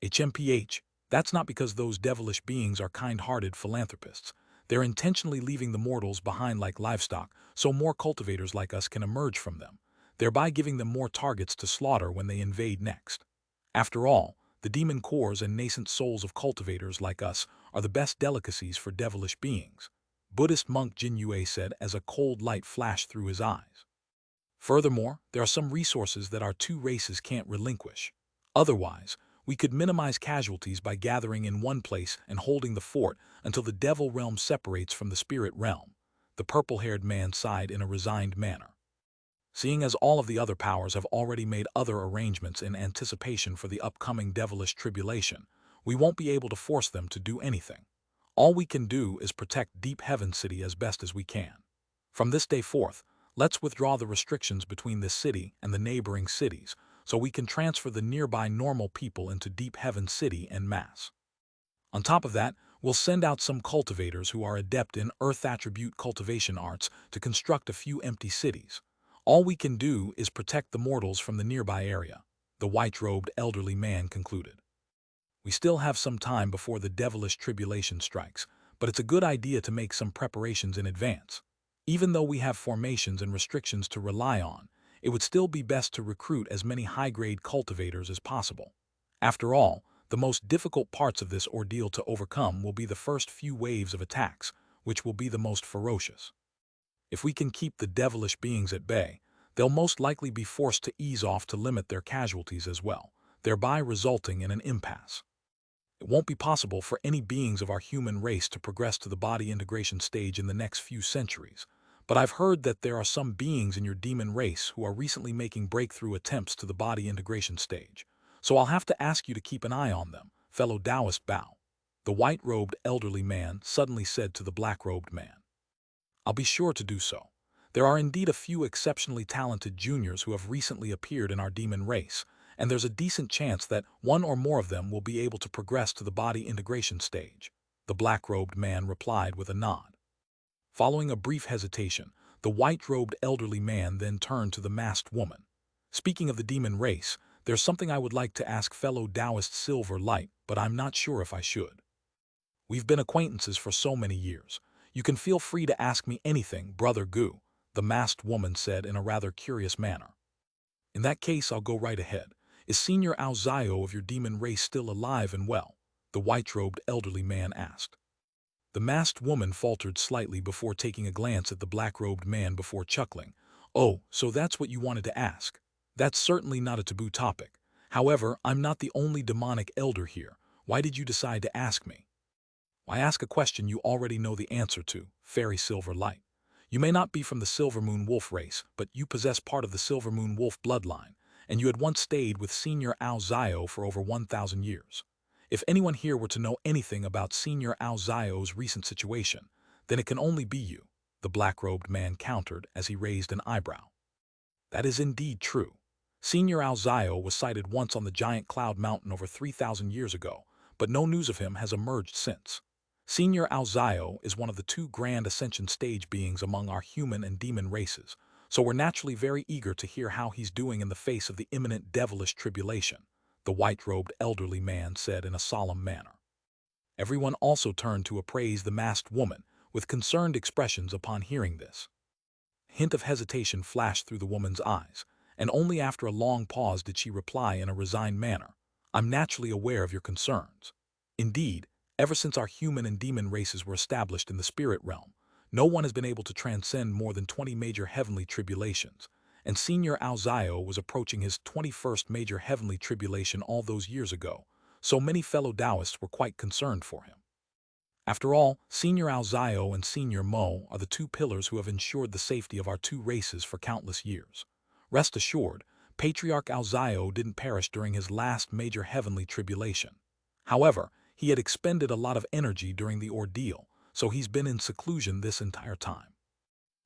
"HMPH, that's not because those devilish beings are kind-hearted philanthropists. They're intentionally leaving the mortals behind like livestock so more cultivators like us can emerge from them, thereby giving them more targets to slaughter when they invade next. After all, the demon cores and nascent souls of cultivators like us are the best delicacies for devilish beings," Buddhist monk Jin Yue said as a cold light flashed through his eyes. "Furthermore, there are some resources that our two races can't relinquish. Otherwise, we could minimize casualties by gathering in one place and holding the fort until the devil realm separates from the spirit realm," the purple-haired man sighed in a resigned manner. "Seeing as all of the other powers have already made other arrangements in anticipation for the upcoming devilish tribulation, we won't be able to force them to do anything. All we can do is protect Deep Heaven City as best as we can. From this day forth, let's withdraw the restrictions between this city and the neighboring cities, so we can transfer the nearby normal people into Deep Heaven City en masse. On top of that, we'll send out some cultivators who are adept in Earth attribute cultivation arts to construct a few empty cities. All we can do is protect the mortals from the nearby area," the white-robed elderly man concluded. "We still have some time before the devilish tribulation strikes, but it's a good idea to make some preparations in advance. Even though we have formations and restrictions to rely on, it would still be best to recruit as many high-grade cultivators as possible. After all, the most difficult parts of this ordeal to overcome will be the first few waves of attacks, which will be the most ferocious. If we can keep the devilish beings at bay, they'll most likely be forced to ease off to limit their casualties as well, thereby resulting in an impasse. It won't be possible for any beings of our human race to progress to the body integration stage in the next few centuries, but I've heard that there are some beings in your demon race who are recently making breakthrough attempts to the body integration stage, so I'll have to ask you to keep an eye on them, fellow Taoist Bao," the white-robed elderly man suddenly said to the black-robed man. "I'll be sure to do so. There are indeed a few exceptionally talented juniors who have recently appeared in our demon race, and there's a decent chance that one or more of them will be able to progress to the body integration stage," the black-robed man replied with a nod. Following a brief hesitation, the white-robed elderly man then turned to the masked woman. "Speaking of the demon race, there's something I would like to ask fellow Taoist Silver Light, but I'm not sure if I should. We've been acquaintances for so many years. You can feel free to ask me anything, Brother Gu," the masked woman said in a rather curious manner. "In that case, I'll go right ahead. Is Senior Ao Zio of your demon race still alive and well?" the white-robed elderly man asked. The masked woman faltered slightly before taking a glance at the black-robed man before chuckling. "Oh, so that's what you wanted to ask. That's certainly not a taboo topic. However, I'm not the only demonic elder here. Why did you decide to ask me?" "Why ask a question you already know the answer to, Fairy Silver Light? You may not be from the Silver Moon Wolf race, but you possess part of the Silver Moon Wolf bloodline, and you had once stayed with Senior Ao Zio for over 1,000 years. If anyone here were to know anything about Senior Ao Zio's recent situation, then it can only be you," the black-robed man countered as he raised an eyebrow. "That is indeed true. Senior Ao Zio was sighted once on the giant cloud mountain over 3,000 years ago, but no news of him has emerged since. Senior Ao Zio is one of the two grand ascension stage beings among our human and demon races, so we're naturally very eager to hear how he's doing in the face of the imminent devilish tribulation," the white-robed elderly man said in a solemn manner. Everyone also turned to appraise the masked woman, with concerned expressions upon hearing this. hint of hesitation flashed through the woman's eyes, and only after a long pause did she reply in a resigned manner, "I'm naturally aware of your concerns. Indeed, ever since our human and demon races were established in the spirit realm, no one has been able to transcend more than 20 major heavenly tribulations, and Senior Aozio was approaching his 21st major heavenly tribulation all those years ago, so many fellow Taoists were quite concerned for him. After all, Senior Aozio and Senior Mo are the two pillars who have ensured the safety of our two races for countless years. Rest assured, Patriarch Aozio didn't perish during his last major heavenly tribulation. However, he had expended a lot of energy during the ordeal, so he's been in seclusion this entire time."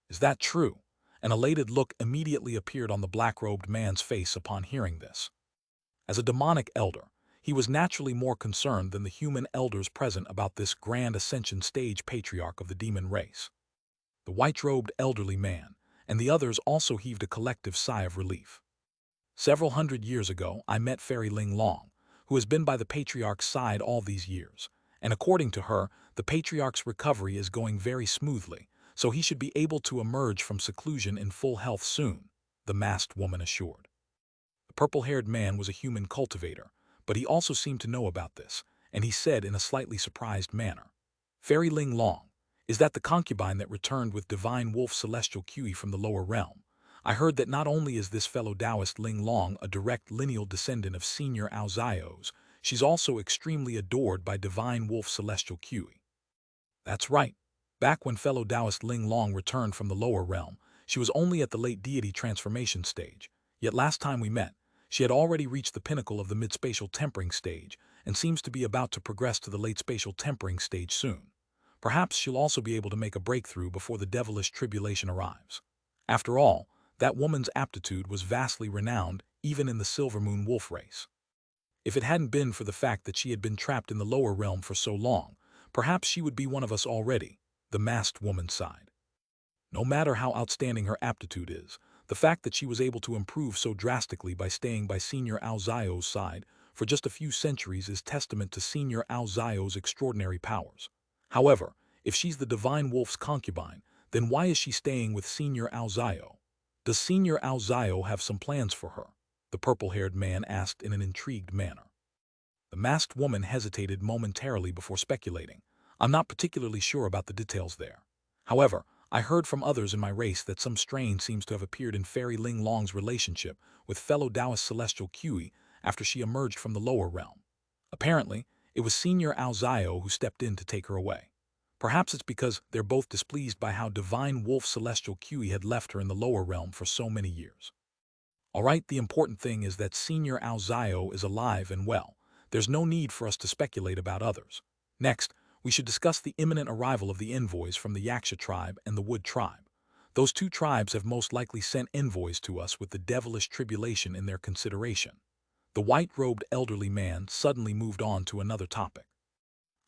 "Is that true?" An elated look immediately appeared on the black-robed man's face upon hearing this. As a demonic elder, he was naturally more concerned than the human elders present about this grand ascension stage patriarch of the demon race. The white-robed elderly man and the others also heaved a collective sigh of relief. "Several hundred years ago, I met Fairy Ling Long, who has been by the patriarch's side all these years, and according to her, the patriarch's recovery is going very smoothly, so he should be able to emerge from seclusion in full health soon," the masked woman assured. The purple-haired man was a human cultivator, but he also seemed to know about this, and he said in a slightly surprised manner, "Fairy Ling Long, is that the concubine that returned with divine wolf celestial Kui from the lower realm? I heard that not only is this fellow Taoist Ling Long a direct lineal descendant of Senior Aozio's, she's also extremely adored by divine wolf celestial Kui." "That's right. Back when fellow Taoist Ling Long returned from the lower realm, she was only at the late deity transformation stage, yet last time we met, she had already reached the pinnacle of the mid-spatial tempering stage and seems to be about to progress to the late spatial tempering stage soon. Perhaps she'll also be able to make a breakthrough before the devilish tribulation arrives. After all, that woman's aptitude was vastly renowned even in the Silver Moon wolf race. If it hadn't been for the fact that she had been trapped in the lower realm for so long, perhaps she would be one of us already," the masked woman sighed. "No matter how outstanding her aptitude is, the fact that she was able to improve so drastically by staying by Senior Aozio's side for just a few centuries is testament to Senior Aozio's extraordinary powers. However, if she's the divine wolf's concubine, then why is she staying with Senior Aozio? Does Senior Aozio have some plans for her?" the purple-haired man asked in an intrigued manner. The masked woman hesitated momentarily before speculating. "I'm not particularly sure about the details there. However, I heard from others in my race that some strain seems to have appeared in Fairy Ling Long's relationship with fellow Taoist Celestial Kui after she emerged from the lower realm. Apparently, it was Senior Aozio who stepped in to take her away. Perhaps it's because they're both displeased by how Divine Wolf Celestial Kui had left her in the lower realm for so many years. All right, the important thing is that Senior Aozio is alive and well. There's no need for us to speculate about others. Next, we should discuss the imminent arrival of the envoys from the Xianxia tribe and the Wood tribe. Those two tribes have most likely sent envoys to us with the devilish tribulation in their consideration." The white-robed elderly man suddenly moved on to another topic.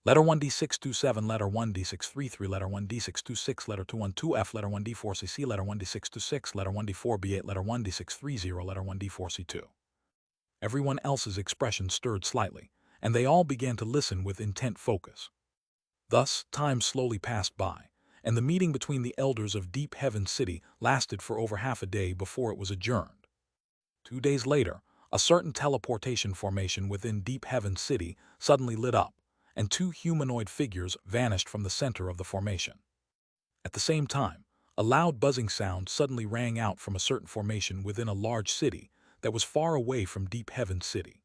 "Letter 1D627, letter 1D633, letter 1D626, letter 212F, letter 1D4CC, letter 1D626, letter 1D4B8, letter 1D630, letter 1D4C2. Everyone else's expression stirred slightly, and they all began to listen with intent focus. Thus, time slowly passed by, and the meeting between the elders of Deep Heaven City lasted for over half a day before it was adjourned. 2 days later, a certain teleportation formation within Deep Heaven City suddenly lit up, and 2 humanoid figures vanished from the center of the formation. At the same time, a loud buzzing sound suddenly rang out from a certain formation within a large city that was far away from Deep Heaven City.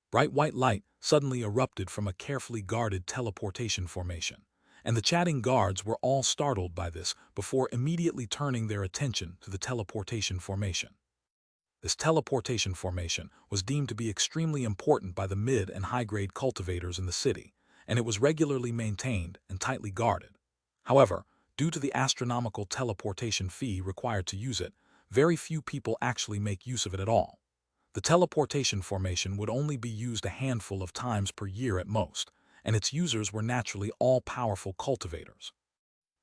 Bright white light suddenly erupted from a carefully guarded teleportation formation, and the chatting guards were all startled by this before immediately turning their attention to the teleportation formation. This teleportation formation was deemed to be extremely important by the mid- and high-grade cultivators in the city, and it was regularly maintained and tightly guarded. However, due to the astronomical teleportation fee required to use it, very few people actually make use of it at all. The teleportation formation would only be used a handful of times per year at most, and its users were naturally all-powerful cultivators.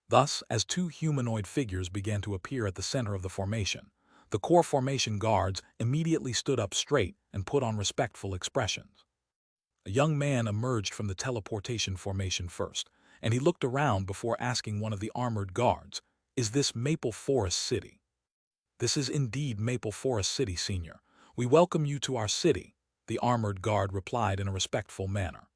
Thus, as 2 humanoid figures began to appear at the center of the formation, the core formation guards immediately stood up straight and put on respectful expressions. A young man emerged from the teleportation formation first, and he looked around before asking one of the armored guards, Is this Maple Forest City? This is indeed Maple Forest City, Senior. We welcome you to our city, the armored guard replied in a respectful manner.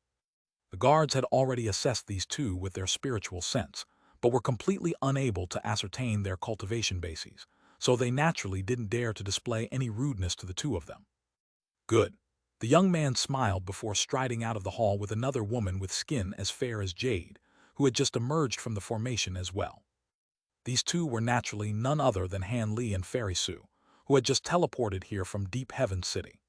The guards had already assessed these two with their spiritual sense, but were completely unable to ascertain their cultivation bases, so they naturally didn't dare to display any rudeness to the two of them. Good. The young man smiled before striding out of the hall with another woman with skin as fair as Jade, who had just emerged from the formation as well. These two were naturally none other than Han Li and Fairy Sue, who had just teleported here from Deep Heaven City.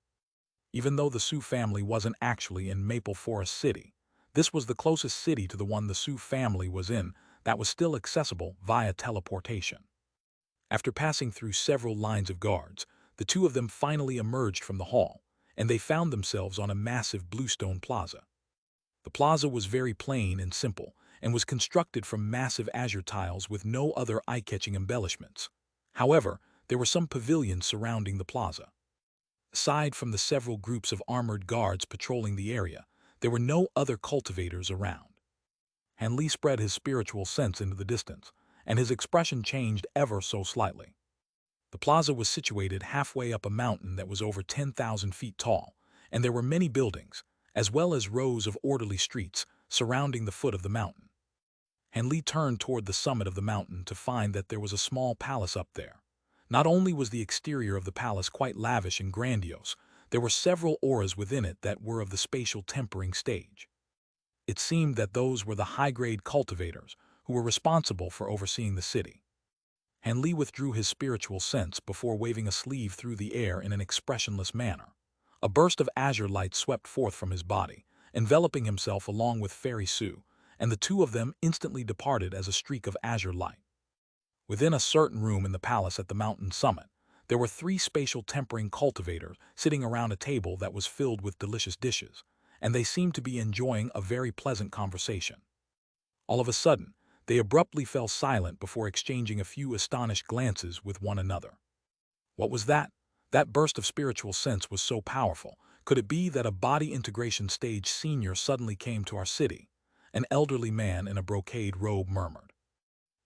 Even though the Sue family wasn't actually in Maple Forest City, this was the closest city to the one the Sue family was in that was still accessible via teleportation. After passing through several lines of guards, the two of them finally emerged from the hall, and they found themselves on a massive bluestone plaza. The plaza was very plain and simple, and was constructed from massive azure tiles with no other eye-catching embellishments. However, there were some pavilions surrounding the plaza. Aside from the several groups of armored guards patrolling the area, there were no other cultivators around. Han Li spread his spiritual sense into the distance, and his expression changed ever so slightly. The plaza was situated halfway up a mountain that was over 10,000 feet tall, and there were many buildings, as well as rows of orderly streets surrounding the foot of the mountain. Han Li turned toward the summit of the mountain to find that there was a small palace up there. Not only was the exterior of the palace quite lavish and grandiose, there were several auras within it that were of the spatial tempering stage. It seemed that those were the high-grade cultivators who were responsible for overseeing the city. Han Li withdrew his spiritual sense before waving a sleeve through the air in an expressionless manner. A burst of azure light swept forth from his body, enveloping himself along with Fairy Sue, and the two of them instantly departed as a streak of azure light. Within a certain room in the palace at the mountain summit, there were 3 spatial tempering cultivators sitting around a table that was filled with delicious dishes, and they seemed to be enjoying a very pleasant conversation. All of a sudden, they abruptly fell silent before exchanging a few astonished glances with one another. What was that? That burst of spiritual sense was so powerful. Could it be that a body integration stage senior suddenly came to our city? An elderly man in a brocade robe murmured.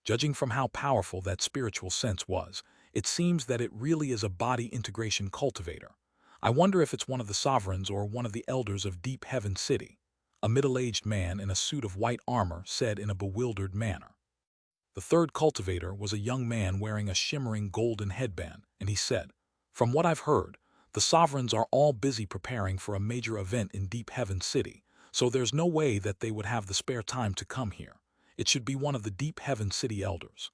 Judging from how powerful that spiritual sense was, it seems that it really is a body integration cultivator. I wonder if it's one of the sovereigns or one of the elders of Deep Heaven City. A middle-aged man in a suit of white armor said in a bewildered manner. The third cultivator was a young man wearing a shimmering golden headband, and he said, "From what I've heard, the sovereigns are all busy preparing for a major event in Deep Heaven City, so there's no way that they would have the spare time to come here. It should be one of the Deep Heaven City elders."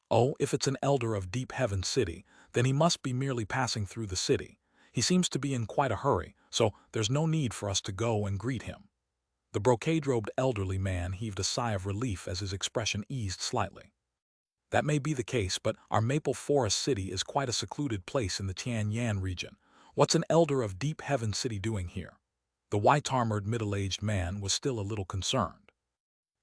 Oh, if it's an elder of Deep Heaven City, then he must be merely passing through the city. He seems to be in quite a hurry, so there's no need for us to go and greet him. The brocade-robed elderly man heaved a sigh of relief as his expression eased slightly. That may be the case, but our Maple Forest City is quite a secluded place in the Tianyan region. What's an elder of Deep Heaven City doing here? The white-armored middle-aged man was still a little concerned.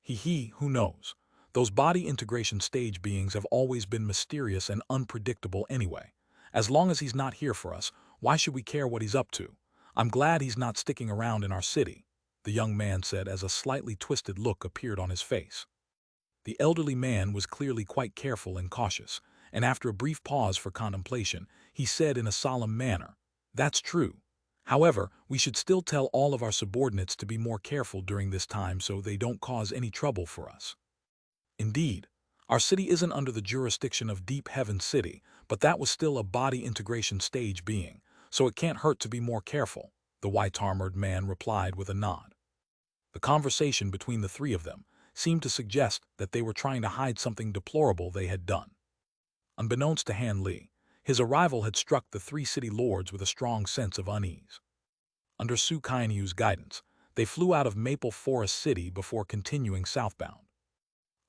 Who knows? Those body integration stage beings have always been mysterious and unpredictable anyway. As long as he's not here for us, why should we care what he's up to? I'm glad he's not sticking around in our city, the young man said as a slightly twisted look appeared on his face. The elderly man was clearly quite careful and cautious, and after a brief pause for contemplation, he said in a solemn manner, "That's true. However, we should still tell all of our subordinates to be more careful during this time so they don't cause any trouble for us." Indeed, our city isn't under the jurisdiction of Deep Heaven City, but that was still a body integration stage being, so it can't hurt to be more careful, the white-armored man replied with a nod. The conversation between the 3 of them seemed to suggest that they were trying to hide something deplorable they had done. Unbeknownst to Han Li, his arrival had struck the 3 city lords with a strong sense of unease. Under Su Kainyu's guidance, they flew out of Maple Forest City before continuing southbound.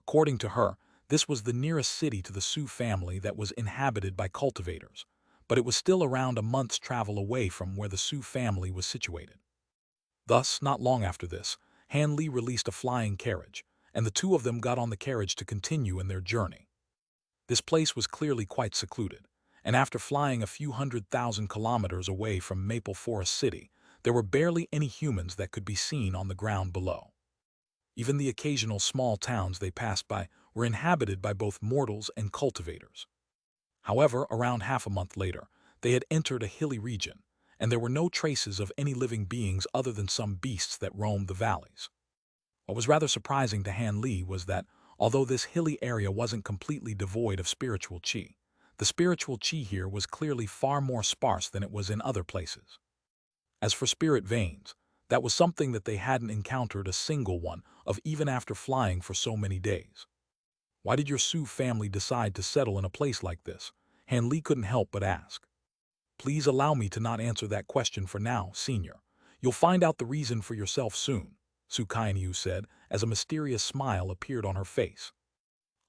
According to her, this was the nearest city to the Su family that was inhabited by cultivators, but it was still around a month's travel away from where the Su family was situated. Thus, not long after this, Han Li released a flying carriage, and the 2 of them got on the carriage to continue in their journey. This place was clearly quite secluded, and after flying a few 100,000 kilometers away from Maple Forest City, there were barely any humans that could be seen on the ground below. Even the occasional small towns they passed by were inhabited by both mortals and cultivators. However, around half a month later, they had entered a hilly region, and there were no traces of any living beings other than some beasts that roamed the valleys. What was rather surprising to Han Li was that, although this hilly area wasn't completely devoid of spiritual qi, the spiritual qi here was clearly far more sparse than it was in other places. As for spirit veins, that was something that they hadn't encountered a single one of even after flying for so many days. Why did your Su family decide to settle in a place like this? Han Li couldn't help but ask. Please allow me to not answer that question for now, Senior. You'll find out the reason for yourself soon, Su Kainyu said as a mysterious smile appeared on her face.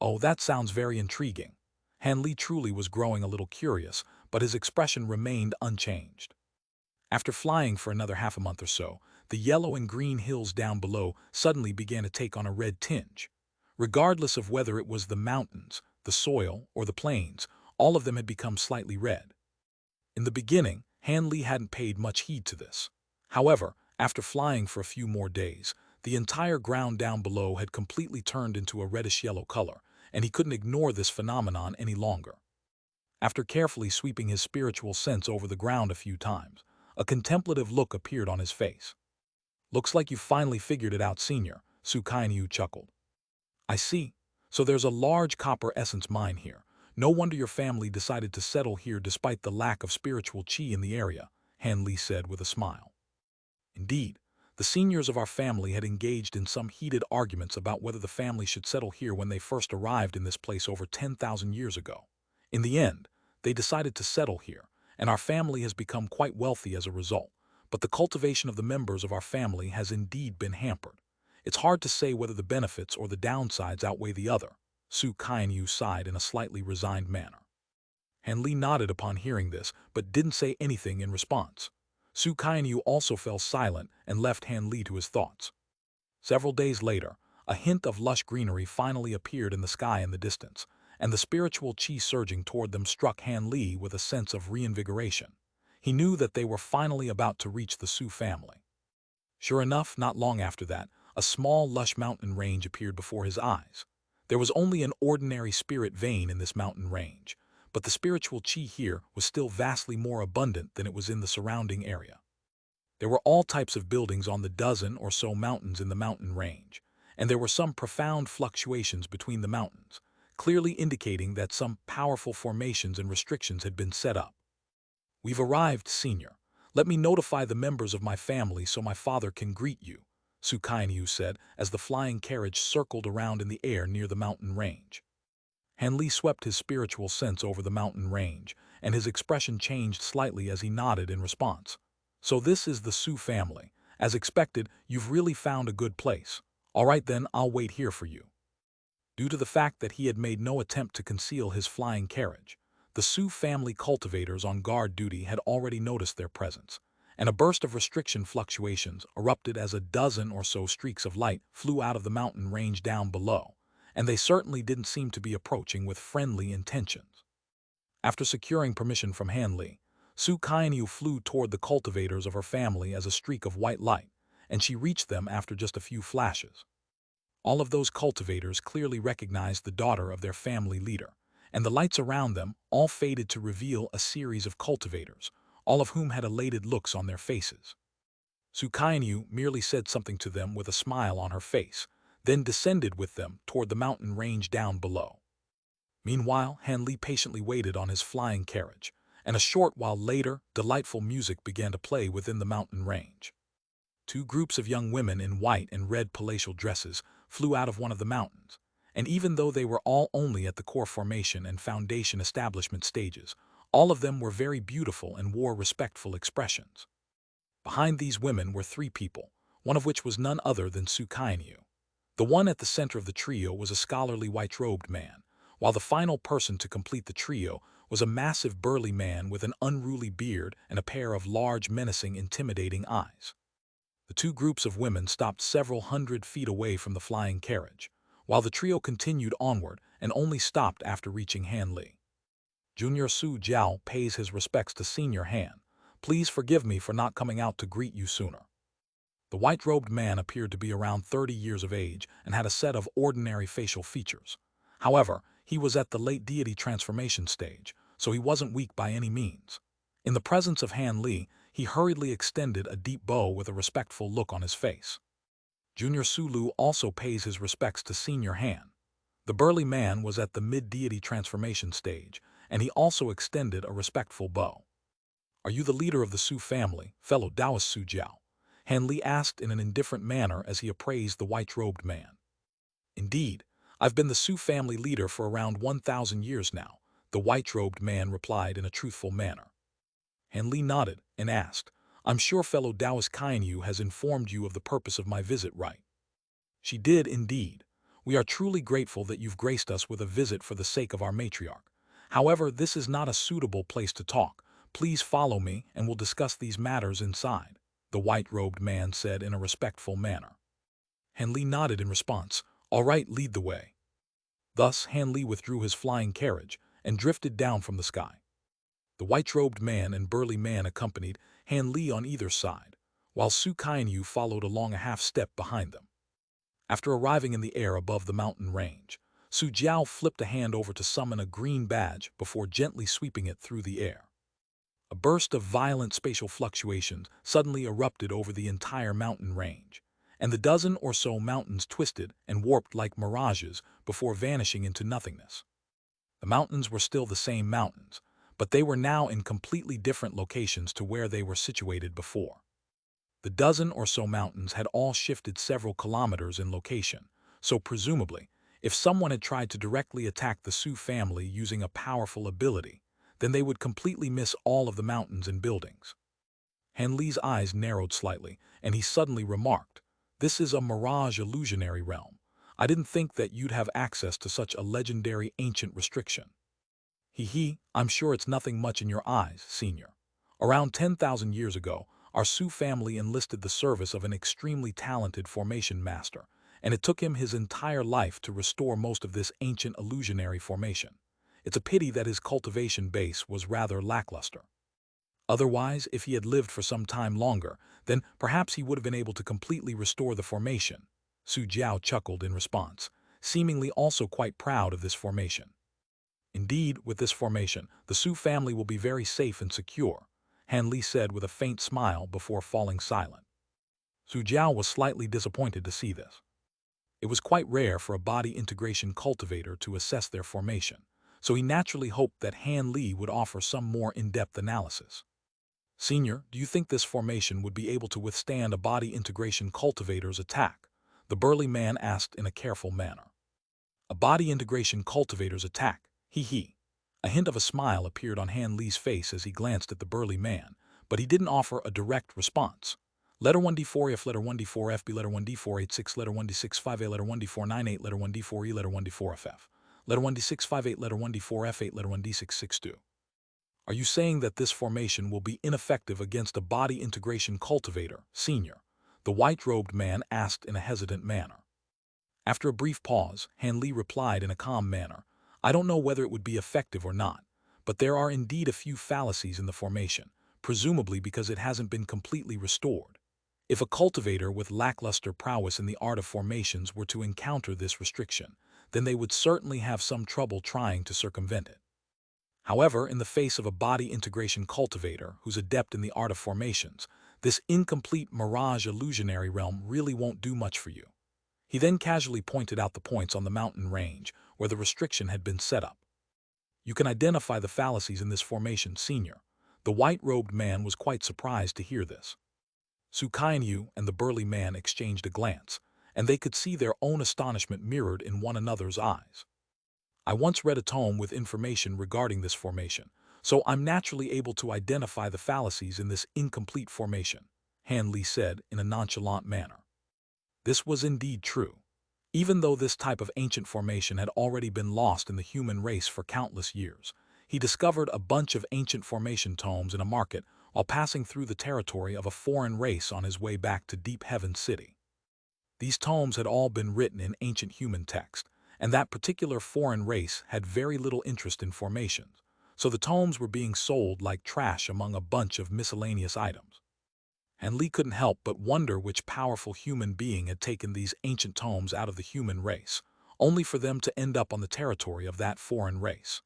Oh, that sounds very intriguing. Han Li truly was growing a little curious, but his expression remained unchanged. After flying for another half a month or so, the yellow and green hills down below suddenly began to take on a red tinge. Regardless of whether it was the mountains, the soil, or the plains, all of them had become slightly red. In the beginning, Han Li hadn't paid much heed to this. However, after flying for a few more days, the entire ground down below had completely turned into a reddish-yellow color, and he couldn't ignore this phenomenon any longer. After carefully sweeping his spiritual sense over the ground a few times, a contemplative look appeared on his face. Looks like you finally figured it out, Senior, Su Kainyu chuckled. I see. So there's a large copper essence mine here. No wonder your family decided to settle here despite the lack of spiritual qi in the area, Han Li said with a smile. Indeed, the seniors of our family had engaged in some heated arguments about whether the family should settle here when they first arrived in this place over 10,000 years ago. In the end, they decided to settle here, and our family has become quite wealthy as a result, but the cultivation of the members of our family has indeed been hampered. It's hard to say whether the benefits or the downsides outweigh the other, Su Kainyu sighed in a slightly resigned manner. Han Li nodded upon hearing this, but didn't say anything in response. Su Kainyu also fell silent and left Han Li to his thoughts. Several days later, a hint of lush greenery finally appeared in the sky in the distance, and the spiritual qi surging toward them struck Han Li with a sense of reinvigoration. He knew that they were finally about to reach the Su family. Sure enough, not long after that, a small, lush mountain range appeared before his eyes. There was only an ordinary spirit vein in this mountain range, but the spiritual qi here was still vastly more abundant than it was in the surrounding area. There were all types of buildings on the dozen or so mountains in the mountain range, and there were some profound fluctuations between the mountains, clearly indicating that some powerful formations and restrictions had been set up. We've arrived, Senior. Let me notify the members of my family so my father can greet you, Su Kainyu said as the flying carriage circled around in the air near the mountain range. Han Li swept his spiritual sense over the mountain range, and his expression changed slightly as he nodded in response. So this is the Su family. As expected, you've really found a good place. All right then, I'll wait here for you. Due to the fact that he had made no attempt to conceal his flying carriage, the Su family cultivators on guard duty had already noticed their presence, and a burst of restriction fluctuations erupted as a dozen or so streaks of light flew out of the mountain range down below, and they certainly didn't seem to be approaching with friendly intentions. After securing permission from Han Li, Su Kainyu flew toward the cultivators of her family as a streak of white light, and she reached them after just a few flashes. All of those cultivators clearly recognized the daughter of their family leader, and the lights around them all faded to reveal a series of cultivators, all of whom had elated looks on their faces. Su Kainyu merely said something to them with a smile on her face, then descended with them toward the mountain range down below. Meanwhile, Han Li patiently waited on his flying carriage, and a short while later, delightful music began to play within the mountain range. Two groups of young women in white and red palatial dresses flew out of one of the mountains, and even though they were all only at the core formation and foundation establishment stages, all of them were very beautiful and wore respectful expressions. Behind these women were three people, one of which was none other than Su Kainyu. The one at the center of the trio was a scholarly white-robed man, while the final person to complete the trio was a massive burly man with an unruly beard and a pair of large, menacing, intimidating eyes. The two groups of women stopped several hundred feet away from the flying carriage, while the trio continued onward and only stopped after reaching Han Li. Junior Su Jiao pays his respects to Senior Han. Please forgive me for not coming out to greet you sooner. The white-robed man appeared to be around 30 years of age and had a set of ordinary facial features. However, he was at the late deity transformation stage, so he wasn't weak by any means. In the presence of Han Li, he hurriedly extended a deep bow with a respectful look on his face. Junior Sulu also pays his respects to Senior Han. The burly man was at the mid-deity transformation stage, and he also extended a respectful bow. "Are you the leader of the Su family, fellow Taoist Su Jiao?" Han Li asked in an indifferent manner as he appraised the white-robed man. "Indeed, I've been the Su family leader for around 1,000 years now," the white-robed man replied in a truthful manner. Han Li nodded and asked, "I'm sure fellow Taoist Qianyu has informed you of the purpose of my visit, right?" "She did, indeed. We are truly grateful that you've graced us with a visit for the sake of our matriarch. However, this is not a suitable place to talk. Please follow me and we'll discuss these matters inside," the white-robed man said in a respectful manner. Han Li nodded in response. "All right, lead the way." Thus, Han Li withdrew his flying carriage and drifted down from the sky. The white-robed man and burly man accompanied Han Li on either side, while Su Qianyu followed along a half-step behind them. After arriving in the air above the mountain range, Su Jiao flipped a hand over to summon a green badge before gently sweeping it through the air. A burst of violent spatial fluctuations suddenly erupted over the entire mountain range, and the dozen or so mountains twisted and warped like mirages before vanishing into nothingness. The mountains were still the same mountains, but they were now in completely different locations to where they were situated before. The dozen or so mountains had all shifted several kilometers in location, so presumably, if someone had tried to directly attack the Su family using a powerful ability, then they would completely miss all of the mountains and buildings. Han Li's eyes narrowed slightly, and he suddenly remarked, "This is a mirage illusionary realm. I didn't think that you'd have access to such a legendary ancient restriction." I'm sure it's nothing much in your eyes, Senior. Around 10,000 years ago, our Su family enlisted the service of an extremely talented formation master, and it took him his entire life to restore most of this ancient illusionary formation. It's a pity that his cultivation base was rather lackluster. Otherwise, if he had lived for some time longer, then perhaps he would have been able to completely restore the formation. Su Jiao chuckled in response, seemingly also quite proud of this formation. "Indeed, with this formation, the Su family will be very safe and secure," Han Li said with a faint smile before falling silent. Su Jiao was slightly disappointed to see this. It was quite rare for a body integration cultivator to assess their formation, so he naturally hoped that Han Li would offer some more in-depth analysis. "Senior, do you think this formation would be able to withstand a body integration cultivator's attack?" the burly man asked in a careful manner. "A body integration cultivator's attack, A hint of a smile appeared on Han Li's face as he glanced at the burly man, but he didn't offer a direct response. Letter 1D4F, letter 1D4FB, letter 1D486, letter 1D658, letter 1D498, letter 1D4E, letter 1D4FF, letter 1D658, letter 1D4F8, letter 1D662. "Are you saying that this formation will be ineffective against a body integration cultivator, Senior?" the white-robed man asked in a hesitant manner. After a brief pause, Han Li replied in a calm manner, "I don't know whether it would be effective or not, but there are indeed a few fallacies in the formation, presumably because it hasn't been completely restored. If a cultivator with lackluster prowess in the art of formations were to encounter this restriction, then they would certainly have some trouble trying to circumvent it. However, in the face of a body integration cultivator who's adept in the art of formations, this incomplete mirage illusionary realm really won't do much for you." He then casually pointed out the points on the mountain range where the restriction had been set up. "You can identify the fallacies in this formation, Senior." The white-robed man was quite surprised to hear this. Su Qianyu and the burly man exchanged a glance, and they could see their own astonishment mirrored in one another's eyes. "I once read a tome with information regarding this formation, so I'm naturally able to identify the fallacies in this incomplete formation," Han Li said in a nonchalant manner. This was indeed true. Even though this type of ancient formation had already been lost in the human race for countless years, he discovered a bunch of ancient formation tomes in a market while passing through the territory of a foreign race on his way back to Deep Heaven City. These tomes had all been written in ancient human text, and that particular foreign race had very little interest in formations, so the tomes were being sold like trash among a bunch of miscellaneous items. And Li couldn't help but wonder which powerful human being had taken these ancient tomes out of the human race, only for them to end up on the territory of that foreign race.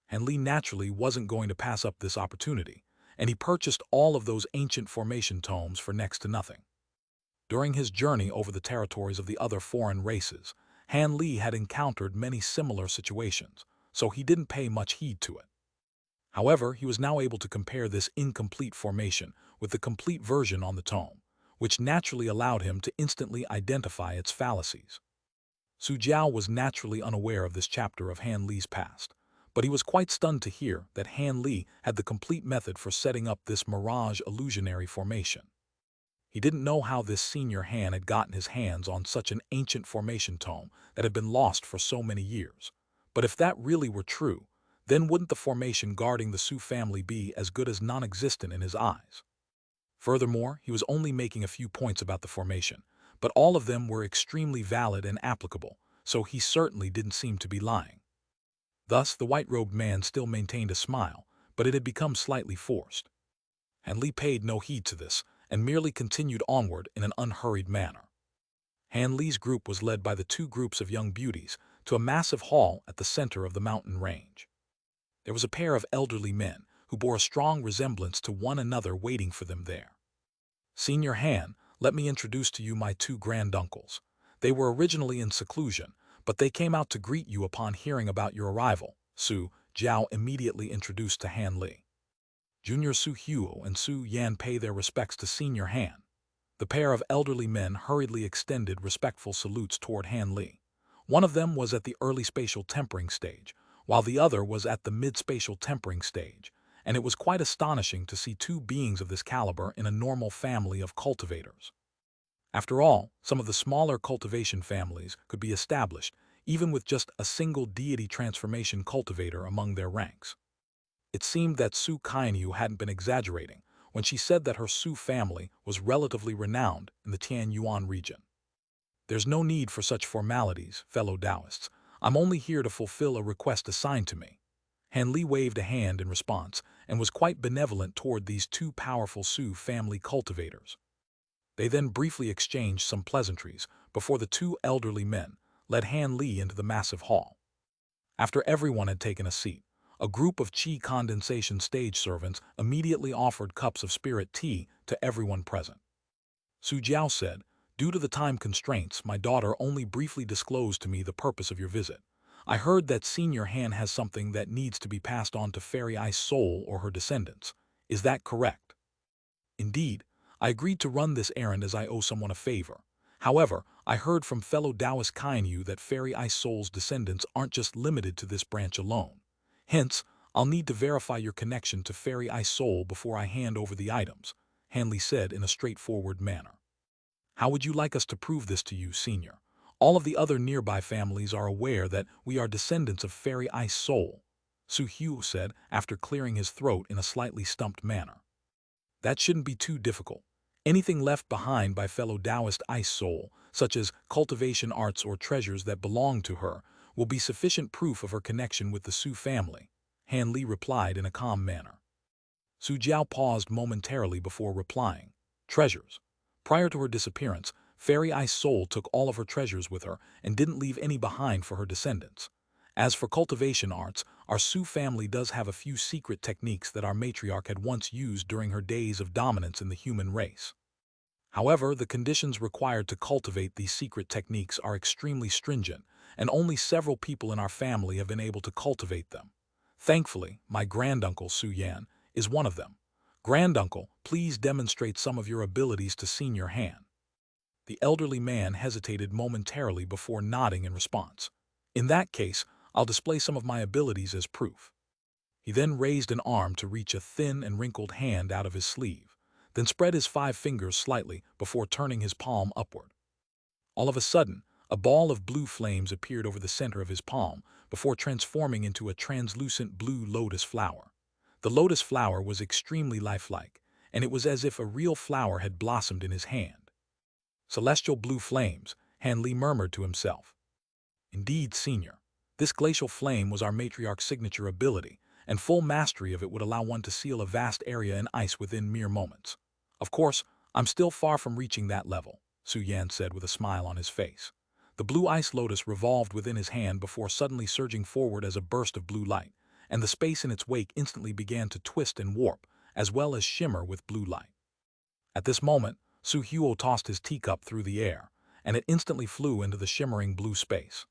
Han Li naturally wasn't going to pass up this opportunity, and he purchased all of those ancient formation tomes for next to nothing. During his journey over the territories of the other foreign races, Han Li had encountered many similar situations, so he didn't pay much heed to it. However, he was now able to compare this incomplete formation with the complete version on the tome, which naturally allowed him to instantly identify its fallacies. Su Jiao was naturally unaware of this chapter of Han Li's past, but he was quite stunned to hear that Han Li had the complete method for setting up this mirage illusionary formation. He didn't know how this senior Han had gotten his hands on such an ancient formation tome that had been lost for so many years, but if that really were true, then wouldn't the formation guarding the Su family be as good as non-existent in his eyes? Furthermore, he was only making a few points about the formation, but all of them were extremely valid and applicable, so he certainly didn't seem to be lying. Thus, the white-robed man still maintained a smile, but it had become slightly forced. Han Li paid no heed to this, and merely continued onward in an unhurried manner. Han Li's group was led by the two groups of young beauties to a massive hall at the center of the mountain range. There was a pair of elderly men who bore a strong resemblance to one another waiting for them there. Senior Han, let me introduce to you my two granduncles. They were originally in seclusion, but they came out to greet you upon hearing about your arrival, Su Jiao immediately introduced to Han Li. Junior Su Huo and Su Yan pay their respects to Senior Han. The pair of elderly men hurriedly extended respectful salutes toward Han Li. One of them was at the early spatial tempering stage, while the other was at the mid-spatial tempering stage, and it was quite astonishing to see two beings of this caliber in a normal family of cultivators. After all, some of the smaller cultivation families could be established, even with just a single deity transformation cultivator among their ranks. It seemed that Su Kainyu hadn't been exaggerating when she said that her Su family was relatively renowned in the Tianyuan region. There's no need for such formalities, fellow Taoists. I'm only here to fulfill a request assigned to me. Han Li waved a hand in response and was quite benevolent toward these two powerful Su family cultivators. They then briefly exchanged some pleasantries before the two elderly men led Han Li into the massive hall. After everyone had taken a seat, a group of qi condensation stage servants immediately offered cups of spirit tea to everyone present. Su Jiao said, "Due to the time constraints, my daughter only briefly disclosed to me the purpose of your visit. I heard that Senior Han has something that needs to be passed on to Fairy Ice Soul or her descendants. Is that correct?" "Indeed, I agreed to run this errand as I owe someone a favor. However, I heard from fellow Taoist Kainyu that Fairy Ice Soul's descendants aren't just limited to this branch alone. Hence, I'll need to verify your connection to Fairy Ice Soul before I hand over the items," Han Li said in a straightforward manner. "How would you like us to prove this to you, Senior? All of the other nearby families are aware that we are descendants of Fairy Ice Soul," Su Hu said after clearing his throat in a slightly stumped manner. "That shouldn't be too difficult. Anything left behind by fellow Taoist Ice Soul, such as cultivation arts or treasures that belong to her, will be sufficient proof of her connection with the Su family," Han Li replied in a calm manner. Su Jiao paused momentarily before replying. "Treasures." Prior to her disappearance, Fairy Ice Soul took all of her treasures with her and didn't leave any behind for her descendants. As for cultivation arts, our Su family does have a few secret techniques that our matriarch had once used during her days of dominance in the human race. However, the conditions required to cultivate these secret techniques are extremely stringent, and only several people in our family have been able to cultivate them. Thankfully, my granduncle Su Yan is one of them. Granduncle, please demonstrate some of your abilities to Senior Han. The elderly man hesitated momentarily before nodding in response. In that case, I'll display some of my abilities as proof. He then raised an arm to reach a thin and wrinkled hand out of his sleeve, then spread his 5 fingers slightly before turning his palm upward. All of a sudden, a ball of blue flames appeared over the center of his palm before transforming into a translucent blue lotus flower. The lotus flower was extremely lifelike, and it was as if a real flower had blossomed in his hand. "Celestial blue flames," Han Li murmured to himself. "Indeed, Senior. This glacial flame was our matriarch's signature ability, and full mastery of it would allow one to seal a vast area in ice within mere moments. Of course, I'm still far from reaching that level," Su Yan said with a smile on his face. The blue ice lotus revolved within his hand before suddenly surging forward as a burst of blue light, and the space in its wake instantly began to twist and warp, as well as shimmer with blue light. At this moment, Su Huo tossed his teacup through the air, and it instantly flew into the shimmering blue space.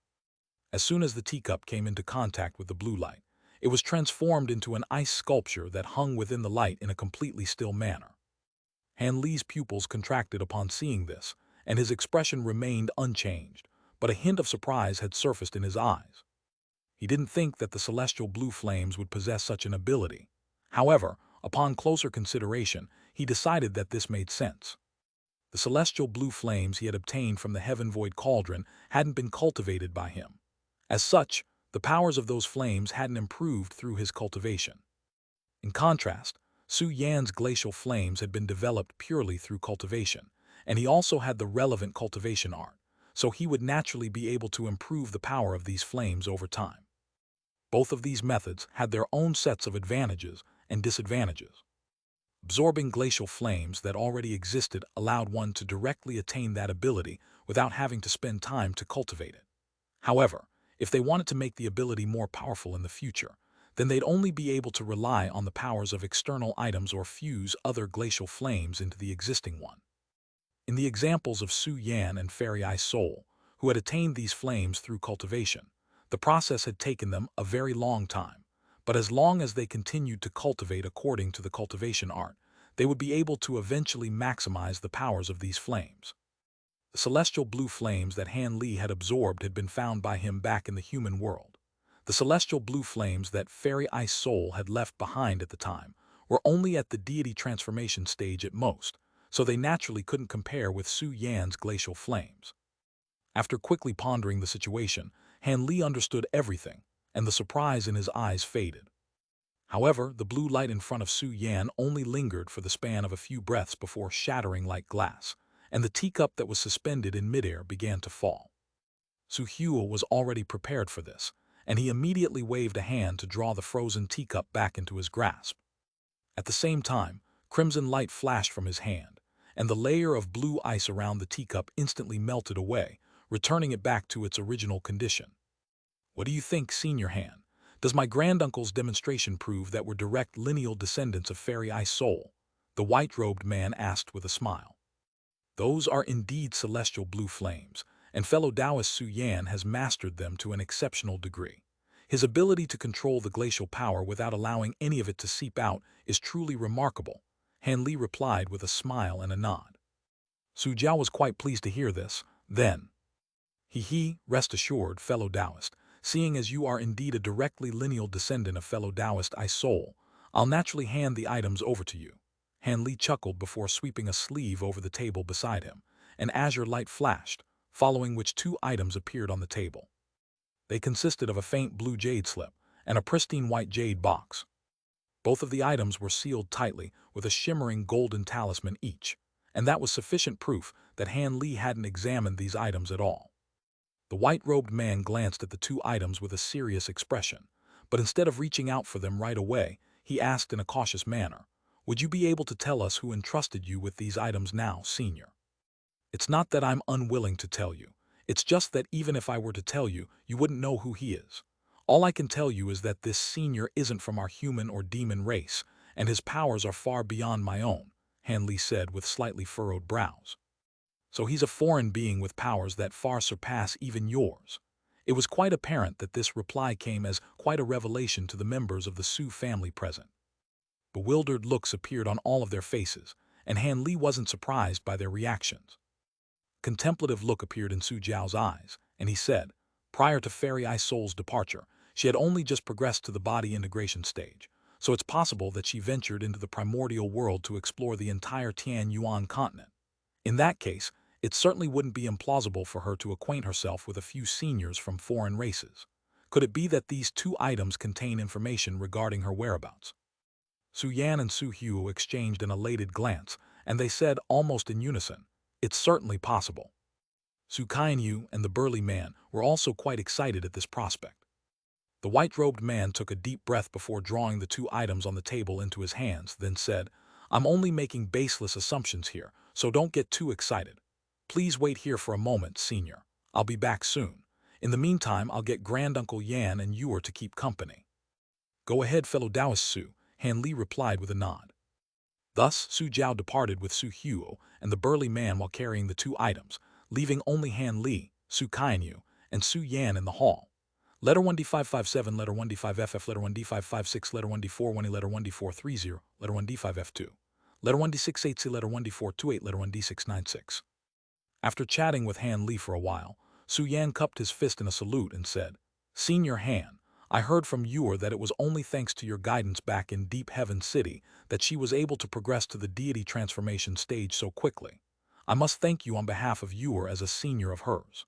As soon as the teacup came into contact with the blue light, it was transformed into an ice sculpture that hung within the light in a completely still manner. Han Li's pupils contracted upon seeing this, and his expression remained unchanged, but a hint of surprise had surfaced in his eyes. He didn't think that the celestial blue flames would possess such an ability. However, upon closer consideration, he decided that this made sense. The celestial blue flames he had obtained from the heaven-void cauldron hadn't been cultivated by him. As such, the powers of those flames hadn't improved through his cultivation. In contrast, Su Yan's glacial flames had been developed purely through cultivation, and he also had the relevant cultivation art, so he would naturally be able to improve the power of these flames over time. Both of these methods had their own sets of advantages and disadvantages. Absorbing glacial flames that already existed allowed one to directly attain that ability without having to spend time to cultivate it. However, if they wanted to make the ability more powerful in the future, then they'd only be able to rely on the powers of external items or fuse other glacial flames into the existing one. In the examples of Su Yan and Fairy Eye Soul, who had attained these flames through cultivation, the process had taken them a very long time, but as long as they continued to cultivate according to the cultivation art, they would be able to eventually maximize the powers of these flames. The celestial blue flames that Han Li had absorbed had been found by him back in the human world. The celestial blue flames that Fairy Eye Soul had left behind at the time were only at the deity transformation stage at most, so they naturally couldn't compare with Su Yan's glacial flames. After quickly pondering the situation, Han Li understood everything, and the surprise in his eyes faded. However, the blue light in front of Su Yan only lingered for the span of a few breaths before shattering like glass, and the teacup that was suspended in midair began to fall. Su Huo was already prepared for this, and he immediately waved a hand to draw the frozen teacup back into his grasp. At the same time, crimson light flashed from his hand, and the layer of blue ice around the teacup instantly melted away, returning it back to its original condition. What do you think, Senior Han? Does my granduncle's demonstration prove that we're direct lineal descendants of Fairy Eye Soul? The white-robed man asked with a smile. Those are indeed celestial blue flames, and fellow Taoist Su Yan has mastered them to an exceptional degree. His ability to control the glacial power without allowing any of it to seep out is truly remarkable, Han Li replied with a smile and a nod. Su Jiao was quite pleased to hear this. Then, rest assured, fellow Taoist, seeing as you are indeed a directly lineal descendant of fellow Taoist I Soul, I'll naturally hand the items over to you. Han Li chuckled before sweeping a sleeve over the table beside him. An azure light flashed, following which two items appeared on the table. They consisted of a faint blue jade slip and a pristine white jade box. Both of the items were sealed tightly with a shimmering golden talisman each, and that was sufficient proof that Han Li hadn't examined these items at all. The white-robed man glanced at the two items with a serious expression, but instead of reaching out for them right away, he asked in a cautious manner, "Would you be able to tell us who entrusted you with these items now, Senior?" "It's not that I'm unwilling to tell you. It's just that even if I were to tell you, you wouldn't know who he is. All I can tell you is that this Senior isn't from our human or demon race, and his powers are far beyond my own," Han Li said with slightly furrowed brows. "So he's a foreign being with powers that far surpass even yours." It was quite apparent that this reply came as quite a revelation to the members of the Su family present. Bewildered looks appeared on all of their faces, and Han Li wasn't surprised by their reactions. A contemplative look appeared in Su Jiao's eyes, and he said, "Prior to Fairy Eye Soul's departure, she had only just progressed to the body integration stage, so it's possible that she ventured into the primordial world to explore the entire Tian Yuan continent. In that case, it certainly wouldn't be implausible for her to acquaint herself with a few seniors from foreign races. Could it be that these two items contain information regarding her whereabouts?" Su Yan and Su Huo exchanged an elated glance, and they said almost in unison, "It's certainly possible." Su Kainyu and the burly man were also quite excited at this prospect. The white-robed man took a deep breath before drawing the two items on the table into his hands, then said, "I'm only making baseless assumptions here, so don't get too excited. Please wait here for a moment, Senior. I'll be back soon. In the meantime, I'll get Granduncle Yan and Yor to keep company." "Go ahead, fellow Taoist Su," Han Li replied with a nod. Thus, Su Jiao departed with Su Huo and the burly man while carrying the two items, leaving only Han Li, Su Kaianyu, and Su Yan in the hall. Letter 1D557, letter 1D5FF, letter 1D556, letter 1D41, letter 1D430, letter 1D5F2, letter 1D680, letter 1D428, letter 1D696. After chatting with Han Li for a while, Su Yan cupped his fist in a salute and said, "Senior Han, I heard from Yor that it was only thanks to your guidance back in Deep Heaven City that she was able to progress to the deity transformation stage so quickly. I must thank you on behalf of Yor as a senior of hers."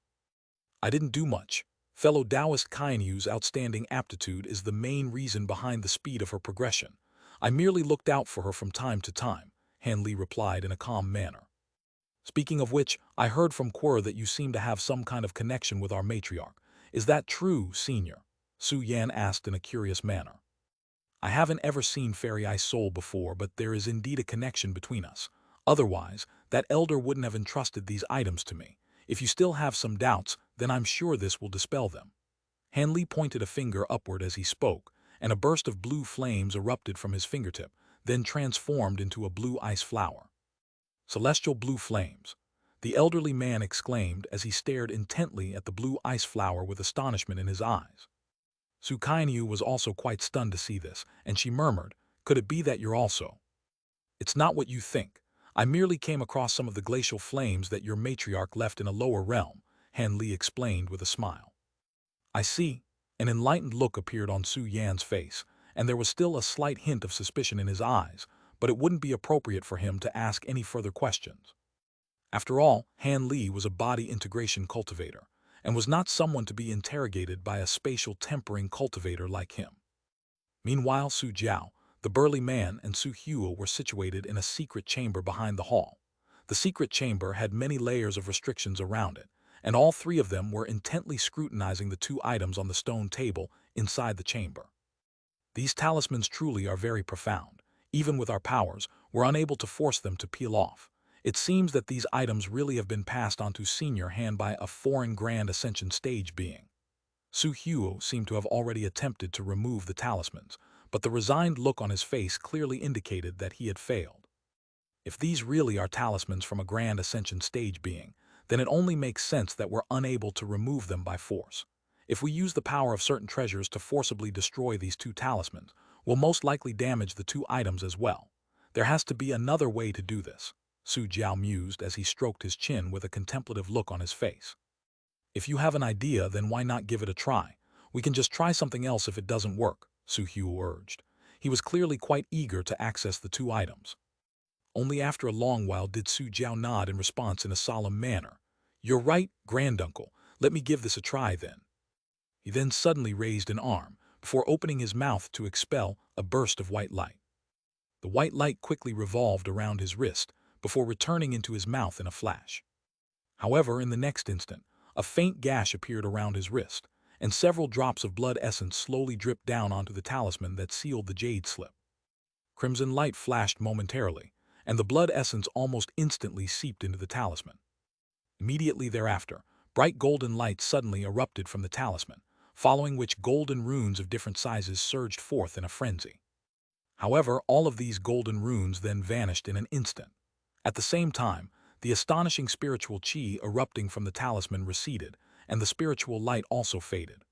"I didn't do much. Fellow Taoist Kaianyu's outstanding aptitude is the main reason behind the speed of her progression. I merely looked out for her from time to time," Han Li replied in a calm manner. "Speaking of which, I heard from Quer that you seem to have some kind of connection with our matriarch. Is that true, senior?" Su Yan asked in a curious manner. "I haven't ever seen Fairy Eye Soul before, but there is indeed a connection between us. Otherwise, that elder wouldn't have entrusted these items to me. If you still have some doubts, then I'm sure this will dispel them." Han Li pointed a finger upward as he spoke, and a burst of blue flames erupted from his fingertip, then transformed into a blue ice flower. "Celestial blue flames," the elderly man exclaimed as he stared intently at the blue ice flower with astonishment in his eyes. Su Kaianyu was also quite stunned to see this, and she murmured, "Could it be that you're also?" "It's not what you think. I merely came across some of the glacial flames that your matriarch left in a lower realm," Han Li explained with a smile. "I see." An enlightened look appeared on Su Yan's face, and there was still a slight hint of suspicion in his eyes, but it wouldn't be appropriate for him to ask any further questions. After all, Han Li was a body integration cultivator, and was not someone to be interrogated by a spatial tempering cultivator like him. Meanwhile, Su Jiao, the burly man, and Su Huo were situated in a secret chamber behind the hall. The secret chamber had many layers of restrictions around it, and all three of them were intently scrutinizing the two items on the stone table inside the chamber. "These talismans truly are very profound. Even with our powers, we're unable to force them to peel off. It seems that these items really have been passed on to Senior Han by a foreign Grand Ascension stage being." Su Huo seemed to have already attempted to remove the talismans, but the resigned look on his face clearly indicated that he had failed. "If these really are talismans from a Grand Ascension stage being, then it only makes sense that we're unable to remove them by force. If we use the power of certain treasures to forcibly destroy these two talismans, we'll most likely damage the two items as well. There has to be another way to do this," Su Jiao mused as he stroked his chin with a contemplative look on his face. "If you have an idea, then why not give it a try? We can just try something else if it doesn't work," Su Huo urged. He was clearly quite eager to access the two items. Only after a long while did Su Jiao nod in response in a solemn manner. "You're right, Granduncle. Let me give this a try then." He then suddenly raised an arm, before opening his mouth to expel a burst of white light. The white light quickly revolved around his wrist, before returning into his mouth in a flash. However, in the next instant, a faint gash appeared around his wrist, and several drops of blood essence slowly dripped down onto the talisman that sealed the jade slip. Crimson light flashed momentarily, and the blood essence almost instantly seeped into the talisman. Immediately thereafter, bright golden light suddenly erupted from the talisman, following which golden runes of different sizes surged forth in a frenzy. However, all of these golden runes then vanished in an instant. At the same time, the astonishing spiritual chi erupting from the talisman receded, and the spiritual light also faded.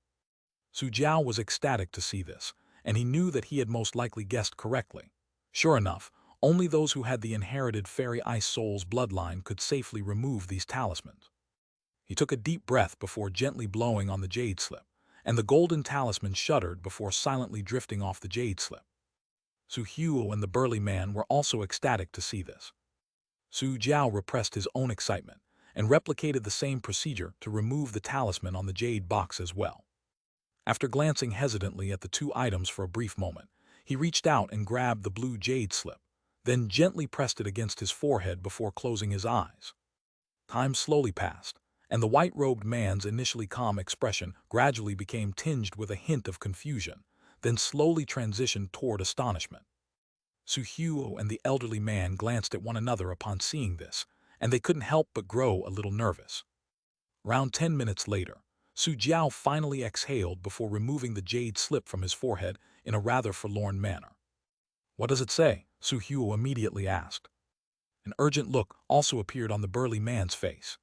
Su Jiao was ecstatic to see this, and he knew that he had most likely guessed correctly. Sure enough, only those who had the inherited Fairy Ice Soul's bloodline could safely remove these talismans. He took a deep breath before gently blowing on the jade slip, and the golden talisman shuddered before silently drifting off the jade slip. Su Huo and the burly man were also ecstatic to see this. Su Jiao repressed his own excitement and replicated the same procedure to remove the talisman on the jade box as well. After glancing hesitantly at the two items for a brief moment, he reached out and grabbed the blue jade slip, then gently pressed it against his forehead before closing his eyes. Time slowly passed, and the white-robed man's initially calm expression gradually became tinged with a hint of confusion, then slowly transitioned toward astonishment. Su Huo and the elderly man glanced at one another upon seeing this, and they couldn't help but grow a little nervous. Around 10 minutes later, Su Jiao finally exhaled before removing the jade slip from his forehead in a rather forlorn manner. "What does it say?" Su Huo immediately asked. An urgent look also appeared on the burly man's face.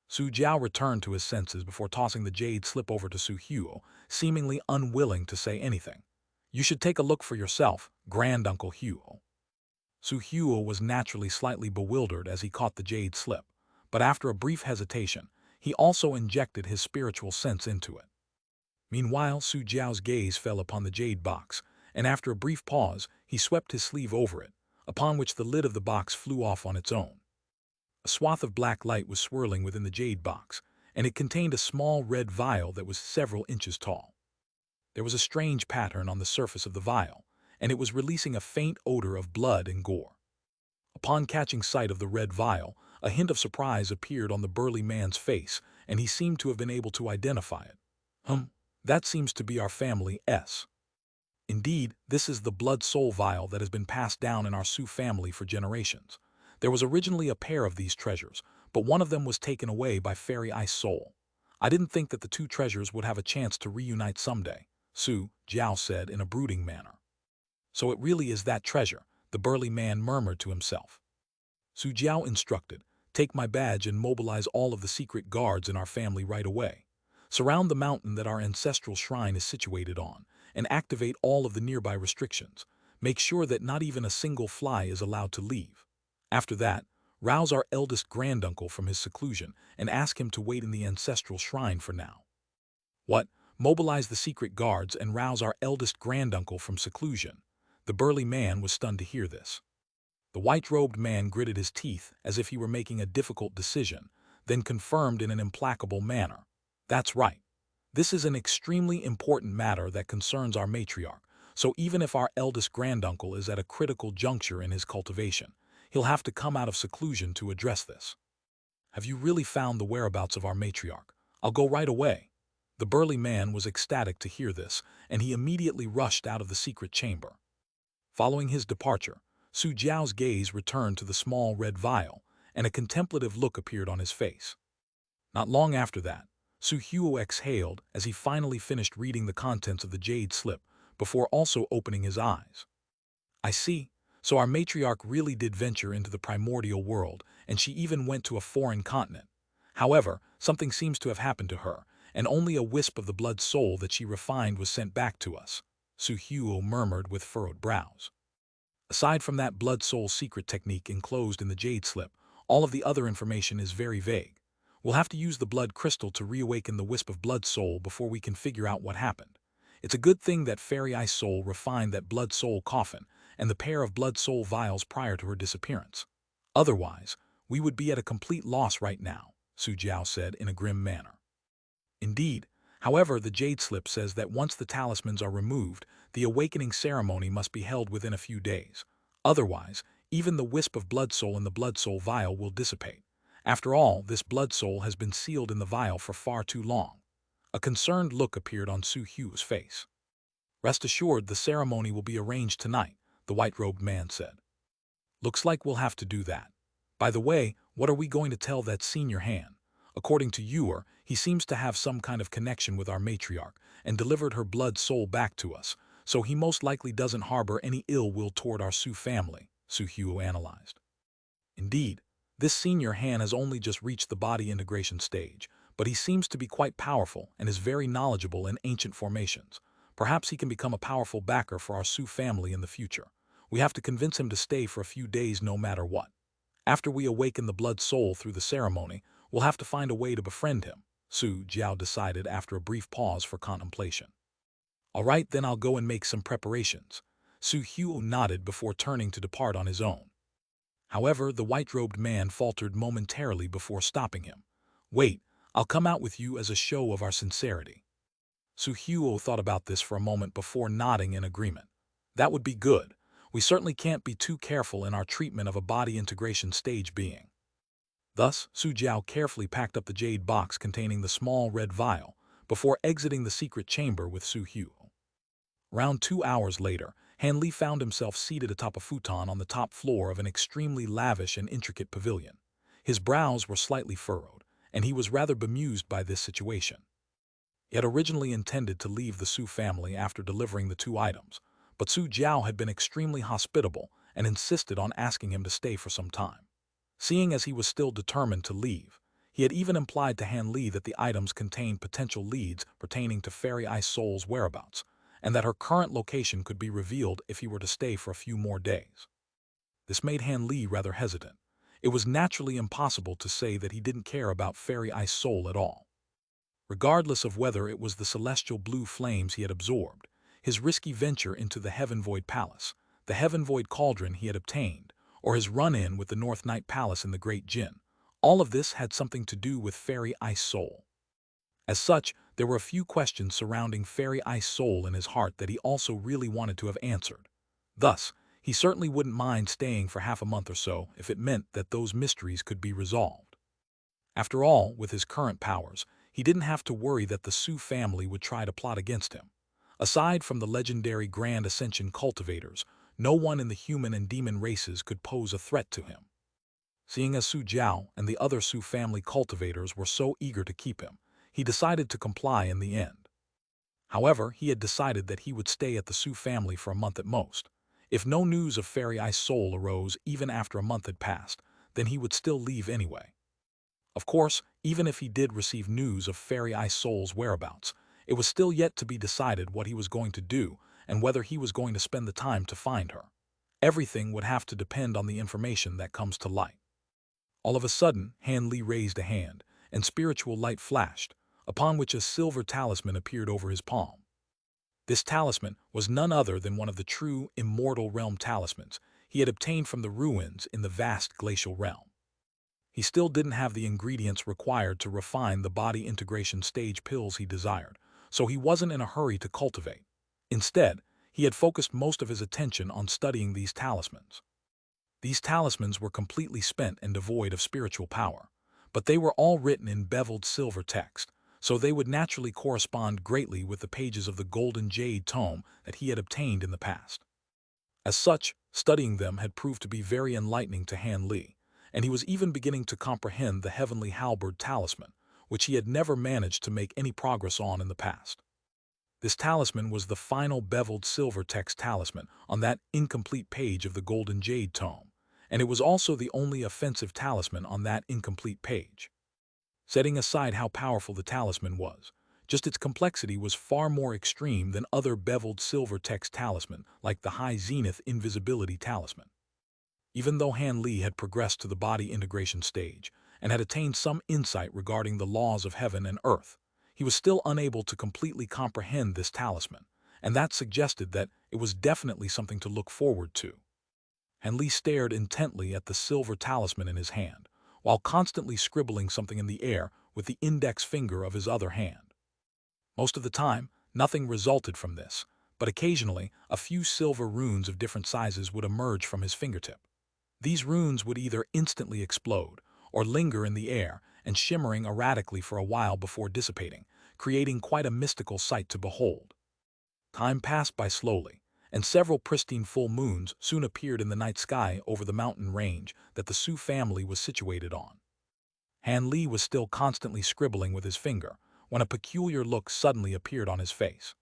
Su Jiao returned to his senses before tossing the jade slip over to Su Huo, seemingly unwilling to say anything. "You should take a look for yourself, Granduncle Huo." Su Huo was naturally slightly bewildered as he caught the jade slip, but after a brief hesitation, he also injected his spiritual sense into it. Meanwhile, Su Jiao's gaze fell upon the jade box, and after a brief pause, he swept his sleeve over it, upon which the lid of the box flew off on its own. A swath of black light was swirling within the jade box, and it contained a small red vial that was several inches tall. There was a strange pattern on the surface of the vial, and it was releasing a faint odor of blood and gore. Upon catching sight of the red vial, a hint of surprise appeared on the burly man's face, and he seemed to have been able to identify it. That seems to be our family's. Indeed, this is the blood-soul vial that has been passed down in our Su family for generations. There was originally a pair of these treasures, but one of them was taken away by Fairy Ice Soul. I didn't think that the two treasures would have a chance to reunite someday, Su Jiao said in a brooding manner. "So it really is that treasure," the burly man murmured to himself. Su Jiao instructed, "Take my badge and mobilize all of the secret guards in our family right away. Surround the mountain that our ancestral shrine is situated on, and activate all of the nearby restrictions. Make sure that not even a single fly is allowed to leave. After that, rouse our eldest granduncle from his seclusion and ask him to wait in the ancestral shrine for now." "What? Mobilize the secret guards and rouse our eldest granduncle from seclusion?" The burly man was stunned to hear this. The white-robed man gritted his teeth as if he were making a difficult decision, then confirmed in an implacable manner. "That's right. This is an extremely important matter that concerns our matriarch, so even if our eldest granduncle is at a critical juncture in his cultivation, he'll have to come out of seclusion to address this." "Have you really found the whereabouts of our matriarch? I'll go right away." The burly man was ecstatic to hear this, and he immediately rushed out of the secret chamber. Following his departure, Su Jiao's gaze returned to the small red vial, and a contemplative look appeared on his face. Not long after that, Su Huo exhaled as he finally finished reading the contents of the jade slip before also opening his eyes. "I see. So our matriarch really did venture into the primordial world, and she even went to a foreign continent. However, something seems to have happened to her, and only a wisp of the blood soul that she refined was sent back to us," Su Huo murmured with furrowed brows. "Aside from that blood soul secret technique enclosed in the jade slip, all of the other information is very vague. We'll have to use the blood crystal to reawaken the wisp of blood soul before we can figure out what happened. It's a good thing that Fairy Ice Soul refined that blood soul coffin and the pair of blood soul vials prior to her disappearance. Otherwise, we would be at a complete loss right now," Su Jiao said in a grim manner. "Indeed. However, the jade slip says that once the talismans are removed, the awakening ceremony must be held within a few days. Otherwise, even the wisp of blood soul in the blood soul vial will dissipate. After all, this blood soul has been sealed in the vial for far too long." A concerned look appeared on Su Hu's face. "Rest assured, the ceremony will be arranged tonight," the white-robed man said. "Looks like we'll have to do that. By the way, what are we going to tell that senior Han? According to Ewer, he seems to have some kind of connection with our matriarch and delivered her blood soul back to us, so he most likely doesn't harbor any ill will toward our Su family," Su Huo analyzed. "Indeed, this senior Han has only just reached the body integration stage, but he seems to be quite powerful and is very knowledgeable in ancient formations. Perhaps he can become a powerful backer for our Su family in the future. We have to convince him to stay for a few days no matter what. After we awaken the blood soul through the ceremony, we'll have to find a way to befriend him," Su Jiao decided after a brief pause for contemplation. "All right, then I'll go and make some preparations." Su Huo nodded before turning to depart on his own. However, the white-robed man faltered momentarily before stopping him. "Wait, I'll come out with you as a show of our sincerity." Su Huo thought about this for a moment before nodding in agreement. "That would be good. We certainly can't be too careful in our treatment of a body integration stage being." Thus, Su Jiao carefully packed up the jade box containing the small red vial before exiting the secret chamber with Su Huo. Around 2 hours later, Han Li found himself seated atop a futon on the top floor of an extremely lavish and intricate pavilion. His brows were slightly furrowed, and he was rather bemused by this situation. He had originally intended to leave the Su family after delivering the two items, but Su Jiao had been extremely hospitable and insisted on asking him to stay for some time. Seeing as he was still determined to leave, he had even implied to Han Li that the items contained potential leads pertaining to Fairy Ice Soul's whereabouts, and that her current location could be revealed if he were to stay for a few more days. This made Han Li rather hesitant. It was naturally impossible to say that he didn't care about Fairy Ice Soul at all. Regardless of whether it was the celestial blue flames he had absorbed, his risky venture into the Heaven Void Palace, the Heaven Void Cauldron he had obtained, or his run-in with the North Night Palace in the Great Jinn, all of this had something to do with Fairy Ice Soul. As such, there were a few questions surrounding Fairy Ice Soul in his heart that he also really wanted to have answered. Thus, he certainly wouldn't mind staying for half a month or so if it meant that those mysteries could be resolved. After all, with his current powers, he didn't have to worry that the Su family would try to plot against him. Aside from the legendary Grand Ascension cultivators, no one in the human and demon races could pose a threat to him. Seeing as Su Jiao and the other Su family cultivators were so eager to keep him, he decided to comply in the end. However, he had decided that he would stay at the Su family for a month at most. If no news of Fairy Ice Soul arose even after a month had passed, then he would still leave anyway. Of course, even if he did receive news of Fairy Ice Soul's whereabouts, it was still yet to be decided what he was going to do and whether he was going to spend the time to find her. Everything would have to depend on the information that comes to light. All of a sudden, Han Li raised a hand, and spiritual light flashed, upon which a silver talisman appeared over his palm. This talisman was none other than one of the true immortal realm talismans he had obtained from the ruins in the vast glacial realm. He still didn't have the ingredients required to refine the body integration stage pills he desired, so he wasn't in a hurry to cultivate. Instead, he had focused most of his attention on studying these talismans. These talismans were completely spent and devoid of spiritual power, but they were all written in beveled silver text, so they would naturally correspond greatly with the pages of the golden Jade tome that he had obtained in the past. As such, studying them had proved to be very enlightening to Han Li, and he was even beginning to comprehend the heavenly halberd talisman, which he had never managed to make any progress on in the past. This talisman was the final beveled silver text talisman on that incomplete page of the Golden Jade tome, and it was also the only offensive talisman on that incomplete page. Setting aside how powerful the talisman was, just its complexity was far more extreme than other beveled silver text talisman like the High Zenith Invisibility Talisman. Even though Han Li had progressed to the body integration stage and had attained some insight regarding the laws of heaven and earth, he was still unable to completely comprehend this talisman, and that suggested that it was definitely something to look forward to. Han Li stared intently at the silver talisman in his hand, while constantly scribbling something in the air with the index finger of his other hand. Most of the time, nothing resulted from this, but occasionally a few silver runes of different sizes would emerge from his fingertip. These runes would either instantly explode or linger in the air and shimmering erratically for a while before dissipating, creating quite a mystical sight to behold. Time passed by slowly, and several pristine full moons soon appeared in the night sky over the mountain range that the Su family was situated on. Han Li was still constantly scribbling with his finger when a peculiar look suddenly appeared on his face.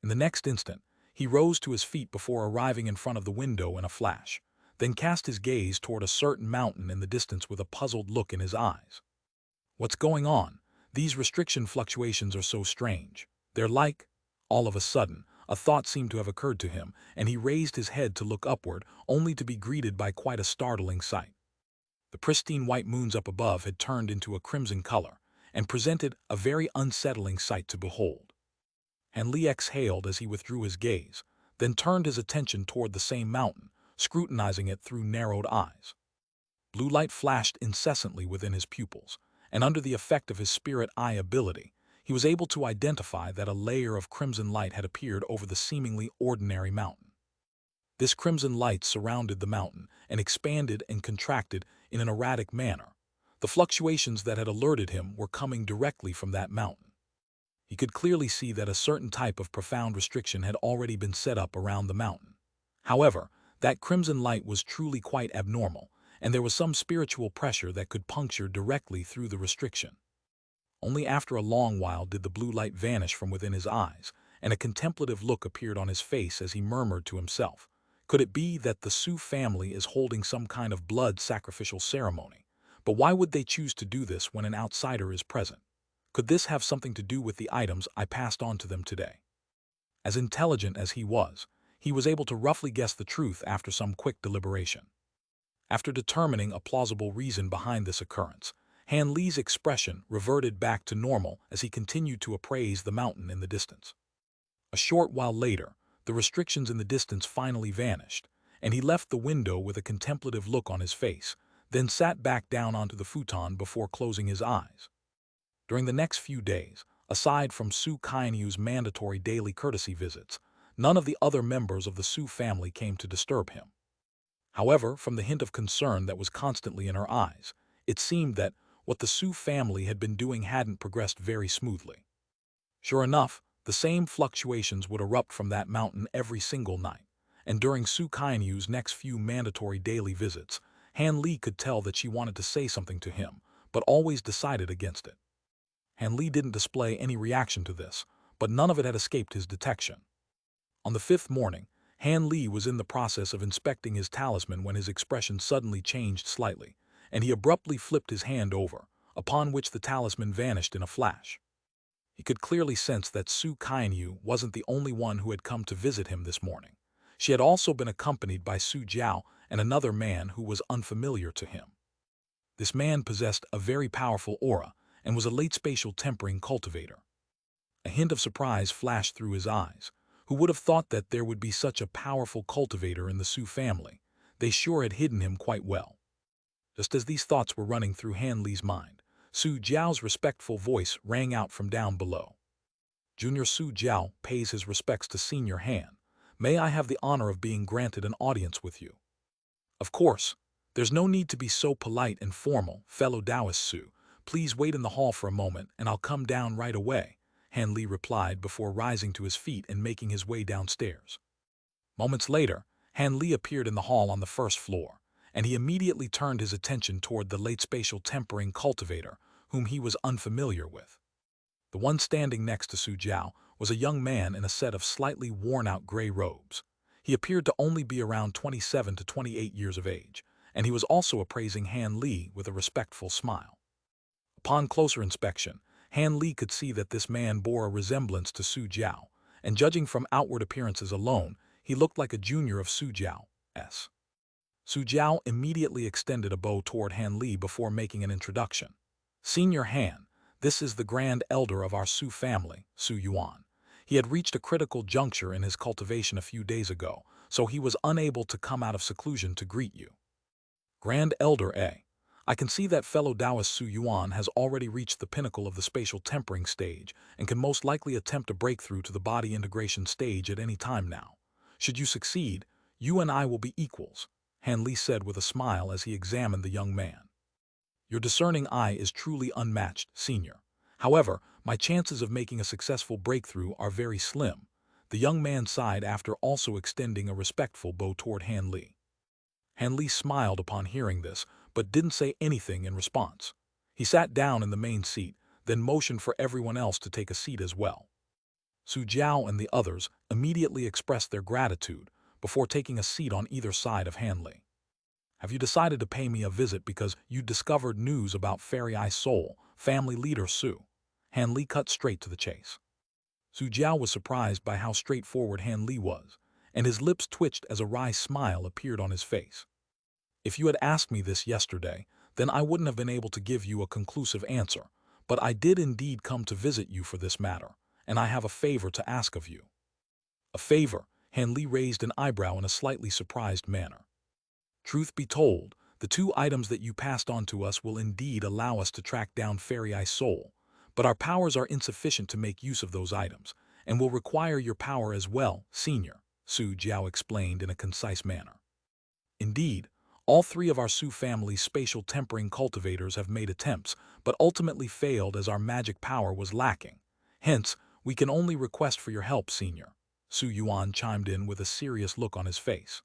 In the next instant, he rose to his feet before arriving in front of the window in a flash, then cast his gaze toward a certain mountain in the distance with a puzzled look in his eyes. What's going on? These restriction fluctuations are so strange. They're like... All of a sudden, a thought seemed to have occurred to him, and he raised his head to look upward, only to be greeted by quite a startling sight. The pristine white moons up above had turned into a crimson color, and presented a very unsettling sight to behold. Han Li exhaled as he withdrew his gaze, then turned his attention toward the same mountain, scrutinizing it through narrowed eyes. Blue light flashed incessantly within his pupils, and under the effect of his spirit eye ability, he was able to identify that a layer of crimson light had appeared over the seemingly ordinary mountain. This crimson light surrounded the mountain and expanded and contracted in an erratic manner. The fluctuations that had alerted him were coming directly from that mountain. He could clearly see that a certain type of profound restriction had already been set up around the mountain. However, that crimson light was truly quite abnormal, and there was some spiritual pressure that could puncture directly through the restriction. Only after a long while did the blue light vanish from within his eyes, and a contemplative look appeared on his face as he murmured to himself, "Could it be that the Su family is holding some kind of blood sacrificial ceremony? But why would they choose to do this when an outsider is present? Could this have something to do with the items I passed on to them today?" As intelligent as he was able to roughly guess the truth after some quick deliberation. After determining a plausible reason behind this occurrence, Han Li's expression reverted back to normal as he continued to appraise the mountain in the distance. A short while later, the restrictions in the distance finally vanished, and he left the window with a contemplative look on his face, then sat back down onto the futon before closing his eyes. During the next few days, aside from Su Kainyu's mandatory daily courtesy visits, none of the other members of the Su family came to disturb him. However, from the hint of concern that was constantly in her eyes, it seemed that what the Su family had been doing hadn't progressed very smoothly. Sure enough, the same fluctuations would erupt from that mountain every single night, and during Su Kainyu's next few mandatory daily visits, Han Li could tell that she wanted to say something to him, but always decided against it. Han Li didn't display any reaction to this, but none of it had escaped his detection. On the fifth morning, Han Li was in the process of inspecting his talisman when his expression suddenly changed slightly, and he abruptly flipped his hand over, upon which the talisman vanished in a flash. He could clearly sense that Su Kainyu wasn't the only one who had come to visit him this morning. She had also been accompanied by Su Jiao and another man who was unfamiliar to him. This man possessed a very powerful aura and was a late spatial tempering cultivator. A hint of surprise flashed through his eyes. Who would have thought that there would be such a powerful cultivator in the Su family? They sure had hidden him quite well. Just as these thoughts were running through Han Li's mind, Su Jiao's respectful voice rang out from down below. "Junior Su Jiao pays his respects to Senior Han. May I have the honor of being granted an audience with you?" "Of course. There's no need to be so polite and formal, fellow Taoist Su. Please wait in the hall for a moment and I'll come down right away," Han Li replied before rising to his feet and making his way downstairs. Moments later, Han Li appeared in the hall on the first floor, and he immediately turned his attention toward the late spatial tempering cultivator, whom he was unfamiliar with. The one standing next to Su Jiao was a young man in a set of slightly worn-out gray robes. He appeared to only be around 27 to 28 years of age, and he was also appraising Han Li with a respectful smile. Upon closer inspection, Han Li could see that this man bore a resemblance to Su Jiao, and judging from outward appearances alone, he looked like a junior of Su Jiao's. Su Jiao immediately extended a bow toward Han Li before making an introduction. "Senior Han, this is the grand elder of our Su family, Su Yuan. He had reached a critical juncture in his cultivation a few days ago, so he was unable to come out of seclusion to greet you." "Grand elder, eh? I can see that fellow Taoist Su Yuan has already reached the pinnacle of the spatial tempering stage and can most likely attempt a breakthrough to the body integration stage at any time now. Should you succeed, you and I will be equals," Han Li said with a smile as he examined the young man. "Your discerning eye is truly unmatched, Senior. However, my chances of making a successful breakthrough are very slim." The young man sighed after also extending a respectful bow toward Han Li. Han Li smiled upon hearing this, but didn't say anything in response. He sat down in the main seat, then motioned for everyone else to take a seat as well. Su Jiao and the others immediately expressed their gratitude before taking a seat on either side of Han Li. "Have you decided to pay me a visit because you discovered news about Fairy Eye Soul, family leader Su?" Han Li cut straight to the chase. Su Jiao was surprised by how straightforward Han Li was, and his lips twitched as a wry smile appeared on his face. "If you had asked me this yesterday, then I wouldn't have been able to give you a conclusive answer, but I did indeed come to visit you for this matter, and I have a favor to ask of you." "A favor?" Han Li raised an eyebrow in a slightly surprised manner. "Truth be told, the two items that you passed on to us will indeed allow us to track down Fairy Eye Soul, but our powers are insufficient to make use of those items, and will require your power as well, Senior," Su Jiao explained in a concise manner. "Indeed, all three of our Su family's spatial tempering cultivators have made attempts, but ultimately failed as our magic power was lacking. Hence, we can only request for your help, Senior," Su Yuan chimed in with a serious look on his face.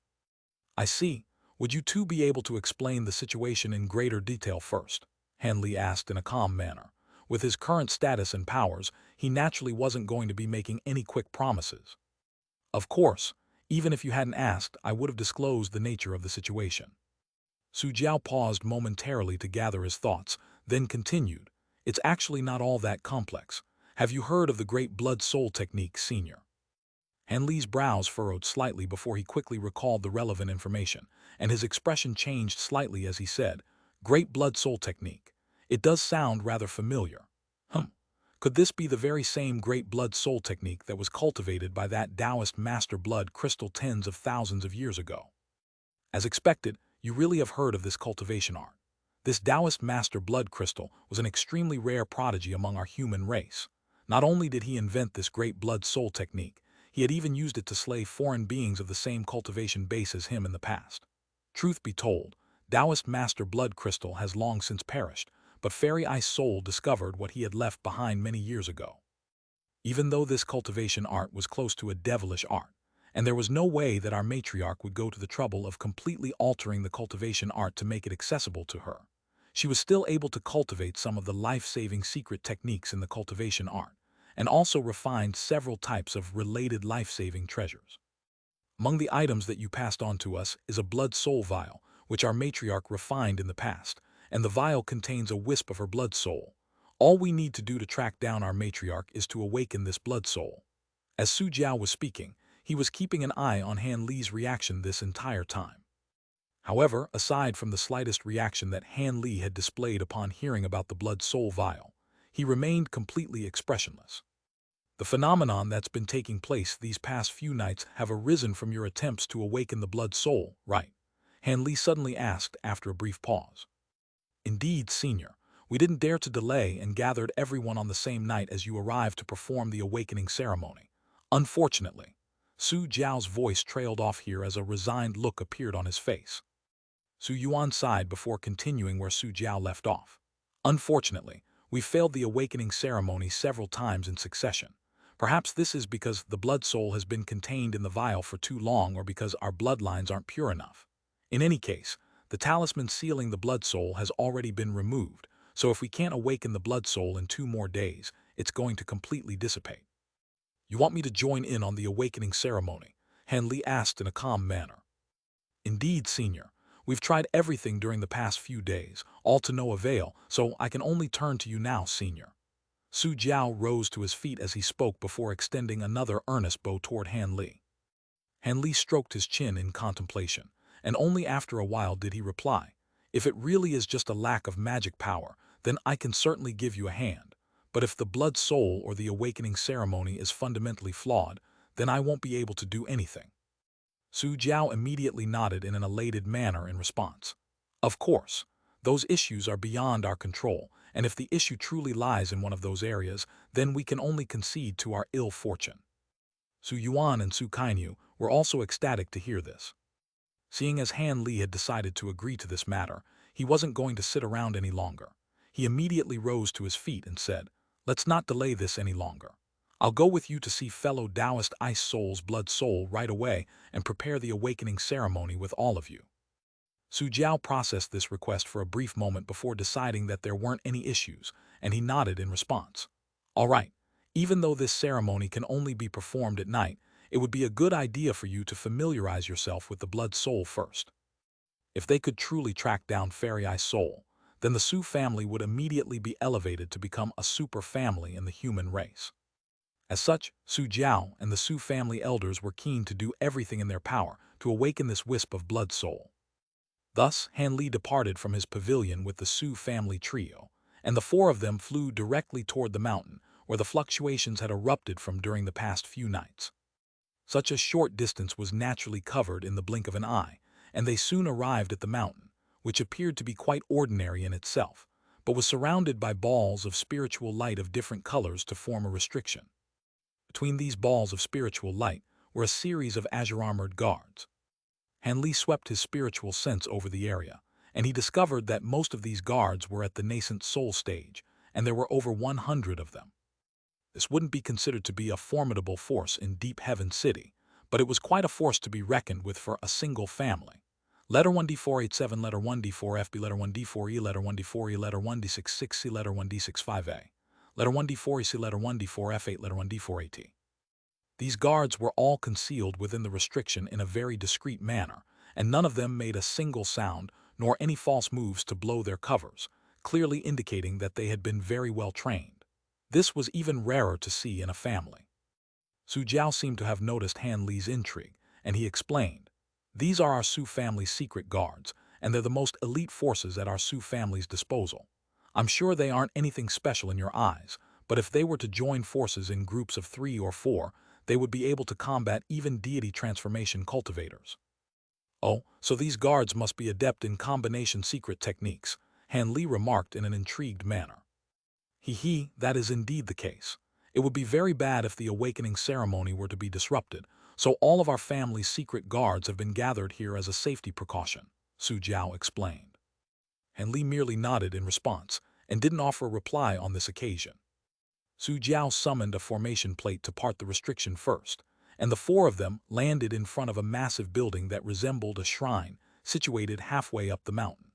"I see. Would you two be able to explain the situation in greater detail first? Han Li asked in a calm manner. With his current status and powers, he naturally wasn't going to be making any quick promises. Of course, even if you hadn't asked, I would have disclosed the nature of the situation. Su Jiao paused momentarily to gather his thoughts, then continued. It's actually not all that complex. Have you heard of the Great Blood Soul Technique, Senior? Han Li's brows furrowed slightly before he quickly recalled the relevant information, and his expression changed slightly as he said, Great Blood Soul Technique. It does sound rather familiar. Could this be the very same Great Blood Soul Technique that was cultivated by that Taoist Master Blood Crystal tens of thousands of years ago? As expected, you really have heard of this cultivation art. This Taoist Master Blood Crystal was an extremely rare prodigy among our human race. Not only did he invent this Great Blood Soul Technique, he had even used it to slay foreign beings of the same cultivation base as him in the past. Truth be told, Taoist Master Blood Crystal has long since perished, but Fairy Ice Soul discovered what he had left behind many years ago. Even though this cultivation art was close to a devilish art, and there was no way that our matriarch would go to the trouble of completely altering the cultivation art to make it accessible to her, she was still able to cultivate some of the life-saving secret techniques in the cultivation art, and also refined several types of related life-saving treasures. Among the items that you passed on to us is a blood soul vial, which our matriarch refined in the past, and the vial contains a wisp of her blood soul. All we need to do to track down our matriarch is to awaken this blood soul. As Su Jiao was speaking, he was keeping an eye on Han Li's reaction this entire time. However, aside from the slightest reaction that Han Li had displayed upon hearing about the blood soul vial, he remained completely expressionless. The phenomenon that's been taking place these past few nights have arisen from your attempts to awaken the blood soul, right? Han Li suddenly asked after a brief pause. Indeed, Senior, we didn't dare to delay and gathered everyone on the same night as you arrived to perform the awakening ceremony. Unfortunately, Su Jiao's voice trailed off here as a resigned look appeared on his face. Su Yuan sighed before continuing where Su Jiao left off. Unfortunately, we failed the awakening ceremony several times in succession. Perhaps this is because the blood soul has been contained in the vial for too long or because our bloodlines aren't pure enough. In any case, the talisman sealing the blood soul has already been removed, so if we can't awaken the blood soul in 2 more days, it's going to completely dissipate. You want me to join in on the awakening ceremony? Han Li asked in a calm manner. Indeed, Senior. We've tried everything during the past few days, all to no avail, so I can only turn to you now, Senior. Su Jiao rose to his feet as he spoke before extending another earnest bow toward Han Li. Han Li stroked his chin in contemplation, and only after a while did he reply, If it really is just a lack of magic power, then I can certainly give you a hand. But if the blood soul or the awakening ceremony is fundamentally flawed, then I won't be able to do anything. Su Jiao immediately nodded in an elated manner in response. Of course, those issues are beyond our control, and if the issue truly lies in one of those areas, then we can only concede to our ill fortune. Su Yuan and Su Kainyu were also ecstatic to hear this. Seeing as Han Li had decided to agree to this matter, he wasn't going to sit around any longer. He immediately rose to his feet and said, Let's not delay this any longer. I'll go with you to see fellow Taoist Ice Soul's blood soul right away and prepare the awakening ceremony with all of you. Su Jiao processed this request for a brief moment before deciding that there weren't any issues, and he nodded in response. All right, even though this ceremony can only be performed at night, it would be a good idea for you to familiarize yourself with the blood soul first. If they could truly track down Fairy Ice Soul, then the Su family would immediately be elevated to become a super family in the human race. As such, Su Jiao and the Su family elders were keen to do everything in their power to awaken this wisp of blood soul. Thus, Han Li departed from his pavilion with the Su family trio, and the 4 of them flew directly toward the mountain, where the fluctuations had erupted from during the past few nights. Such a short distance was naturally covered in the blink of an eye, and they soon arrived at the mountain, which appeared to be quite ordinary in itself, but was surrounded by balls of spiritual light of different colors to form a restriction. Between these balls of spiritual light were a series of azure-armored guards. Han Li swept his spiritual sense over the area, and he discovered that most of these guards were at the nascent soul stage, and there were over 100 of them. This wouldn't be considered to be a formidable force in Deep Heaven City, but it was quite a force to be reckoned with for a single family. Letter 1D487, letter 1D4FB, letter 1D4E, letter 1D4E, letter 1D66C, letter 1D65A, letter 1D4EC, letter 1D4F8, letter 1D4AT. These guards were all concealed within the restriction in a very discreet manner, and none of them made a single sound nor any false moves to blow their covers, clearly indicating that they had been very well trained. This was even rarer to see in a family. Su Jiao seemed to have noticed Han Li's intrigue, and he explained, "These are our Su family's secret guards, and they're the most elite forces at our Su family's disposal. I'm sure they aren't anything special in your eyes, but if they were to join forces in groups of 3 or 4, they would be able to combat even deity transformation cultivators." "Oh, so these guards must be adept in combination secret techniques," Han Li remarked in an intrigued manner. That is indeed the case. It would be very bad if the awakening ceremony were to be disrupted, so all of our family's secret guards have been gathered here as a safety precaution," Su Jiao explained. Han Li merely nodded in response and didn't offer a reply on this occasion. Su Jiao summoned a formation plate to part the restriction first, and the 4 of them landed in front of a massive building that resembled a shrine situated halfway up the mountain.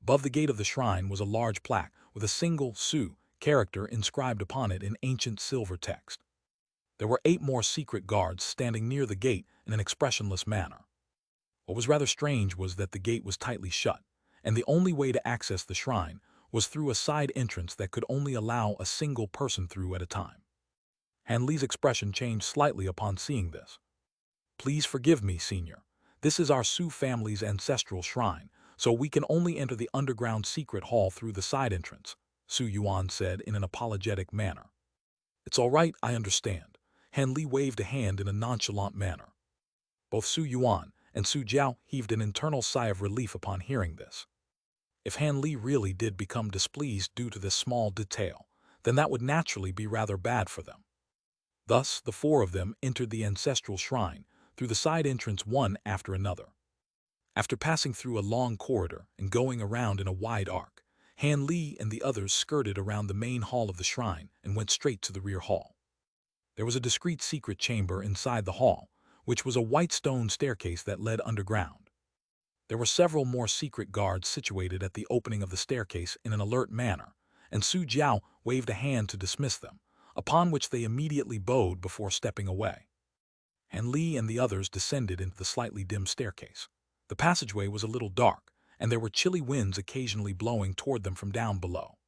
Above the gate of the shrine was a large plaque with a single Su character inscribed upon it in ancient silver text. There were 8 more secret guards standing near the gate in an expressionless manner. What was rather strange was that the gate was tightly shut, and the only way to access the shrine was through a side entrance that could only allow a single person through at a time. Han Li's expression changed slightly upon seeing this. "Please forgive me, Senior. This is our Su family's ancestral shrine, so we can only enter the underground secret hall through the side entrance," Su Yuan said in an apologetic manner. "It's all right, I understand." Han Li waved a hand in a nonchalant manner. Both Su Yuan and Su Jiao heaved an internal sigh of relief upon hearing this. If Han Li really did become displeased due to this small detail, then that would naturally be rather bad for them. Thus, the 4 of them entered the ancestral shrine through the side entrance one after another. After passing through a long corridor and going around in a wide arc, Han Li and the others skirted around the main hall of the shrine and went straight to the rear hall. There was a discreet secret chamber inside the hall, which was a white stone staircase that led underground. There were several more secret guards situated at the opening of the staircase in an alert manner, and Su Jiao waved a hand to dismiss them, upon which they immediately bowed before stepping away. Han Li and the others descended into the slightly dim staircase. The passageway was a little dark, and there were chilly winds occasionally blowing toward them from down below.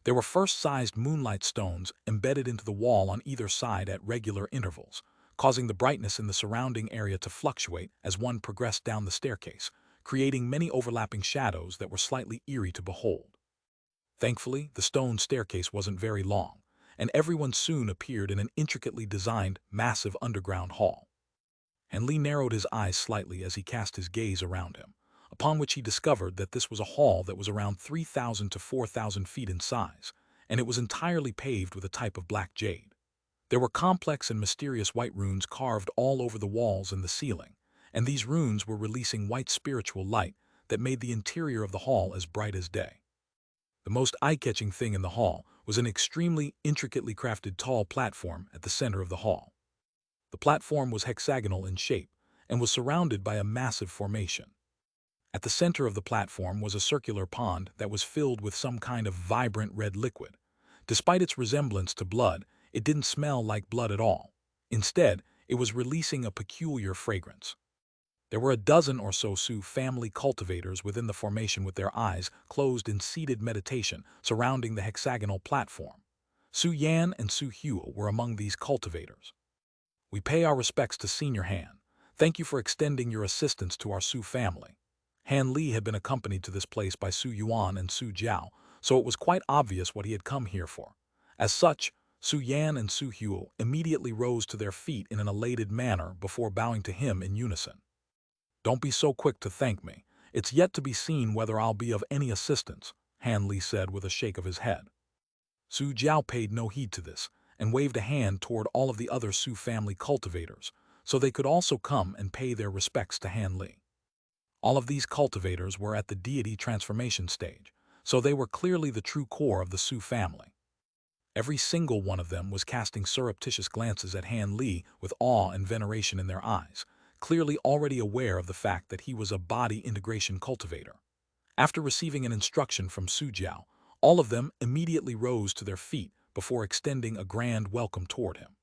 There were first-sized moonlight stones embedded into the wall on either side at regular intervals, causing the brightness in the surrounding area to fluctuate as one progressed down the staircase, creating many overlapping shadows that were slightly eerie to behold. Thankfully, the stone staircase wasn't very long, and everyone soon appeared in an intricately designed, massive underground hall. Han Li narrowed his eyes slightly as he cast his gaze around him, upon which he discovered that this was a hall that was around 3,000 to 4,000 feet in size, and it was entirely paved with a type of black jade. There were complex and mysterious white runes carved all over the walls and the ceiling, and these runes were releasing white spiritual light that made the interior of the hall as bright as day. The most eye-catching thing in the hall was an extremely intricately crafted tall platform at the center of the hall. The platform was hexagonal in shape and was surrounded by a massive formation. At the center of the platform was a circular pond that was filled with some kind of vibrant red liquid. Despite its resemblance to blood, it didn't smell like blood at all. Instead, it was releasing a peculiar fragrance. There were a dozen or so Su family cultivators within the formation with their eyes closed in seated meditation surrounding the hexagonal platform. Su Yan and Su Huo were among these cultivators. "We pay our respects to Senior Han. Thank you for extending your assistance to our Su family." Han Li had been accompanied to this place by Su Yuan and Su Jiao, so it was quite obvious what he had come here for. As such, Su Yan and Su Huo immediately rose to their feet in an elated manner before bowing to him in unison. "Don't be so quick to thank me. It's yet to be seen whether I'll be of any assistance," Han Li said with a shake of his head. Su Jiao paid no heed to this and waved a hand toward all of the other Su family cultivators, so they could also come and pay their respects to Han Li. All of these cultivators were at the deity transformation stage, so they were clearly the true core of the Su family. Every single one of them was casting surreptitious glances at Han Li with awe and veneration in their eyes, clearly already aware of the fact that he was a body integration cultivator. After receiving an instruction from Su Jiao, all of them immediately rose to their feet before extending a grand welcome toward him.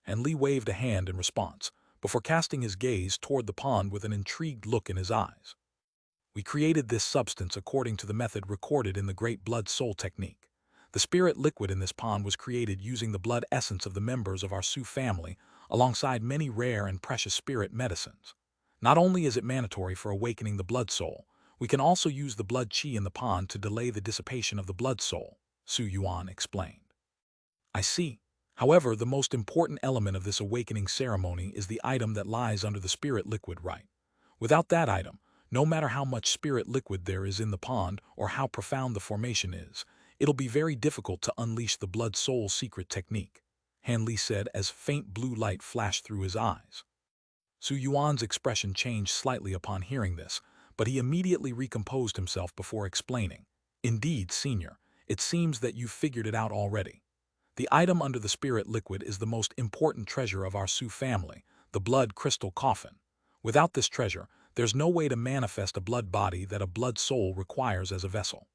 And Li waved a hand in response, before casting his gaze toward the pond with an intrigued look in his eyes. We created this substance according to the method recorded in the Great Blood Soul technique. The spirit liquid in this pond was created using the blood essence of the members of our Su family, alongside many rare and precious spirit medicines. Not only is it mandatory for awakening the blood soul, we can also use the blood qi in the pond to delay the dissipation of the blood soul, Su Yuan explained. I see. However, the most important element of this awakening ceremony is the item that lies under the spirit liquid, right? Without that item, no matter how much spirit liquid there is in the pond or how profound the formation is, it'll be very difficult to unleash the blood soul secret technique, Han Li said as faint blue light flashed through his eyes. Su Yuan's expression changed slightly upon hearing this, but he immediately recomposed himself before explaining. Indeed, Senior, it seems that you've figured it out already. The item under the spirit liquid is the most important treasure of our Su family, the blood crystal coffin. Without this treasure, there's no way to manifest a blood body that a blood soul requires as a vessel.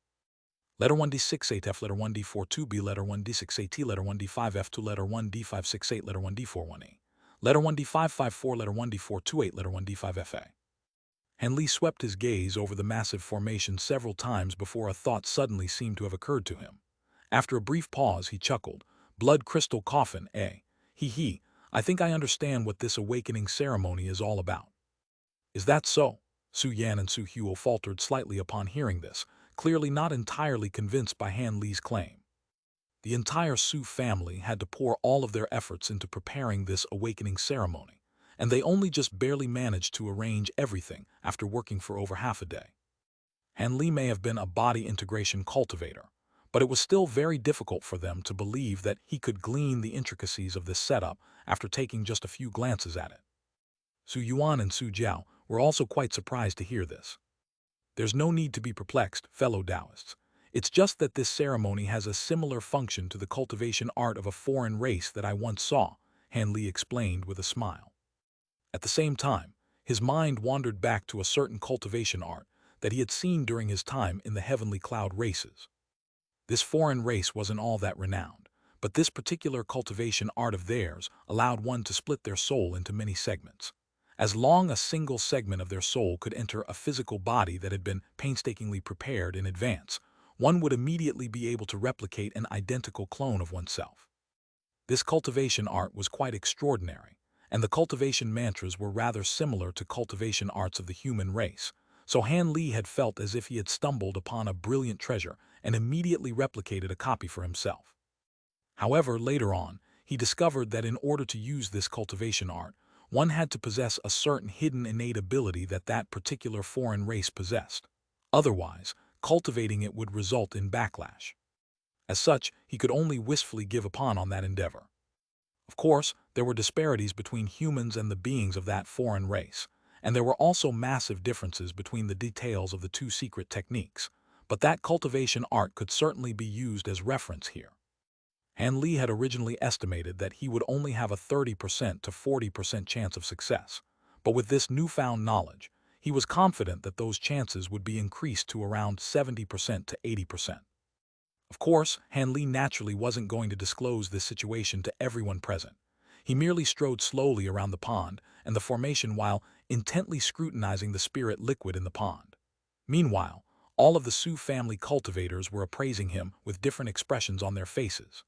Letter 1D68F, letter 1D42B, letter 1D68T, letter 1D5F2, letter 1D568, letter 1D41E, letter 1D554, letter 1D428, letter 1D5FA. Han Li swept his gaze over the massive formation several times before a thought suddenly seemed to have occurred to him. After a brief pause, he chuckled. Blood crystal coffin, eh? He. I think I understand what this awakening ceremony is all about. Is that so? Su Yan and Su Huo faltered slightly upon hearing this, clearly not entirely convinced by Han Li's claim. The entire Su family had to pour all of their efforts into preparing this awakening ceremony, and they only just barely managed to arrange everything after working for over half a day. Han Li may have been a body integration cultivator, but it was still very difficult for them to believe that he could glean the intricacies of this setup after taking just a few glances at it. Su Yuan and Su Jiao were also quite surprised to hear this. There's no need to be perplexed, fellow Taoists. It's just that this ceremony has a similar function to the cultivation art of a foreign race that I once saw, Han Li explained with a smile. At the same time, his mind wandered back to a certain cultivation art that he had seen during his time in the heavenly cloud races. This foreign race wasn't all that renowned, but this particular cultivation art of theirs allowed one to split their soul into many segments. As long as a single segment of their soul could enter a physical body that had been painstakingly prepared in advance, one would immediately be able to replicate an identical clone of oneself. This cultivation art was quite extraordinary, and the cultivation mantras were rather similar to cultivation arts of the human race, so Han Li had felt as if he had stumbled upon a brilliant treasure and immediately replicated a copy for himself. However, later on, he discovered that in order to use this cultivation art, one had to possess a certain hidden innate ability that particular foreign race possessed. Otherwise, cultivating it would result in backlash. As such, he could only wistfully give upon on that endeavor. Of course, there were disparities between humans and the beings of that foreign race, and there were also massive differences between the details of the two secret techniques, but that cultivation art could certainly be used as reference here. Han Li had originally estimated that he would only have a 30% to 40% chance of success, but with this newfound knowledge, he was confident that those chances would be increased to around 70% to 80%. Of course, Han Li naturally wasn't going to disclose this situation to everyone present. He merely strode slowly around the pond and the formation while intently scrutinizing the spirit liquid in the pond. Meanwhile, all of the Su family cultivators were appraising him with different expressions on their faces.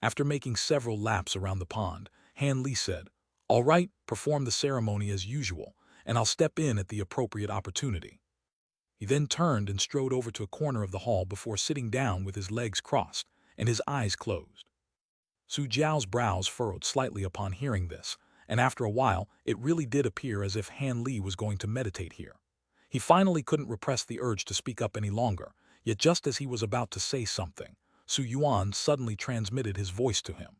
After making several laps around the pond, Han Li said, "All right, perform the ceremony as usual, and I'll step in at the appropriate opportunity." He then turned and strode over to a corner of the hall before sitting down with his legs crossed and his eyes closed. Su Jiao's brows furrowed slightly upon hearing this, and after a while it really did appear as if Han Li was going to meditate here. He finally couldn't repress the urge to speak up any longer, yet just as he was about to say something, Su Yuan suddenly transmitted his voice to him.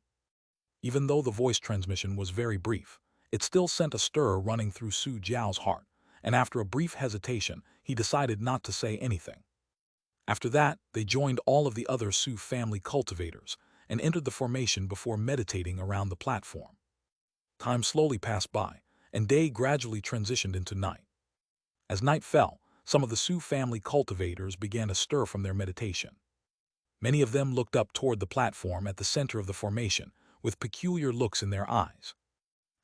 Even though the voice transmission was very brief, it still sent a stir running through Su Jiao's heart, and after a brief hesitation, he decided not to say anything. After that, they joined all of the other Su family cultivators and entered the formation before meditating around the platform. Time slowly passed by, and day gradually transitioned into night. As night fell, some of the Sioux family cultivators began to stir from their meditation. Many of them looked up toward the platform at the center of the formation, with peculiar looks in their eyes.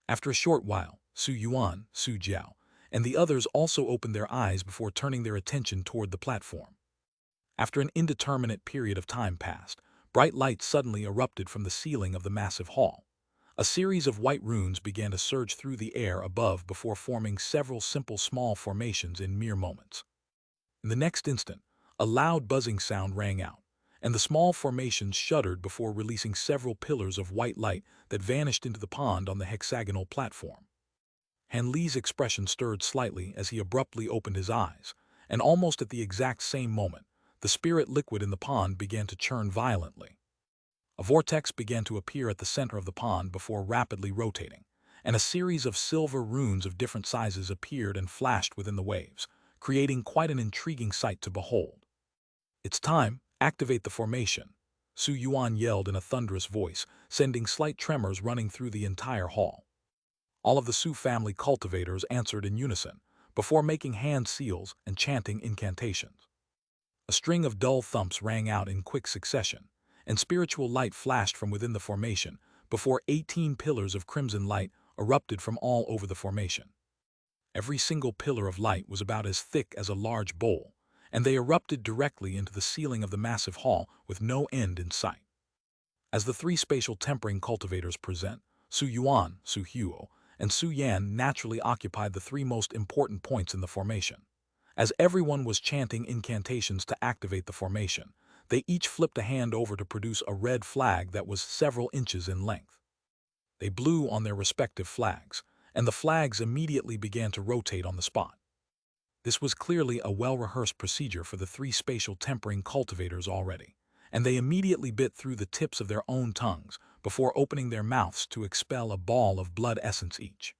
After a short while, Su Yuan, Su Jiao, and the others also opened their eyes before turning their attention toward the platform. After an indeterminate period of time passed, bright light suddenly erupted from the ceiling of the massive hall. A series of white runes began to surge through the air above before forming several simple small formations in mere moments. In the next instant, a loud buzzing sound rang out, and the small formations shuddered before releasing several pillars of white light that vanished into the pond on the hexagonal platform. Han Li's expression stirred slightly as he abruptly opened his eyes, and almost at the exact same moment, the spirit liquid in the pond began to churn violently. A vortex began to appear at the center of the pond before rapidly rotating, and a series of silver runes of different sizes appeared and flashed within the waves, creating quite an intriguing sight to behold. "It's time, activate the formation," Su Yuan yelled in a thunderous voice, sending slight tremors running through the entire hall. All of the Su family cultivators answered in unison, before making hand seals and chanting incantations. A string of dull thumps rang out in quick succession, and spiritual light flashed from within the formation before 18 pillars of crimson light erupted from all over the formation. Every single pillar of light was about as thick as a large bowl, and they erupted directly into the ceiling of the massive hall with no end in sight. As the three spatial tempering cultivators present, Su Yuan, Su Huo, and Su Yan naturally occupied the three most important points in the formation. As everyone was chanting incantations to activate the formation, they each flipped a hand over to produce a red flag that was several inches in length. They blew on their respective flags, and the flags immediately began to rotate on the spot. This was clearly a well-rehearsed procedure for the three spatial tempering cultivators already, and they immediately bit through the tips of their own tongues before opening their mouths to expel a ball of blood essence each.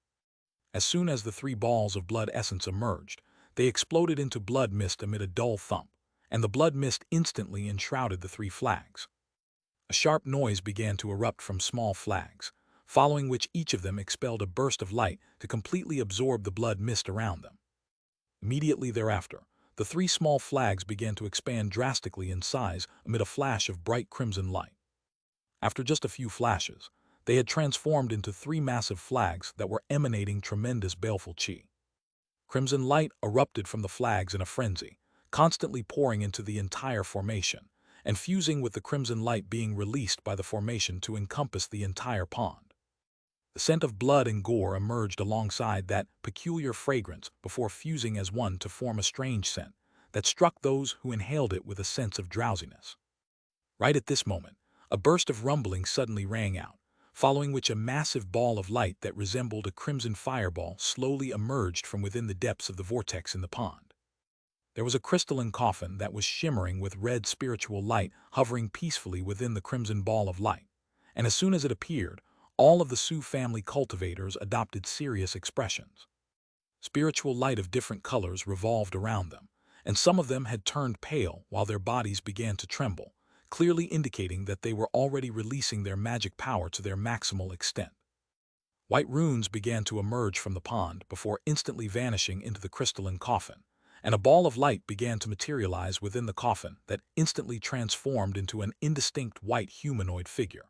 As soon as the three balls of blood essence emerged, they exploded into blood mist amid a dull thump, and the blood mist instantly enshrouded the three flags. A sharp noise began to erupt from small flags, following which each of them expelled a burst of light to completely absorb the blood mist around them. Immediately thereafter, the three small flags began to expand drastically in size amid a flash of bright crimson light. After just a few flashes, they had transformed into three massive flags that were emanating tremendous baleful chi. Crimson light erupted from the flags in a frenzy, constantly pouring into the entire formation, and fusing with the crimson light being released by the formation to encompass the entire pond. The scent of blood and gore emerged alongside that peculiar fragrance before fusing as one to form a strange scent that struck those who inhaled it with a sense of drowsiness. Right at this moment, a burst of rumbling suddenly rang out, following which a massive ball of light that resembled a crimson fireball slowly emerged from within the depths of the vortex in the pond. There was a crystalline coffin that was shimmering with red spiritual light hovering peacefully within the crimson ball of light, and as soon as it appeared, all of the Sioux family cultivators adopted serious expressions. Spiritual light of different colors revolved around them, and some of them had turned pale while their bodies began to tremble, clearly indicating that they were already releasing their magic power to their maximal extent. White runes began to emerge from the pond before instantly vanishing into the crystalline coffin, and a ball of light began to materialize within the coffin that instantly transformed into an indistinct white humanoid figure.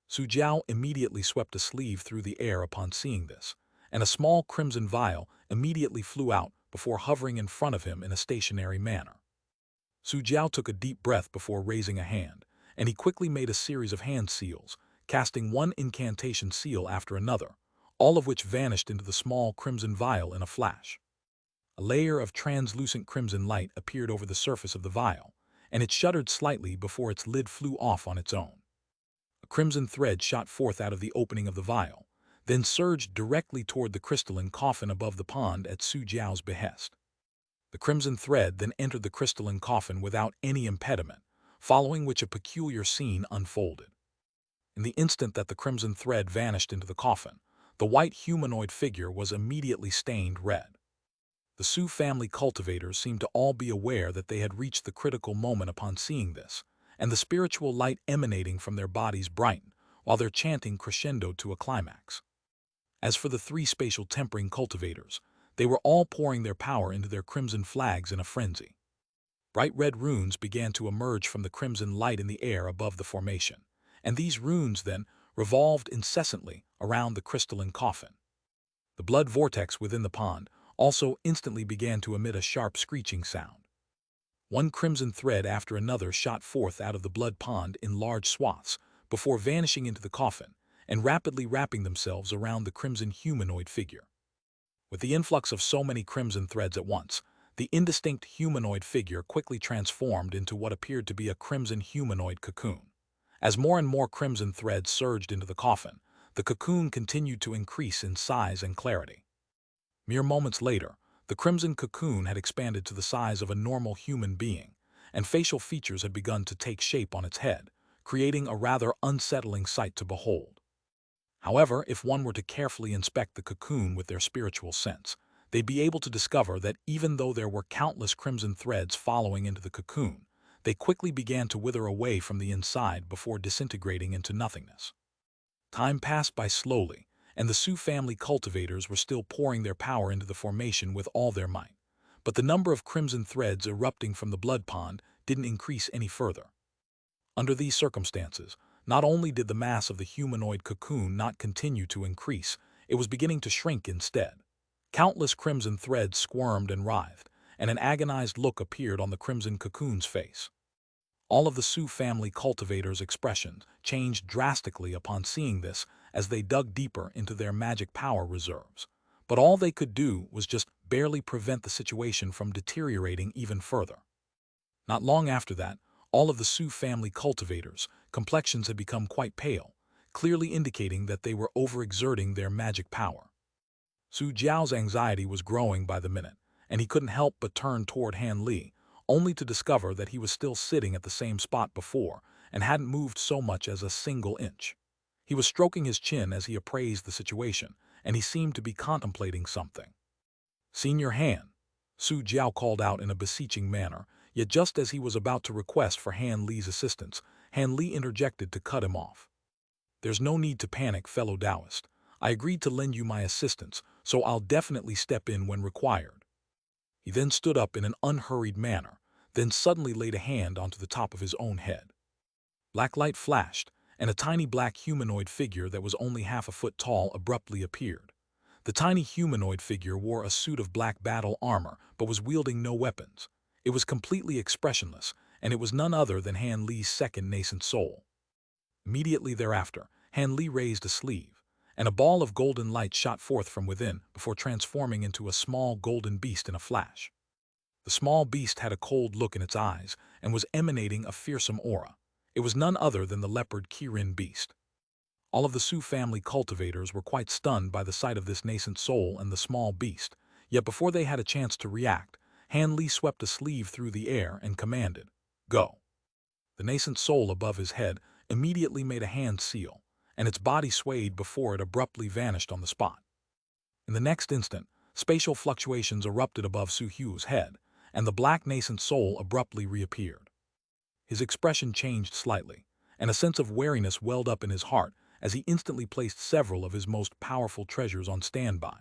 Su Jiao immediately swept a sleeve through the air upon seeing this, and a small crimson vial immediately flew out before hovering in front of him in a stationary manner. Su Jiao took a deep breath before raising a hand, and he quickly made a series of hand seals, casting one incantation seal after another, all of which vanished into the small crimson vial in a flash. A layer of translucent crimson light appeared over the surface of the vial, and it shuddered slightly before its lid flew off on its own. A crimson thread shot forth out of the opening of the vial, then surged directly toward the crystalline coffin above the pond at Su Jiao's behest. The crimson thread then entered the crystalline coffin without any impediment, following which a peculiar scene unfolded. In the instant that the crimson thread vanished into the coffin, the white humanoid figure was immediately stained red. The Sioux family cultivators seemed to all be aware that they had reached the critical moment upon seeing this, and the spiritual light emanating from their bodies brightened, while their chanting crescendoed to a climax. As for the three spatial tempering cultivators, they were all pouring their power into their crimson flags in a frenzy. Bright red runes began to emerge from the crimson light in the air above the formation, and these runes then revolved incessantly around the crystalline coffin. The blood vortex within the pond also instantly began to emit a sharp screeching sound. One crimson thread after another shot forth out of the blood pond in large swaths before vanishing into the coffin and rapidly wrapping themselves around the crimson humanoid figure. With the influx of so many crimson threads at once, the indistinct humanoid figure quickly transformed into what appeared to be a crimson humanoid cocoon. As more and more crimson threads surged into the coffin, the cocoon continued to increase in size and clarity. Mere moments later, the crimson cocoon had expanded to the size of a normal human being, and facial features had begun to take shape on its head, creating a rather unsettling sight to behold. However, if one were to carefully inspect the cocoon with their spiritual sense, they'd be able to discover that even though there were countless crimson threads following into the cocoon, they quickly began to wither away from the inside before disintegrating into nothingness. Time passed by slowly, and the Sioux family cultivators were still pouring their power into the formation with all their might. But the number of crimson threads erupting from the blood pond didn't increase any further. Under these circumstances, not only did the mass of the humanoid cocoon not continue to increase, it was beginning to shrink instead. Countless crimson threads squirmed and writhed, and an agonized look appeared on the crimson cocoon's face. All of the Sioux family cultivators' expressions changed drastically upon seeing this as they dug deeper into their magic power reserves. But all they could do was just barely prevent the situation from deteriorating even further. Not long after that, all of the Sioux family cultivators' complexions had become quite pale, clearly indicating that they were overexerting their magic power. Su Jiao's anxiety was growing by the minute, and he couldn't help but turn toward Han Li, only to discover that he was still sitting at the same spot before and hadn't moved so much as a single inch. He was stroking his chin as he appraised the situation, and he seemed to be contemplating something. "Senior Han," Su Jiao called out in a beseeching manner, yet just as he was about to request for Han Li's assistance, Han Li interjected to cut him off. "There's no need to panic, fellow Taoist. I agreed to lend you my assistance, so I'll definitely step in when required." He then stood up in an unhurried manner, then suddenly laid a hand onto the top of his own head. Black light flashed, and a tiny black humanoid figure that was only half a foot tall abruptly appeared. The tiny humanoid figure wore a suit of black battle armor but was wielding no weapons. It was completely expressionless, and it was none other than Han Li's second nascent soul. Immediately thereafter, Han Li raised a sleeve, and a ball of golden light shot forth from within before transforming into a small golden beast in a flash. The small beast had a cold look in its eyes and was emanating a fearsome aura. It was none other than the leopard Kirin beast. All of the Sioux family cultivators were quite stunned by the sight of this nascent soul and the small beast, yet before they had a chance to react, Han Li swept a sleeve through the air and commanded, "Go." The nascent soul above his head immediately made a hand seal, and its body swayed before it abruptly vanished on the spot. In the next instant, spatial fluctuations erupted above Su Hu's head, and the black nascent soul abruptly reappeared. His expression changed slightly, and a sense of wariness welled up in his heart as he instantly placed several of his most powerful treasures on standby.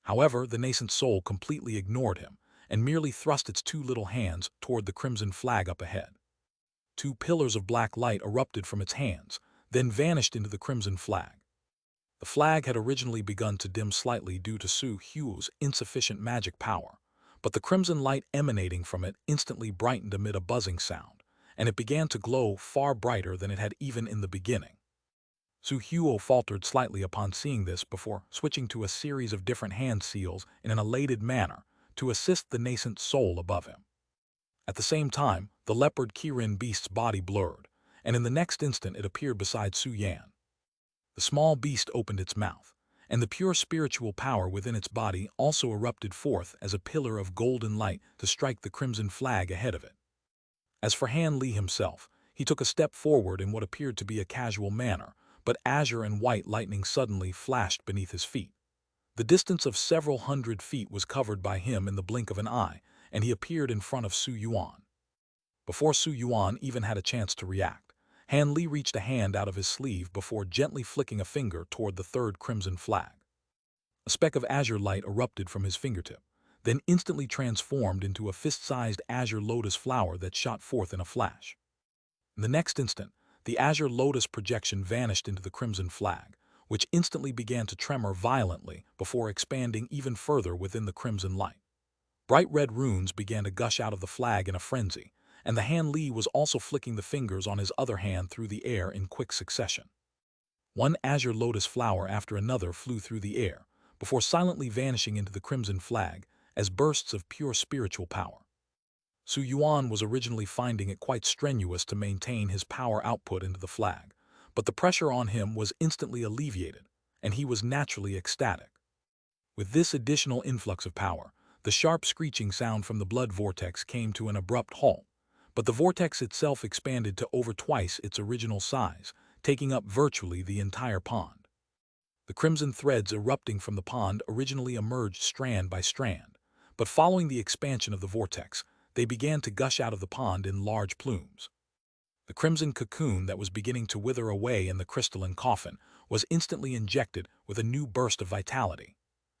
However, the nascent soul completely ignored him and merely thrust its two little hands toward the crimson flag up ahead. Two pillars of black light erupted from its hands, then vanished into the crimson flag. The flag had originally begun to dim slightly due to Su Hu's insufficient magic power, but the crimson light emanating from it instantly brightened amid a buzzing sound, and it began to glow far brighter than it had even in the beginning. Su Huo faltered slightly upon seeing this before switching to a series of different hand seals in an elated manner to assist the nascent soul above him. At the same time, the leopard Kirin beast's body blurred, and in the next instant it appeared beside Su Yan. The small beast opened its mouth, and the pure spiritual power within its body also erupted forth as a pillar of golden light to strike the crimson flag ahead of it. As for Han Li himself, he took a step forward in what appeared to be a casual manner, but azure and white lightning suddenly flashed beneath his feet. The distance of several hundred feet was covered by him in the blink of an eye, and he appeared in front of Su Yuan. Before Su Yuan even had a chance to react, Han Li reached a hand out of his sleeve before gently flicking a finger toward the third crimson flag. A speck of azure light erupted from his fingertip, then instantly transformed into a fist-sized azure lotus flower that shot forth in a flash. In the next instant, the azure lotus projection vanished into the crimson flag, which instantly began to tremor violently before expanding even further within the crimson light. Bright red runes began to gush out of the flag in a frenzy, and the Han Li was also flicking the fingers on his other hand through the air in quick succession. One azure lotus flower after another flew through the air, before silently vanishing into the crimson flag as bursts of pure spiritual power. Su Yuan was originally finding it quite strenuous to maintain his power output into the flag, but the pressure on him was instantly alleviated, and he was naturally ecstatic. With this additional influx of power, the sharp screeching sound from the blood vortex came to an abrupt halt, but the vortex itself expanded to over twice its original size, taking up virtually the entire pond. The crimson threads erupting from the pond originally emerged strand by strand, but following the expansion of the vortex, they began to gush out of the pond in large plumes. The crimson cocoon that was beginning to wither away in the crystalline coffin was instantly injected with a new burst of vitality.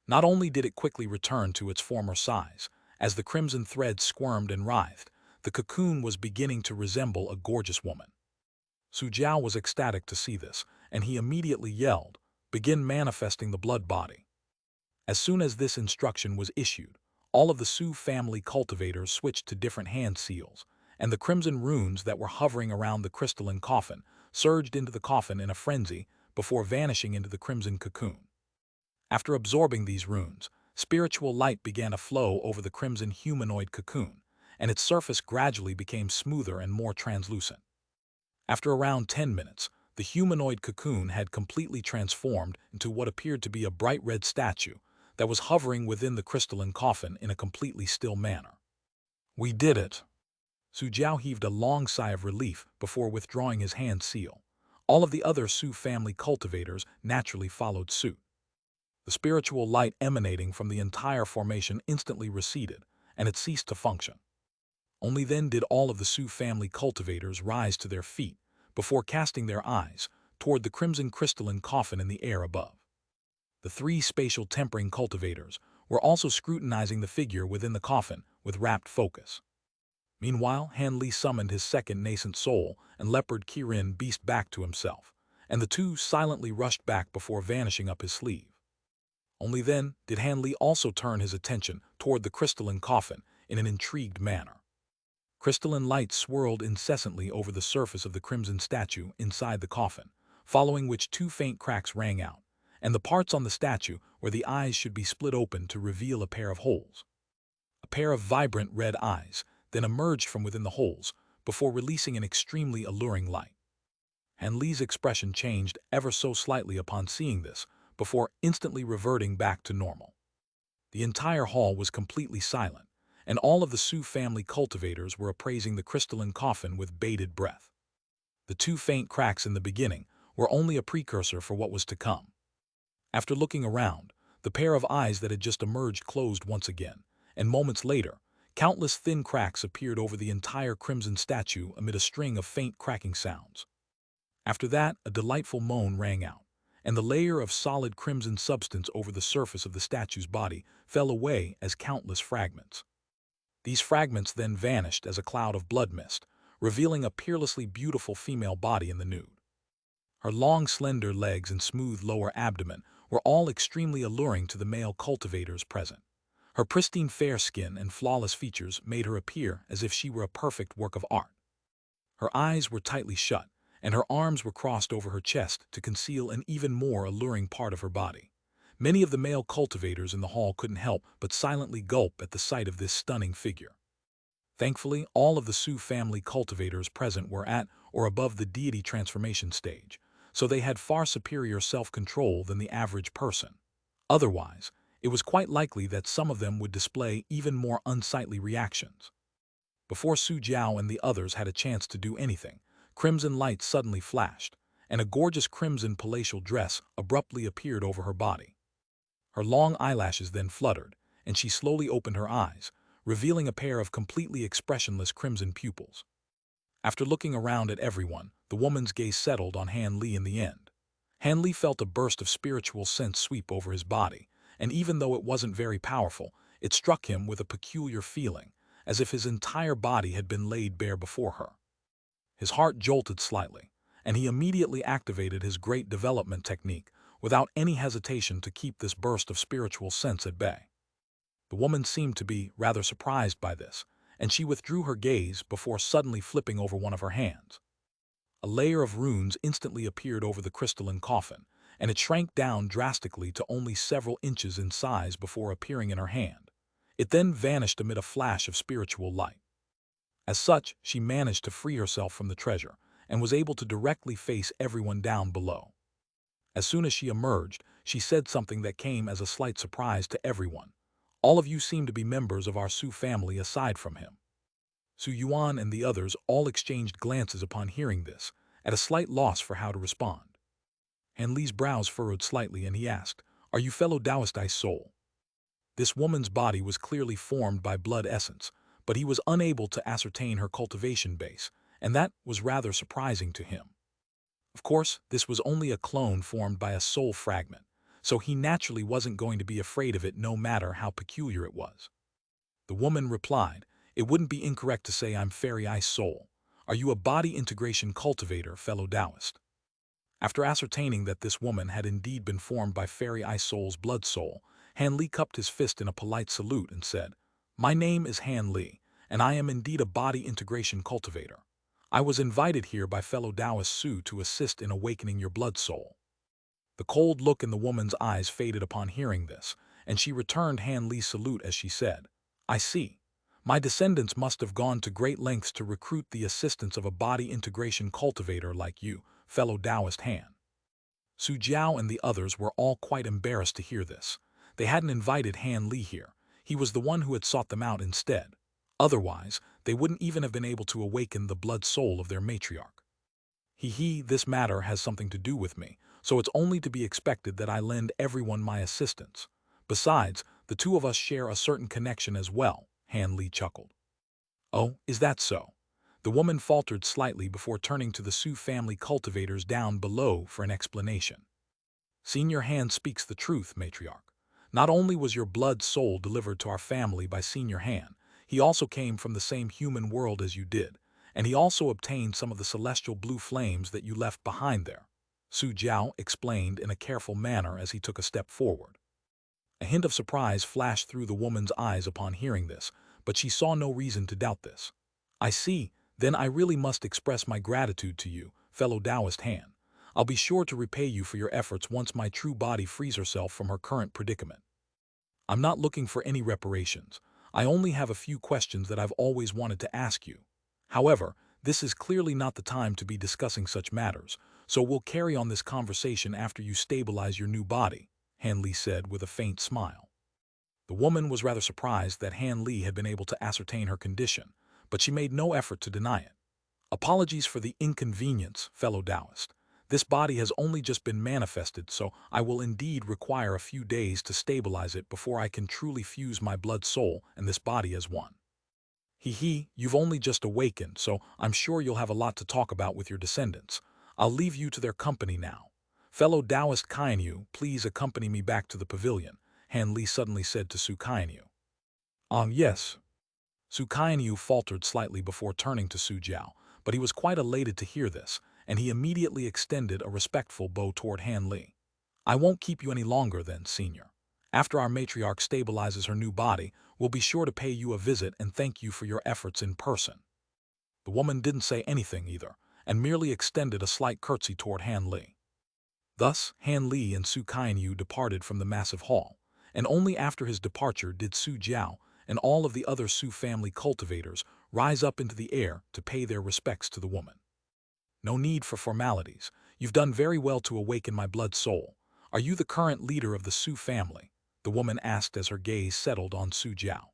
Not only did it quickly return to its former size, as the crimson thread squirmed and writhed, the cocoon was beginning to resemble a gorgeous woman. Su Jiao was ecstatic to see this, and he immediately yelled, "Begin manifesting the blood body." As soon as this instruction was issued, all of the Su family cultivators switched to different hand seals, and the crimson runes that were hovering around the crystalline coffin surged into the coffin in a frenzy before vanishing into the crimson cocoon. After absorbing these runes, spiritual light began to flow over the crimson humanoid cocoon, and its surface gradually became smoother and more translucent. After around 10 minutes, the humanoid cocoon had completely transformed into what appeared to be a bright red statue that was hovering within the crystalline coffin in a completely still manner. "We did it!" Su Jiao heaved a long sigh of relief before withdrawing his hand seal. All of the other Su family cultivators naturally followed suit. The spiritual light emanating from the entire formation instantly receded, and it ceased to function. Only then did all of the Su family cultivators rise to their feet before casting their eyes toward the crimson crystalline coffin in the air above. The three spatial tempering cultivators were also scrutinizing the figure within the coffin with rapt focus. Meanwhile, Han Li summoned his second nascent soul and leopard Kirin beast back to himself, and the two silently rushed back before vanishing up his sleeve. Only then did Han Li also turn his attention toward the crystalline coffin in an intrigued manner. Crystalline light swirled incessantly over the surface of the crimson statue inside the coffin, following which two faint cracks rang out, and the parts on the statue where the eyes should be split open to reveal a pair of holes. A pair of vibrant red eyes then emerged from within the holes before releasing an extremely alluring light. Han Li's expression changed ever so slightly upon seeing this, before instantly reverting back to normal. The entire hall was completely silent, and all of the Su family cultivators were appraising the crystalline coffin with bated breath. The two faint cracks in the beginning were only a precursor for what was to come. After looking around, the pair of eyes that had just emerged closed once again, and moments later, countless thin cracks appeared over the entire crimson statue amid a string of faint cracking sounds. After that, a delightful moan rang out, and the layer of solid crimson substance over the surface of the statue's body fell away as countless fragments. These fragments then vanished as a cloud of blood mist, revealing a peerlessly beautiful female body in the nude. Her long, slender legs and smooth lower abdomen were all extremely alluring to the male cultivators present. Her pristine fair skin and flawless features made her appear as if she were a perfect work of art. Her eyes were tightly shut, and her arms were crossed over her chest to conceal an even more alluring part of her body. Many of the male cultivators in the hall couldn't help but silently gulp at the sight of this stunning figure. Thankfully, all of the Su family cultivators present were at or above the deity transformation stage, so they had far superior self-control than the average person. Otherwise, it was quite likely that some of them would display even more unsightly reactions. Before Su Jiao and the others had a chance to do anything, crimson light suddenly flashed, and a gorgeous crimson palatial dress abruptly appeared over her body. Her long eyelashes then fluttered, and she slowly opened her eyes, revealing a pair of completely expressionless crimson pupils. After looking around at everyone, the woman's gaze settled on Han Li in the end. Han Li felt a burst of spiritual sense sweep over his body, and even though it wasn't very powerful, it struck him with a peculiar feeling, as if his entire body had been laid bare before her. His heart jolted slightly, and he immediately activated his great development technique without any hesitation to keep this burst of spiritual sense at bay. The woman seemed to be rather surprised by this, and she withdrew her gaze before suddenly flipping over one of her hands. A layer of runes instantly appeared over the crystalline coffin, and it shrank down drastically to only several inches in size before appearing in her hand. It then vanished amid a flash of spiritual light. As such, she managed to free herself from the treasure, and was able to directly face everyone down below. As soon as she emerged, she said something that came as a slight surprise to everyone. All of you seem to be members of our Su family aside from him. Su Yuan and the others all exchanged glances upon hearing this, at a slight loss for how to respond. Han Li's brows furrowed slightly and he asked, "Are you fellow Taoist Ice Soul?" This woman's body was clearly formed by blood essence, but he was unable to ascertain her cultivation base, and that was rather surprising to him. Of course, this was only a clone formed by a soul fragment, so he naturally wasn't going to be afraid of it no matter how peculiar it was. The woman replied, "It wouldn't be incorrect to say I'm Fairy Ice Soul. Are you a body integration cultivator, fellow Taoist?" After ascertaining that this woman had indeed been formed by Fairy Ice Soul's blood soul, Han Li cupped his fist in a polite salute and said, "My name is Han Li, and I am indeed a body integration cultivator. I was invited here by fellow Taoist Su to assist in awakening your blood soul." The cold look in the woman's eyes faded upon hearing this, and she returned Han Li's salute as she said, "I see. My descendants must have gone to great lengths to recruit the assistance of a body integration cultivator like you, fellow Taoist Han." Su Jiao and the others were all quite embarrassed to hear this. They hadn't invited Han Li here. He was the one who had sought them out instead. Otherwise, they wouldn't even have been able to awaken the blood soul of their matriarch. This matter has something to do with me, so it's only to be expected that I lend everyone my assistance. Besides, the two of us share a certain connection as well, Han Li chuckled. "Oh, is that so?" The woman faltered slightly before turning to the Su family cultivators down below for an explanation. "Senior Han speaks the truth, matriarch. Not only was your blood soul delivered to our family by Senior Han, he also came from the same human world as you did, and he also obtained some of the celestial blue flames that you left behind there," Su Jiao explained in a careful manner as he took a step forward. A hint of surprise flashed through the woman's eyes upon hearing this, but she saw no reason to doubt this. "I see, then I really must express my gratitude to you, fellow Taoist Han. I'll be sure to repay you for your efforts once my true body frees herself from her current predicament. I'm not looking for any reparations. I only have a few questions that I've always wanted to ask you. However, this is clearly not the time to be discussing such matters, so we'll carry on this conversation after you stabilize your new body," Han Li said with a faint smile. The woman was rather surprised that Han Li had been able to ascertain her condition, but she made no effort to deny it. "Apologies for the inconvenience, fellow Taoist. This body has only just been manifested, so I will indeed require a few days to stabilize it before I can truly fuse my blood soul and this body as one." You've only just awakened, so I'm sure you'll have a lot to talk about with your descendants. I'll leave you to their company now. Fellow Taoist Kainyu, please accompany me back to the pavilion," Han Li suddenly said to Su Kainyu. Yes." Su Kainyu faltered slightly before turning to Su Jiao, but he was quite elated to hear this, and he immediately extended a respectful bow toward Han Li. "I won't keep you any longer then, senior. After our matriarch stabilizes her new body, we'll be sure to pay you a visit and thank you for your efforts in person." The woman didn't say anything either, and merely extended a slight curtsy toward Han Li. Thus, Han Li and Su Kainyu departed from the massive hall, and only after his departure did Su Jiao and all of the other Su family cultivators rise up into the air to pay their respects to the woman. "No need for formalities. You've done very well to awaken my blood soul. Are you the current leader of the Su family?" the woman asked as her gaze settled on Su Jiao.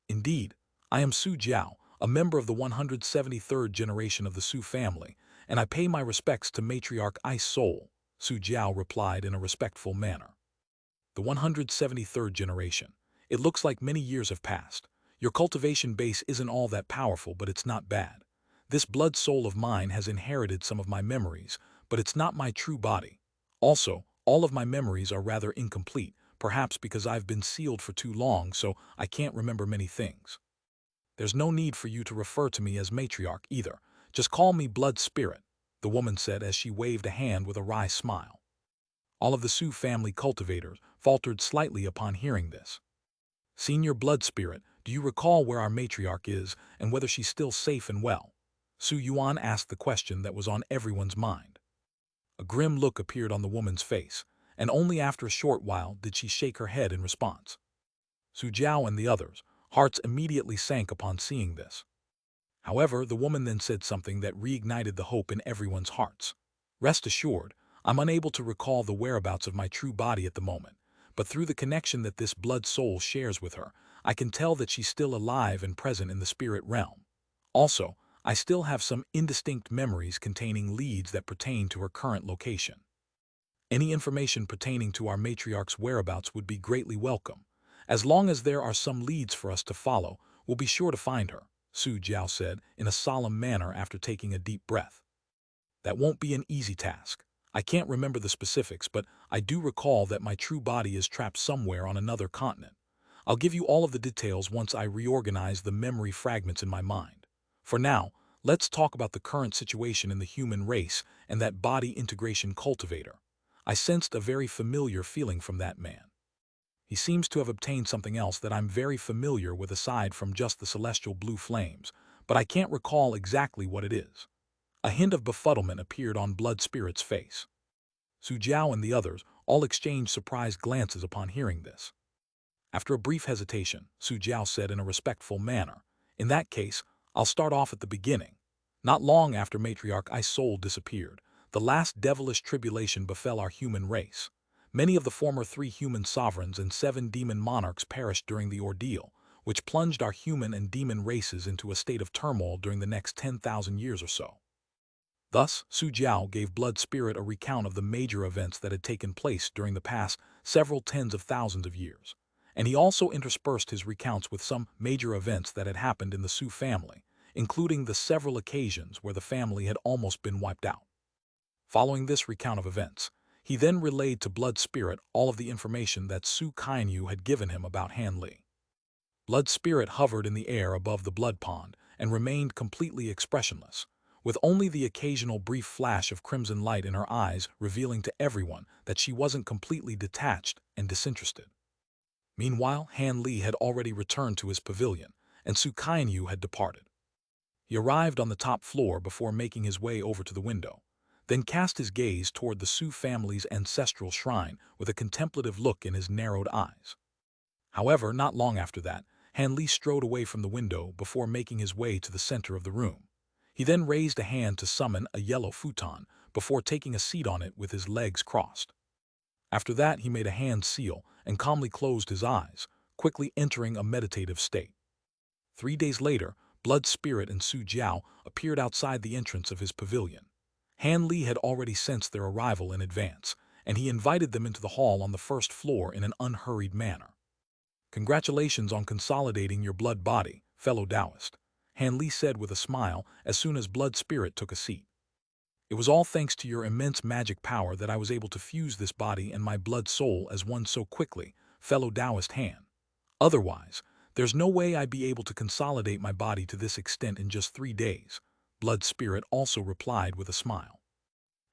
"Indeed, I am Su Jiao, a member of the 173rd generation of the Su family, and I pay my respects to Matriarch Ice Soul," Su Jiao replied in a respectful manner. "The 173rd generation. It looks like many years have passed. Your cultivation base isn't all that powerful, but it's not bad. This blood soul of mine has inherited some of my memories, but it's not my true body. Also, all of my memories are rather incomplete, perhaps because I've been sealed for too long, so I can't remember many things. There's no need for you to refer to me as matriarch either. Just call me Blood Spirit, the woman said as she waved a hand with a wry smile. All of the Sioux family cultivators faltered slightly upon hearing this. Senior Blood Spirit, do you recall where our matriarch is and whether she's still safe and well? Su Yuan asked the question that was on everyone's mind. A grim look appeared on the woman's face, and only after a short while did she shake her head in response. Su Jiao and the others' hearts immediately sank upon seeing this. However, the woman then said something that reignited the hope in everyone's hearts. Rest assured, I'm unable to recall the whereabouts of my true body at the moment, but through the connection that this blood soul shares with her, I can tell that she's still alive and present in the spirit realm. Also, I still have some indistinct memories containing leads that pertain to her current location. Any information pertaining to our matriarch's whereabouts would be greatly welcome. As long as there are some leads for us to follow, we'll be sure to find her, Su Jiao said in a solemn manner after taking a deep breath. That won't be an easy task. I can't remember the specifics, but I do recall that my true body is trapped somewhere on another continent. I'll give you all of the details once I reorganize the memory fragments in my mind. For now, let's talk about the current situation in the human race and that body integration cultivator. I sensed a very familiar feeling from that man. He seems to have obtained something else that I'm very familiar with aside from just the celestial blue flames, but I can't recall exactly what it is. A hint of befuddlement appeared on Blood Spirit's face. Su Jiao and the others all exchanged surprised glances upon hearing this. After a brief hesitation, Su Jiao said in a respectful manner, "In that case, I'll start off at the beginning. Not long after Matriarch I's soul disappeared, the last devilish tribulation befell our human race. Many of the former 3 human sovereigns and 7 demon monarchs perished during the ordeal, which plunged our human and demon races into a state of turmoil during the next 10,000 years or so." Thus, Su Jiao gave Blood Spirit a recount of the major events that had taken place during the past several tens of thousands of years, and he also interspersed his recounts with some major events that had happened in the Sioux family, including the several occasions where the family had almost been wiped out. Following this recount of events, he then relayed to Blood Spirit all of the information that Su Kainyu had given him about Han Li. Blood Spirit hovered in the air above the blood pond and remained completely expressionless, with only the occasional brief flash of crimson light in her eyes revealing to everyone that she wasn't completely detached and disinterested. Meanwhile, Han Li had already returned to his pavilion, and Su Kainyu had departed. He arrived on the top floor before making his way over to the window, then cast his gaze toward the Sioux family's ancestral shrine with a contemplative look in his narrowed eyes. However, not long after that, Han Li strode away from the window before making his way to the center of the room. He then raised a hand to summon a yellow futon before taking a seat on it with his legs crossed. After that, he made a hand seal and calmly closed his eyes, quickly entering a meditative state. 3 days later, Blood Spirit and Su Jiao appeared outside the entrance of his pavilion. Han Li had already sensed their arrival in advance, and he invited them into the hall on the first floor in an unhurried manner. "Congratulations on consolidating your blood body, fellow Taoist," Han Li said with a smile as soon as Blood Spirit took a seat. "It was all thanks to your immense magic power that I was able to fuse this body and my blood soul as one so quickly, fellow Taoist Han. Otherwise, there's no way I'd be able to consolidate my body to this extent in just 3 days," Blood Spirit also replied with a smile.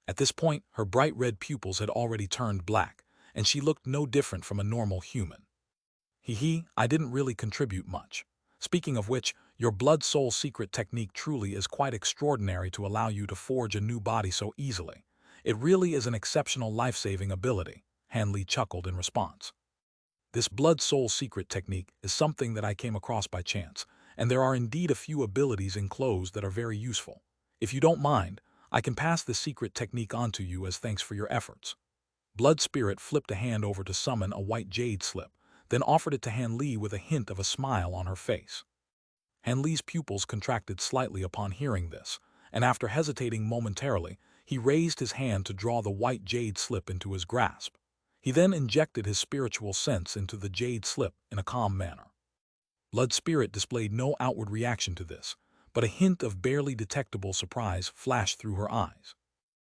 At this point, her bright red pupils had already turned black, and she looked no different from a normal human. I didn't really contribute much. Speaking of which, your blood soul secret technique truly is quite extraordinary to allow you to forge a new body so easily. It really is an exceptional life-saving ability," Han Li chuckled in response. "This blood soul secret technique is something that I came across by chance, and there are indeed a few abilities enclosed that are very useful. If you don't mind, I can pass the secret technique on to you as thanks for your efforts." Blood Spirit flipped a hand over to summon a white jade slip, then offered it to Han Li with a hint of a smile on her face. Han Li's pupils contracted slightly upon hearing this, and after hesitating momentarily, he raised his hand to draw the white jade slip into his grasp. He then injected his spiritual sense into the jade slip in a calm manner. Blood Spirit displayed no outward reaction to this, but a hint of barely detectable surprise flashed through her eyes.